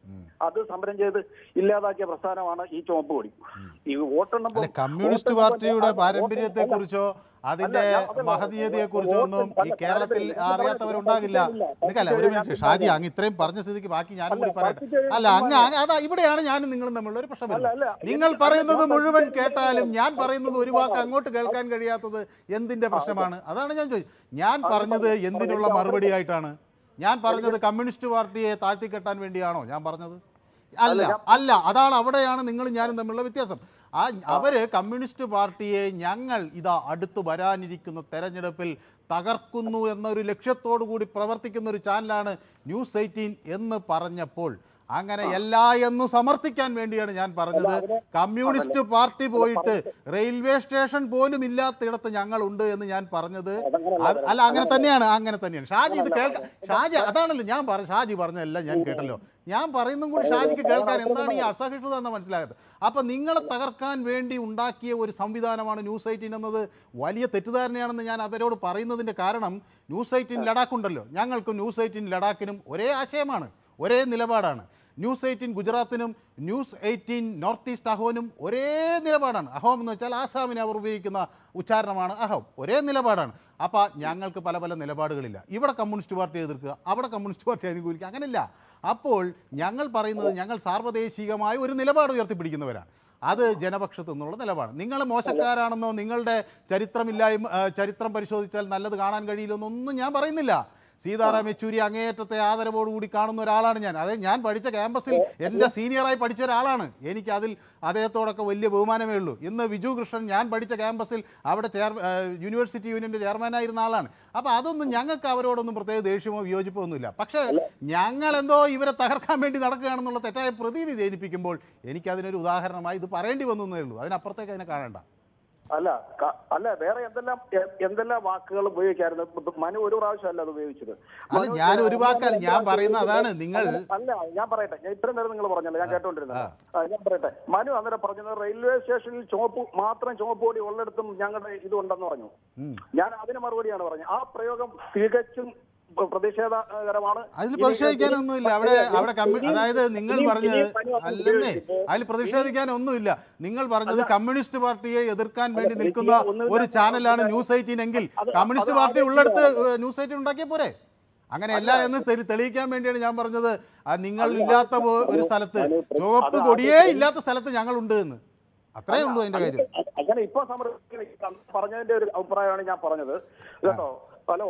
അത് സമരം ചെയ്ത് ഇല്ലാതാക്കിയ പ്രസ്ഥാനമാണ് ഈ ചുവപ്പ് കൊടി. ഈ വോട്ടെണ്ണ കമ്മ്യൂണിസ്റ്റ് പാർട്ടിയുടെ പാരമ്പര്യത്തെ കുറിച്ചോ അതിന്റെ മഹനീയതയെ കുറിച്ചോ ഒന്നും ഈ കേരളത്തിൽ അറിയാത്തവരുണ്ടാകില്ല. നിൽക്കല്ല, ഒരു മിനിറ്റ് ഷാജി, അങ്ങ് ഇത്രയും പറഞ്ഞ സ്ഥിതിക്ക് ബാക്കി ഞാനും കൂടി പറയട്ടെ. അല്ല, അതാ ഇവിടെയാണ് ഞാനും നിങ്ങളും തമ്മിലുള്ള ഒരു പ്രശ്നം വരുന്നത്. നിങ്ങൾ പറയുന്നത് മുഴുവൻ കേട്ടാലും ഞാൻ പറയുന്നത് ഒരു വാക്ക് അങ്ങോട്ട് കേൾക്കാൻ കഴിയാത്തത് എന്തിന്റെ പ്രശ്നമാണ്? അതാണ് ഞാൻ ചോദിച്ചത്. ഞാൻ പറഞ്ഞത് എന്തിനുള്ള മറുപടി ആയിട്ടാണ്? ഞാൻ പറഞ്ഞത് കമ്മ്യൂണിസ്റ്റ് പാർട്ടിയെ താഴ്ത്തിക്കെട്ടാൻ വേണ്ടിയാണോ ഞാൻ പറഞ്ഞത്? അല്ല, അതാണ് അവിടെയാണ് നിങ്ങളും ഞാനും തമ്മിലുള്ള വ്യത്യാസം. അവർ കമ്മ്യൂണിസ്റ്റ് പാർട്ടിയെ ഞങ്ങൾ ഇതാ അടുത്ത് വരാനിരിക്കുന്ന തെരഞ്ഞെടുപ്പിൽ തകർക്കുന്നു എന്നൊരു ലക്ഷ്യത്തോടു കൂടി പ്രവർത്തിക്കുന്ന ഒരു ചാനലാണ് ന്യൂസ് 18 എന്ന് പറഞ്ഞപ്പോൾ അങ്ങനെ എല്ലാ എന്നും സമർത്ഥിക്കാൻ വേണ്ടിയാണ് ഞാൻ പറഞ്ഞത്. കമ്മ്യൂണിസ്റ്റ് പാർട്ടി പോയിട്ട് റെയിൽവേ സ്റ്റേഷൻ പോലും ഇല്ലാത്തിടത്ത് ഞങ്ങളുണ്ട് എന്ന് ഞാൻ പറഞ്ഞത്. അല്ല, അങ്ങനെ തന്നെയാണ്. ഷാജി ഇത് ഷാജി അതാണല്ലോ ഞാൻ ഷാജി പറഞ്ഞതെല്ലാം ഞാൻ കേട്ടല്ലോ. ഞാൻ പറയുന്നതും കൂടി ഷാജിക്ക് കേൾക്കാൻ എന്താണ് ഈ അസഹിഷ്ണുത എന്ന് മനസ്സിലാകാത്തത്. അപ്പം നിങ്ങളെ തകർക്കാൻ വേണ്ടി ഉണ്ടാക്കിയ ഒരു സംവിധാനമാണ് ന്യൂസ് 18 എന്നത് വലിയ തെറ്റിദ്ധാരണയാണെന്ന് ഞാൻ അവരോട് പറയുന്നതിൻ്റെ കാരണം, ന്യൂസ് 18 ലഡാക്ക് ഉണ്ടല്ലോ, ഞങ്ങൾക്കും ന്യൂസ് 18 ലഡാക്കിനും ഒരേ ആശയമാണ്, ഒരേ നിലപാടാണ്. ന്യൂസ് 18 ഗുജറാത്തിനും ന്യൂസ് 18 നോർത്ത് ഈസ്റ്റ് അഹോനും ഒരേ നിലപാടാണ്. അഹോം എന്ന് വെച്ചാൽ ആസാമിനെ അവർ ഉപയോഗിക്കുന്ന ഉച്ചാരണമാണ് അഹോം, ഒരേ നിലപാടാണ്. അപ്പോൾ ഞങ്ങൾക്ക് പല പല നിലപാടുകളില്ല. ഇവിടെ കമ്മ്യൂണിസ്റ്റ് പാർട്ടി എതിർക്കുക, അവിടെ കമ്മ്യൂണിസ്റ്റ് പാർട്ടി അനുകൂലിക്കുക, അങ്ങനെയില്ല. അപ്പോൾ ഞങ്ങൾ പറയുന്നത് ഞങ്ങൾ സാർവദേശികമായ ഒരു നിലപാട് ഉയർത്തിപ്പിടിക്കുന്നവരാണ്. അത് ജനപക്ഷത്തു നിന്നുള്ള നിലപാട്. നിങ്ങൾ മോശക്കാരാണെന്നോ നിങ്ങളുടെ ചരിത്രം പരിശോധിച്ചാൽ നല്ലത് കാണാൻ കഴിയില്ലെന്നൊന്നും ഞാൻ പറയുന്നില്ല. സീതാറാം യെച്ചൂരി അങ്ങേയറ്റത്തെ ആദരവോടുകൂടി കാണുന്ന ഒരാളാണ് ഞാൻ. അതെ, ഞാൻ പഠിച്ച ക്യാമ്പസിൽ എൻ്റെ സീനിയറായി പഠിച്ച ഒരാളാണ്. എനിക്ക് അദ്ദേഹത്തോടൊക്കെ വലിയ ബഹുമാനമേ ഉള്ളൂ. ഇന്ന് വിജു കൃഷ്ണൻ ഞാൻ പഠിച്ച ക്യാമ്പസിൽ അവിടെ യൂണിവേഴ്സിറ്റി യൂണിയൻ്റെ ചെയർമാനായിരുന്ന ആളാണ്. അപ്പോൾ അതൊന്നും ഞങ്ങൾക്ക് അവരോടൊന്നും പ്രത്യേക ദേഷ്യമോ വിയോജിപ്പോ ഒന്നുമില്ല. പക്ഷേ ഞങ്ങളെന്തോ ഇവരെ തകർക്കാൻ വേണ്ടി നടക്കുകയാണെന്നുള്ള തെറ്റായ പ്രതീതി ജനിപ്പിക്കുമ്പോൾ എനിക്കതിനൊരു ഉദാഹരണമായി ഇത് പറയേണ്ടി വന്നേ ഉള്ളൂ. അതിനപ്പുറത്തേക്ക് അതിനെ കാണേണ്ട. അല്ല വേറെ എന്തെല്ലാം വാക്കുകൾ ഉപയോഗിക്കായിരുന്നു. മനു ഒരു പ്രാവശ്യമല്ല അത് ഉപയോഗിച്ചത്. അല്ല, ഞാൻ ഒരു വാക്കല്ല ഞാൻ പറയുന്നത്. അതാണ് നിങ്ങൾ ഞാൻ പറയട്ടെ, ഞാൻ ഇത്രയും നേരം നിങ്ങൾ പറഞ്ഞല്ലോ, ഞാൻ കേട്ടോണ്ടിരുന്നത്. ഞാൻ പറയട്ടെ, മനു അന്നേരം പറഞ്ഞത് റെയിൽവേ സ്റ്റേഷനിൽ ചുവപ്പ് പൊടി ഉള്ളിടത്തും ഞങ്ങളുടെ ഇതുണ്ടെന്ന് പറഞ്ഞു. ഞാൻ അതിന് മറുപടിയാണ് പറഞ്ഞത്. ആ പ്രയോഗം തികച്ചും പ്രതിഷേധകരമാണ്. അതിൽ പ്രതിഷേധിക്കാനൊന്നുമില്ല. അവിടെ അതായത് നിങ്ങൾ പറഞ്ഞത് അല്ലെന്നേ, അതിൽ പ്രതിഷേധിക്കാനൊന്നുമില്ല. നിങ്ങൾ പറഞ്ഞത് കമ്മ്യൂണിസ്റ്റ് പാർട്ടിയെ എതിർക്കാൻ വേണ്ടി നിൽക്കുന്ന ഒരു ചാനലാണ് ന്യൂസ് 18 എങ്കിൽ കമ്മ്യൂണിസ്റ്റ് പാർട്ടി ഉള്ളിടത്ത് ന്യൂസ് 18 ഉണ്ടാക്കിയ പോരെ? അങ്ങനെയല്ല എന്ന് തെളിയിക്കാൻ വേണ്ടിയാണ് ഞാൻ പറഞ്ഞത്. നിങ്ങൾ ഇല്ലാത്ത ഒരു സ്ഥലത്ത്, ചുവപ്പ് കൊടിയേ ഇല്ലാത്ത സ്ഥലത്ത് ഞങ്ങളുണ്ട് എന്ന്. അത്രേ ഉള്ളൂ അതിന്റെ കാര്യം. അങ്ങനെ ഇപ്പൊ പറഞ്ഞതിന്റെ ഒരു അഭിപ്രായമാണ് ഞാൻ പറഞ്ഞത് കേട്ടോ. ഹലോ,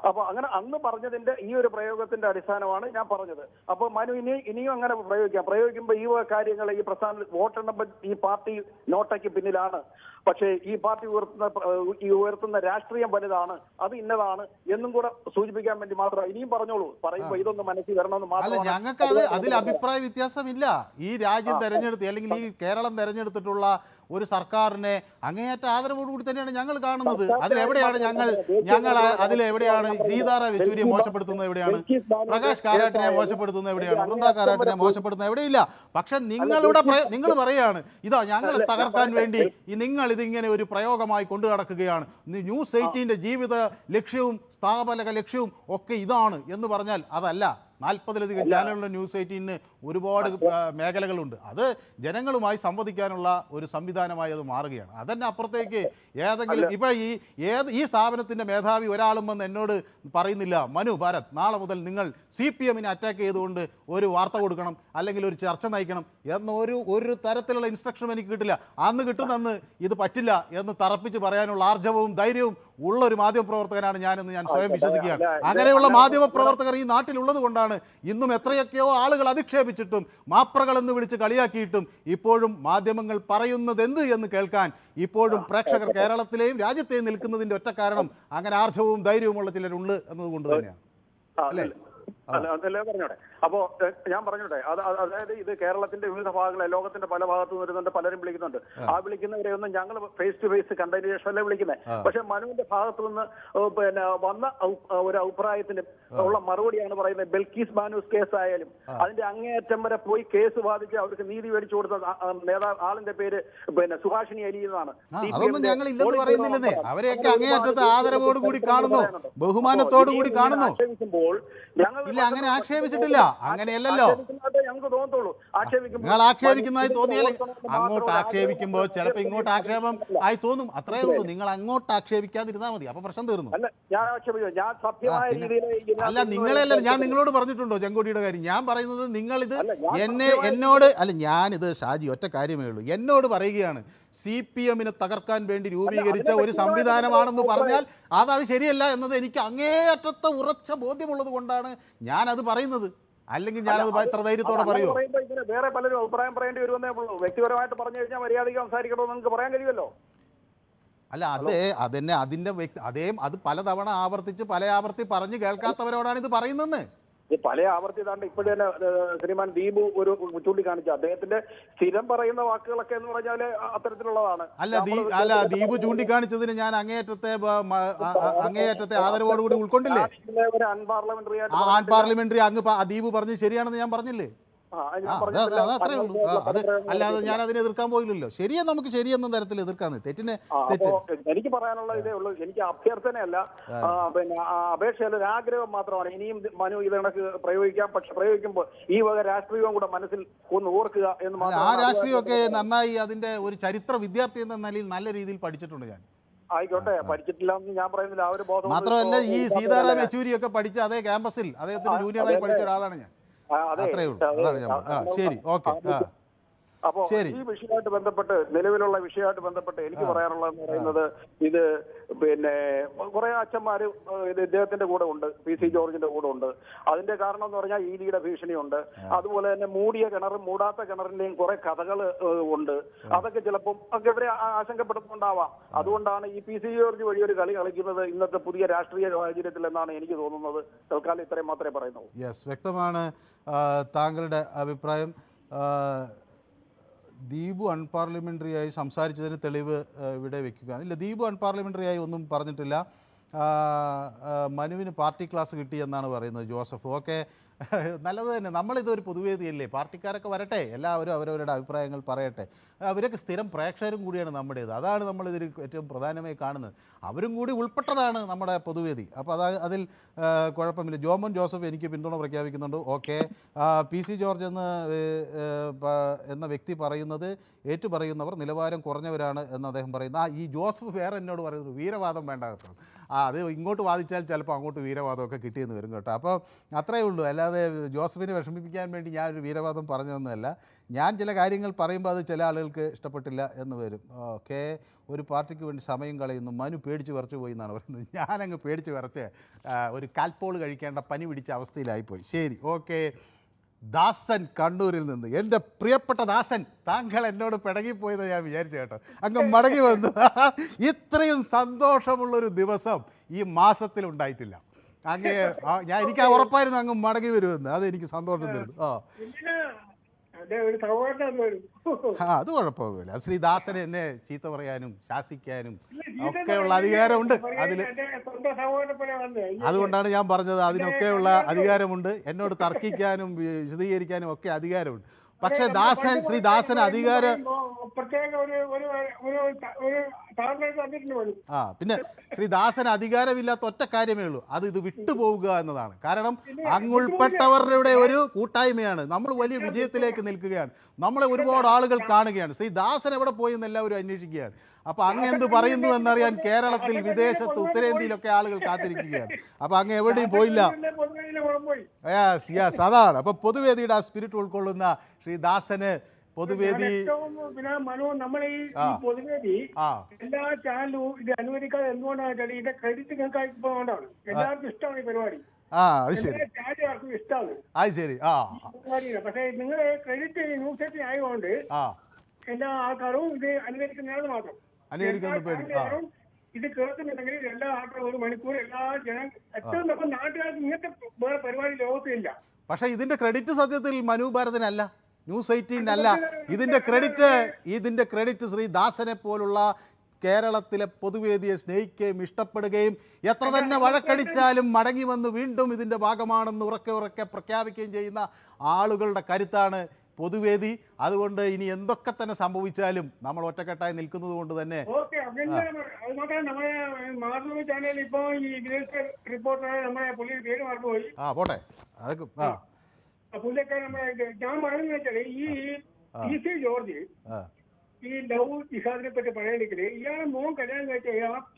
അപ്പൊ അങ്ങനെ അന്ന് പറഞ്ഞതിന്റെ ഈ ഒരു പ്രയോഗത്തിന്റെ അടിസ്ഥാനമാണ് ഞാൻ പറഞ്ഞത്. അപ്പൊ മനു ഇനിയും അങ്ങനെ പ്രയോഗിക്കുമ്പോ ഈ കാര്യങ്ങൾ ഈ പ്രസ്ഥാന വോട്ടെണ്ണ ഈ പാർട്ടി നോട്ടയ്ക്ക് പിന്നിലാണ്. പക്ഷേ ഈ പാർട്ടി ഉയർത്തുന്ന രാഷ്ട്രീയം വലുതാണ്, അത് ഇന്നതാണ് എന്നും കൂടെ സൂചിപ്പിക്കാൻ വേണ്ടി മാത്രം ഇനിയും പറഞ്ഞോളൂ. പറയുമ്പോ ഇതൊന്ന് മനസ്സിൽ വരണമെന്ന് മാത്രം. ഞങ്ങൾക്ക് അതിൽ അഭിപ്രായ വ്യത്യാസമില്ല. ഈ രാജ്യം തെരഞ്ഞെടുത്ത് അല്ലെങ്കിൽ ഈ കേരളം തെരഞ്ഞെടുത്തിട്ടുള്ള ഒരു സർക്കാരിനെ അങ്ങേയറ്റ ആദരവോടുകൂടി തന്നെയാണ് ഞങ്ങൾ കാണുന്നത്. അതിലെവിടെയാണ് അതിലെവിടെയാണ് സീതാറാം യെച്ചൂരിയെ മോശപ്പെടുത്തുന്നത്? എവിടെയാണ് പ്രകാശ് കാരാട്ടിനെ മോശപ്പെടുത്തുന്നത്? എവിടെയാണ് വൃന്ദ കാരാട്ടിനെ മോശപ്പെടുത്തുന്നത്? എവിടെയില്ല. പക്ഷെ നിങ്ങൾ പറയാണ് ഇതാ ഞങ്ങളെ തകർക്കാൻ വേണ്ടി നിങ്ങൾ ഇതിങ്ങനെ ഒരു പ്രയോഗമായി കൊണ്ടു നടക്കുകയാണ്, ന്യൂസ് 18 ജീവിത ലക്ഷ്യവും സ്ഥാപന ലക്ഷ്യവും ഒക്കെ ഇതാണ് എന്ന് പറഞ്ഞാൽ അതല്ല. 40-ലധികം ചാനലുകളുടെ ന്യൂസ് 18 ഒരുപാട് മേഖലകളുണ്ട്. അത് ജനങ്ങളുമായി സംവദിക്കാനുള്ള ഒരു സംവിധാനമായി അത് മാറുകയാണ്. അതന്നെ അപ്പുറത്തേക്ക് ഏതെങ്കിലും ഇപ്പം ഈ സ്ഥാപനത്തിൻ്റെ മേധാവി ഒരാളും വന്ന് എന്നോട് പറയുന്നില്ല, മനു ഭാരത് നാളെ മുതൽ നിങ്ങൾ CPM-നെ അറ്റാക്ക് ചെയ്തുകൊണ്ട് ഒരു വാർത്ത കൊടുക്കണം അല്ലെങ്കിൽ ഒരു ചർച്ച നയിക്കണം ഒരു തരത്തിലുള്ള ഇൻസ്ട്രക്ഷൻ എനിക്ക് കിട്ടില്ല. അന്ന് കിട്ടുന്നെന്ന് ഇത് പറ്റില്ല എന്ന് തറപ്പിച്ച് പറയാനുള്ള ആർജവവും ധൈര്യവും ഉള്ള ഒരു മാധ്യമപ്രവർത്തകനാണ് ഞാനെന്ന് ഞാൻ സ്വയം വിശ്വസിക്കുകയാണ്. അങ്ങനെയുള്ള മാധ്യമപ്രവർത്തകർ ഈ നാട്ടിലുള്ളത് കൊണ്ടാണ് ഇന്നും എത്രയൊക്കെയോ ആളുകൾ അധിക്ഷേപിച്ചിട്ടും മാപ്രകളെന്ന് വിളിച്ച് കളിയാക്കിയിട്ടും ഇപ്പോഴും മാധ്യമങ്ങൾ പറയുന്നത് എന്ത് എന്ന് കേൾക്കാൻ ഇപ്പോഴും പ്രേക്ഷകർ കേരളത്തിലെയും രാജ്യത്തെയും നിൽക്കുന്നതിൻ്റെ ഒറ്റ കാരണം അങ്ങനെ ആർജവവും ധൈര്യവുമുള്ള ചിലരുണ്ട് എന്നതുകൊണ്ട് തന്നെയാണ്. അല്ലേ? അതല്ലേ പറഞ്ഞോട്ടെ. അപ്പോ ഞാൻ പറഞ്ഞോട്ടെ, അതായത് ഇത് കേരളത്തിന്റെ വിവിധ ഭാഗങ്ങളെ ലോകത്തിന്റെ പല ഭാഗത്തും വരുന്നുണ്ട്, പലരും വിളിക്കുന്നുണ്ട്. ആ വിളിക്കുന്നവരെ ഒന്നും ഞങ്ങൾ ഫേസ് ടു ഫേസ് കണ്ടതിന് ശേഷമല്ലേ വിളിക്കുന്നത്. പക്ഷെ മനുവിന്റെ ഭാഗത്തു നിന്ന് വന്ന ഒരു അഭിപ്രായത്തിന് ഉള്ള മറുപടിയാണ് പറയുന്നത്. ബെൽക്കീസ് ബാനൂസ് കേസ് ആയാലും അതിന്റെ അങ്ങേയറ്റം വരെ പോയി കേസ് ബാധിച്ച് അവർക്ക് നീതി മേടിച്ചു കൊടുത്ത ആളിന്റെ പേര് സുഹാഷിനി അലി എന്നാണ്. അതൊന്നും ഞങ്ങൾ ഇല്ലെന്ന് പറയുന്നില്ലെന്നേ. അവരെയൊക്കെ അങ്ങേയറ്റത്തെ ആദരവോട് കൂടി കാണുന്നു, ബഹുമാനത്തോടു കൂടി കാണുന്നു. ഇല്ല, അങ്ങനെ ആക്ഷേപിച്ചിട്ടില്ല. അങ്ങനെയല്ലല്ലോ. നിങ്ങൾ ആക്ഷേപിക്കുന്നതായി തോന്നിയാൽ അങ്ങോട്ട് ആക്ഷേപിക്കുമ്പോൾ ചിലപ്പോൾ ഇങ്ങോട്ട് ആക്ഷേപം ആയി തോന്നും. അത്രേ ഉള്ളൂ. നിങ്ങൾ അങ്ങോട്ട് ആക്ഷേപിക്കാതിരുന്നാൽ മതി, അപ്പൊ പ്രശ്നം തീർന്നു. അല്ല, നിങ്ങളെയല്ല, ഞാൻ നിങ്ങളോട് പറഞ്ഞിട്ടുണ്ടോ ചെങ്കോടിയുടെ കാര്യം? ഞാൻ പറയുന്നത് നിങ്ങളിത് എന്നോട് അല്ല, ഞാനിത് ഷാജി ഒറ്റ കാര്യമേ ഉള്ളൂ, എന്നോട് പറയുകയാണ് CPM-നെ തകർക്കാൻ വേണ്ടി രൂപീകരിച്ച ഒരു സംവിധാനമാണെന്ന് പറഞ്ഞാൽ അത് ശരിയല്ല എന്നത് എനിക്ക് അങ്ങേയറ്റത്തെ ഉറച്ച ബോധ്യമുള്ളത് കൊണ്ടാണ് ഞാനത് പറയുന്നത്. അല്ലെങ്കിൽ ഞാനത് ഇത്ര ധൈര്യത്തോടെ പറയുമോ? വേറെ പലരും അഭിപ്രായം പറയേണ്ടി വരുമെന്നേ ഉള്ളൂ. വ്യക്തിപരമായിട്ട് പറഞ്ഞു കഴിഞ്ഞാൽ മര്യാദയ്ക്ക് സംസാരിക്കണമെന്ന് നിങ്ങൾക്ക് പറയാൻ കഴിയുമല്ലോ. അല്ല, അതിൻ്റെ അത് പലതവണ ആവർത്തിച്ച് പല ആവർത്തി പറഞ്ഞ് കേൾക്കാത്തവരോടാണ് ഇത് പറയുന്നത്. ഇത് പല ആവർത്തി താണ്ട് ഇപ്പോഴും തന്നെ ശ്രീമാൻ ദീപു ഒരു ചൂണ്ടിക്കാണിച്ചു. അദ്ദേഹത്തിന്റെ സ്ഥിരം പറയുന്ന വാക്കുകളൊക്കെ എന്ന് പറഞ്ഞാല് അത്തരത്തിലുള്ളതാണ്. അല്ല ദീപു ചൂണ്ടിക്കാണിച്ചതിന് ഞാൻ അങ്ങേയറ്റത്തെ ആദരവോടുകൂടി ഉൾക്കൊണ്ടില്ലേ? അൺപാർലമെന്ററി അങ്ങ് ദീപു പറഞ്ഞത് ശരിയാണെന്ന് ഞാൻ പറഞ്ഞില്ലേ? അതത്രേ ഉള്ളൂ. അത് അല്ലാതെ ഞാൻ അതിനെ എതിർക്കാൻ പോയില്ലല്ലോ. ശരിയെ നമുക്ക് ശരിയെന്ന തരത്തിൽ എതിർക്കാന്ന് തെറ്റിനെ തെറ്റ്. എനിക്ക് പറയാനുള്ള ഇതേ ഉള്ളൂ. എനിക്ക് അഭ്യർത്ഥനയല്ല, പിന്നെ അപേക്ഷയല്ല, ഒരു ആഗ്രഹം മാത്രമാണ്. ഇനിയും മനു ഇത് കണക്ക് പ്രയോഗിക്കാം. പക്ഷെ പ്രയോഗിക്കുമ്പോൾ ഈ വക രാഷ്ട്രീയവും കൂടെ മനസ്സിൽ ഒന്ന് ഓർക്കുക എന്ന് മാത്രം. ആ രാഷ്ട്രീയമൊക്കെ നന്നായി അതിന്റെ ഒരു ചരിത്ര വിദ്യാർത്ഥി എന്ന നിലയിൽ നല്ല രീതിയിൽ പഠിച്ചിട്ടുണ്ട് ഞാൻ. ആയിക്കോട്ടെ, പഠിച്ചിട്ടില്ല എന്ന് ഞാൻ പറയുന്നില്ല. ആ ഒരു ബോധം മാത്രമല്ല ഈ സീതാറാം യെച്ചൂരിയൊക്കെ പഠിച്ച അതേ ക്യാമ്പസിൽ അദ്ദേഹത്തിന് ജൂനിയറായി പഠിച്ച ഒരാളാണ് ഞാൻ. അത്രേ ഉള്ളൂ. അതാണ് ഞാൻ. ശരി, ഓക്കെ. അപ്പോ ഈ വിഷയമായിട്ട് ബന്ധപ്പെട്ട്, നിലവിലുള്ള വിഷയമായിട്ട് ബന്ധപ്പെട്ട് എനിക്ക് പറയാനുള്ളതെന്ന് പറയുന്നത്, ഇത് പിന്നെ കുറെ അച്ഛന്മാര് ഇദ്ദേഹത്തിന്റെ കൂടെ ഉണ്ട്, PC ജോർജിന്റെ കൂടെ ഉണ്ട്. അതിന്റെ കാരണം എന്ന് പറഞ്ഞാൽ EDയുടെ ഭീഷണിയുണ്ട്. അതുപോലെ തന്നെ മൂടിയ കിണറും മൂടാത്ത കിണറിന്റെയും കുറെ കഥകൾ ഉണ്ട്. അതൊക്കെ ചിലപ്പം ഒക്കെ ഇവരെ ആശങ്കപ്പെടുന്നുണ്ടാവാം. അതുകൊണ്ടാണ് ഈ PC ജോർജ് വഴി ഒരു കളി കളിക്കുന്നത് ഇന്നത്തെ പുതിയ രാഷ്ട്രീയ സാഹചര്യത്തിൽ എന്നാണ് എനിക്ക് തോന്നുന്നത്. തൽക്കാലം ഇത്രയും മാത്രമേ പറയുന്നുള്ളൂ. യെസ്, വ്യക്തമാണ് താങ്കളുടെ അഭിപ്രായം. ദീപു അൺപാർലമെൻ്ററി ആയി സംസാരിച്ചതിന് തെളിവ് ഇവിടെ വെക്കുക. ഇല്ല, ദീപു അൺപാർലമെൻ്ററി ആയി ഒന്നും പറഞ്ഞിട്ടില്ല. മനുവിന് പാർട്ടി ക്ലാസ് കിട്ടി എന്നാണ് പറയുന്നത് ജോസഫ്. ഓക്കെ, നല്ലത് തന്നെ. നമ്മളിതൊരു പൊതുവേദിയല്ലേ, പാർട്ടിക്കാരൊക്കെ വരട്ടെ, എല്ലാവരും അവരവരുടെ അഭിപ്രായങ്ങൾ പറയട്ടെ. അവരൊക്കെ സ്ഥിരം പ്രേക്ഷകരും കൂടിയാണ് നമ്മുടേത്. അതാണ് നമ്മളിതിൽ ഏറ്റവും പ്രധാനമായി കാണുന്നത്. അവരും കൂടി ഉൾപ്പെട്ടതാണ് നമ്മുടെ പൊതുവേദി. അപ്പോൾ അതിൽ കുഴപ്പമില്ല. ജോമോൻ ജോസഫ് എനിക്ക് പിന്തുണ പ്രഖ്യാപിക്കുന്നുണ്ട്. ഓക്കെ, PC ജോർജ് എന്ന വ്യക്തി പറയുന്നത് ഏറ്റുപറയുന്നവർ നിലവാരം കുറഞ്ഞവരാണ് എന്ന് അദ്ദേഹം പറയുന്നു. ഈ ജോസഫ് വേറെ എന്നോട് പറയുന്നത് വീരവാദം വേണ്ട കേട്ടോ. അത് ഇങ്ങോട്ട് വാദിച്ചാൽ ചിലപ്പോൾ അങ്ങോട്ട് വീരവാദമൊക്കെ കിട്ടിയെന്ന് വരും കേട്ടോ. അപ്പോൾ അത്രയേ ഉള്ളൂ. അല്ലാതെ ജോസഫിനെ വിഷമിപ്പിക്കാൻ വേണ്ടി ഞാനൊരു വീരവാദം പറഞ്ഞതൊന്നുമല്ല. ഞാൻ ചില കാര്യങ്ങൾ പറയുമ്പോൾ അത് ചില ആളുകൾക്ക് ഇഷ്ടപ്പെട്ടില്ല എന്ന് വരും. ഓക്കെ, ഒരു പാർട്ടിക്ക് വേണ്ടി സമയം കളയുന്നു. മനു പേടിച്ച് വിറച്ചു പോയി എന്നാണ് പറയുന്നത്. ഞാനങ്ങ് പേടിച്ച് വിറച്ച് ഒരു കാൽപോൾ കഴിക്കേണ്ട പനി പിടിച്ച അവസ്ഥയിലായിപ്പോയി. ശരി, ഓക്കെ. ദാസൻ കണ്ണൂരിൽ നിന്ന്, എൻ്റെ പ്രിയപ്പെട്ട ദാസൻ, താങ്കൾ എന്നോട് പിടങ്ങിപ്പോയത് ഞാൻ വിചാരിച്ചു കേട്ടോ. അങ്ങ് മടങ്ങി വന്നു. ഇത്രയും സന്തോഷമുള്ളൊരു ദിവസം ഈ മാസത്തിൽ ഉണ്ടായിട്ടില്ല. അങ്ങ് എനിക്ക് ഉറപ്പായിരുന്നു അങ്ങ് മടങ്ങി വരുമെന്ന്. അത് എനിക്ക് സന്തോഷം തരുന്നു. അത് കുഴപ്പമൊന്നുമില്ല. ശ്രീദാസന് എന്നെ ചീത്ത പറയാനും ശാസിക്കാനും ഒക്കെയുള്ള അധികാരമുണ്ട് അതിൽ. അതുകൊണ്ടാണ് ഞാൻ പറഞ്ഞത്, അതിനൊക്കെയുള്ള അധികാരമുണ്ട്. എന്നോട് തർക്കിക്കാനും വിശദീകരിക്കാനും ഒക്കെ അധികാരമുണ്ട്. പക്ഷേ ശ്രീദാസന് അധികാരം പിന്നെ ശ്രീദാസന് അധികാരമില്ലാത്ത ഒറ്റ കാര്യമേ ഉള്ളൂ, അത് ഇത് വിട്ടുപോവുക എന്നതാണ്. കാരണം അങ്ങുൾപ്പെട്ടവരുടെ ഒരു കൂട്ടായ്മയാണ്. നമ്മൾ വലിയ വിജയത്തിലേക്ക് നിൽക്കുകയാണ്. നമ്മളെ ഒരുപാട് ആളുകൾ കാണുകയാണ്. ശ്രീദാസൻ എവിടെ പോയി എന്ന് എല്ലാവരും അന്വേഷിക്കുകയാണ്. അപ്പോൾ അങ്ങ് എന്ത് പറയുന്നു എന്നറിയാൻ കേരളത്തിൽ, വിദേശത്ത്, ഉത്തരേന്ത്യയിലൊക്കെ ആളുകൾ കാത്തിരിക്കുകയാണ്. അപ്പോൾ അങ്ങ് എവിടെയും പോയില്ല. യെസ്, അതാണ്. അപ്പോൾ പൊതുവേദിയുടെ ആ സ്പിരിറ്റ് ഉൾക്കൊള്ളുന്ന ശ്രീദാസന് പൊതുവേദി നമ്മളെ ഈ പൊതുവേദി എല്ലാ ചാനലും ഇത് അനുവദിക്കാതെ എന്തുകൊണ്ടാണ് ഇതിന്റെ ക്രെഡിറ്റ് ഞങ്ങൾക്കൊണ്ടാണ്. എല്ലാവർക്കും ഇഷ്ടമാണ് ഈ പരിപാടി. ആർക്കും ഇഷ്ടമാണ്. പക്ഷേ നിങ്ങള് ക്രെഡിറ്റ് ന്യൂസ് എയ്റ്റീൻ ആയതുകൊണ്ട് എല്ലാ ആൾക്കാരും ഇത് അനുകരിക്കുന്നതാണ് മാത്രം. ഇത് കേൾക്കുന്നുണ്ടെങ്കിൽ എല്ലാ ആൾക്കാരും 1 മണിക്കൂർ എല്ലാ ജനം ഏറ്റവും നമ്മൾ നാട്ടുകാർക്ക് ഇങ്ങനത്തെ വേറെ പരിപാടി ലോകത്തില്ല. പക്ഷേ ഇതിന്റെ ക്രെഡിറ്റ് സത്യത്തിൽ മനു ഭാരതനല്ല, ന്യൂസ് 18 അല്ല. ഇതിന്റെ ക്രെഡിറ്റ് ശ്രീദാസനെ പോലുള്ള കേരളത്തിലെ പൊതുവേദിയെ സ്നേഹിക്കുകയും ഇഷ്ടപ്പെടുകയും എത്ര തന്നെ വഴക്കടിച്ചാലും മടങ്ങി വന്ന് വീണ്ടും ഇതിൻ്റെ ഭാഗമാണെന്ന് ഉറക്കെ പ്രഖ്യാപിക്കുകയും ചെയ്യുന്ന ആളുകളുടെ കരുത്താണ് പൊതുവേദി. അതുകൊണ്ട് ഇനി എന്തൊക്കെ തന്നെ സംഭവിച്ചാലും നമ്മൾ ഒറ്റക്കെട്ടായി നിൽക്കുന്നത് കൊണ്ട് തന്നെ പോട്ടെ. അതൊക്കെ ഞാൻ പറയുന്നത് വെച്ചാൽ ഈ PC ജോർജ് ഈ ലവ് ജിഹാദിനെ പറ്റി പറയണെങ്കിൽ ഇയാളെ മോൻ കല്യാണം കഴിച്ച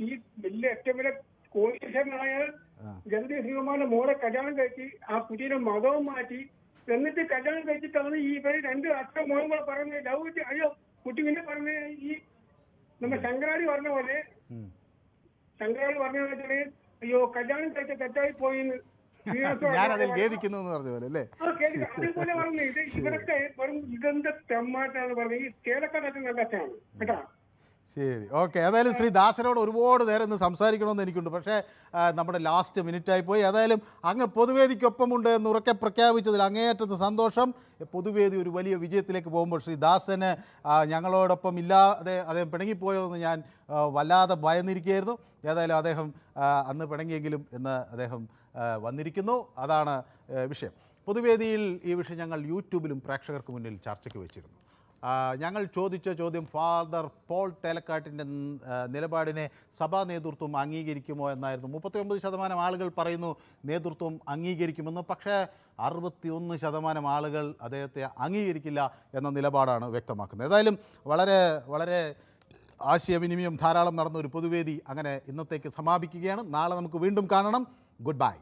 ഈ വലിയ ഏറ്റവും വലിയ കോടീശ്വരനായ ജഗദീഷ് ശ്രീകുമാറിന്റെ മോളെ കല്യാണം കഴിച്ച് ആ കുട്ടിയുടെ മതവും മാറ്റി എന്നിട്ട് കല്യാണം കഴിച്ചിട്ടാണ് ഈ ഇവര് 2 അച്ഛൻ മോനും കൂടെ പറയുന്നത് ലവ്. അയ്യോ കുട്ടി പിന്നെ പറഞ്ഞ ഈ നമ്മ ശങ്കരാടി പറഞ്ഞ പോലെ അയ്യോ കല്യാണം കഴിച്ച തെറ്റായി പോയിന്ന് ഞാനതിൽ ഖേദിക്കുന്നു എന്ന് പറഞ്ഞ പോലെ അല്ലേ. അതേപോലെ പറഞ്ഞു ഇത് ഇവരൊക്കെ വെറും ഇതെന്താ തെമ്മാറ്റാന്ന് പറഞ്ഞ ഈ ചേലക്കാടൊക്കെ നല്ല അച്ഛനാണ് കേട്ടാ. ശരി, ഓക്കെ. ഏതായാലും ശ്രീ ദാസനോട് ഒരുപാട് നേരം ഇന്ന് സംസാരിക്കണമെന്ന് എനിക്കുണ്ട്, പക്ഷേ നമ്മുടെ ലാസ്റ്റ് മിനിറ്റായി പോയി. ഏതായാലും അങ്ങ് പൊതുവേദിക്കൊപ്പമുണ്ട് എന്ന് ഉറക്കെ പ്രഖ്യാപിച്ചതിൽ അങ്ങേയറ്റത്ത് സന്തോഷം. പൊതുവേദി ഒരു വലിയ വിജയത്തിലേക്ക് പോകുമ്പോൾ ശ്രീ ദാസന് ഞങ്ങളോടൊപ്പം ഇല്ലാതെ അദ്ദേഹം പിണങ്ങിപ്പോയോ എന്ന് ഞാൻ വല്ലാതെ ഭയന്നിരിക്കുകയായിരുന്നു. ഏതായാലും അദ്ദേഹം അന്ന് പിണങ്ങിയെങ്കിലും ഇന്ന് അദ്ദേഹം വന്നിരിക്കുന്നു. അതാണ് വിഷയം. പൊതുവേദിയിൽ ഈ വിഷയം ഞങ്ങൾ യൂട്യൂബിലും പ്രേക്ഷകർക്ക് മുന്നിൽ ചർച്ചയ്ക്ക് വെച്ചിരുന്നു. ഞങ്ങൾ ചോദിച്ച ചോദ്യം ഫാദർ പോൾ തേലക്കാട്ടിൻ്റെ നിലപാടിനെ സഭാ നേതൃത്വം അംഗീകരിക്കുമോ എന്നായിരുന്നു. 39% ആളുകൾ പറയുന്നു നേതൃത്വം അംഗീകരിക്കുമെന്ന്. പക്ഷേ 61% ആളുകൾ അദ്ദേഹത്തെ അംഗീകരിക്കില്ല എന്ന നിലപാടാണ് വ്യക്തമാക്കുന്നത്. ഏതായാലും വളരെ വളരെ ആശയവിനിമയം ധാരാളം നടന്ന ഒരു പൊതുവേദി അങ്ങനെ ഇന്നത്തേക്ക് സമാപിക്കുകയാണ്. നാളെ നമുക്ക് വീണ്ടും കാണണം. Good bye.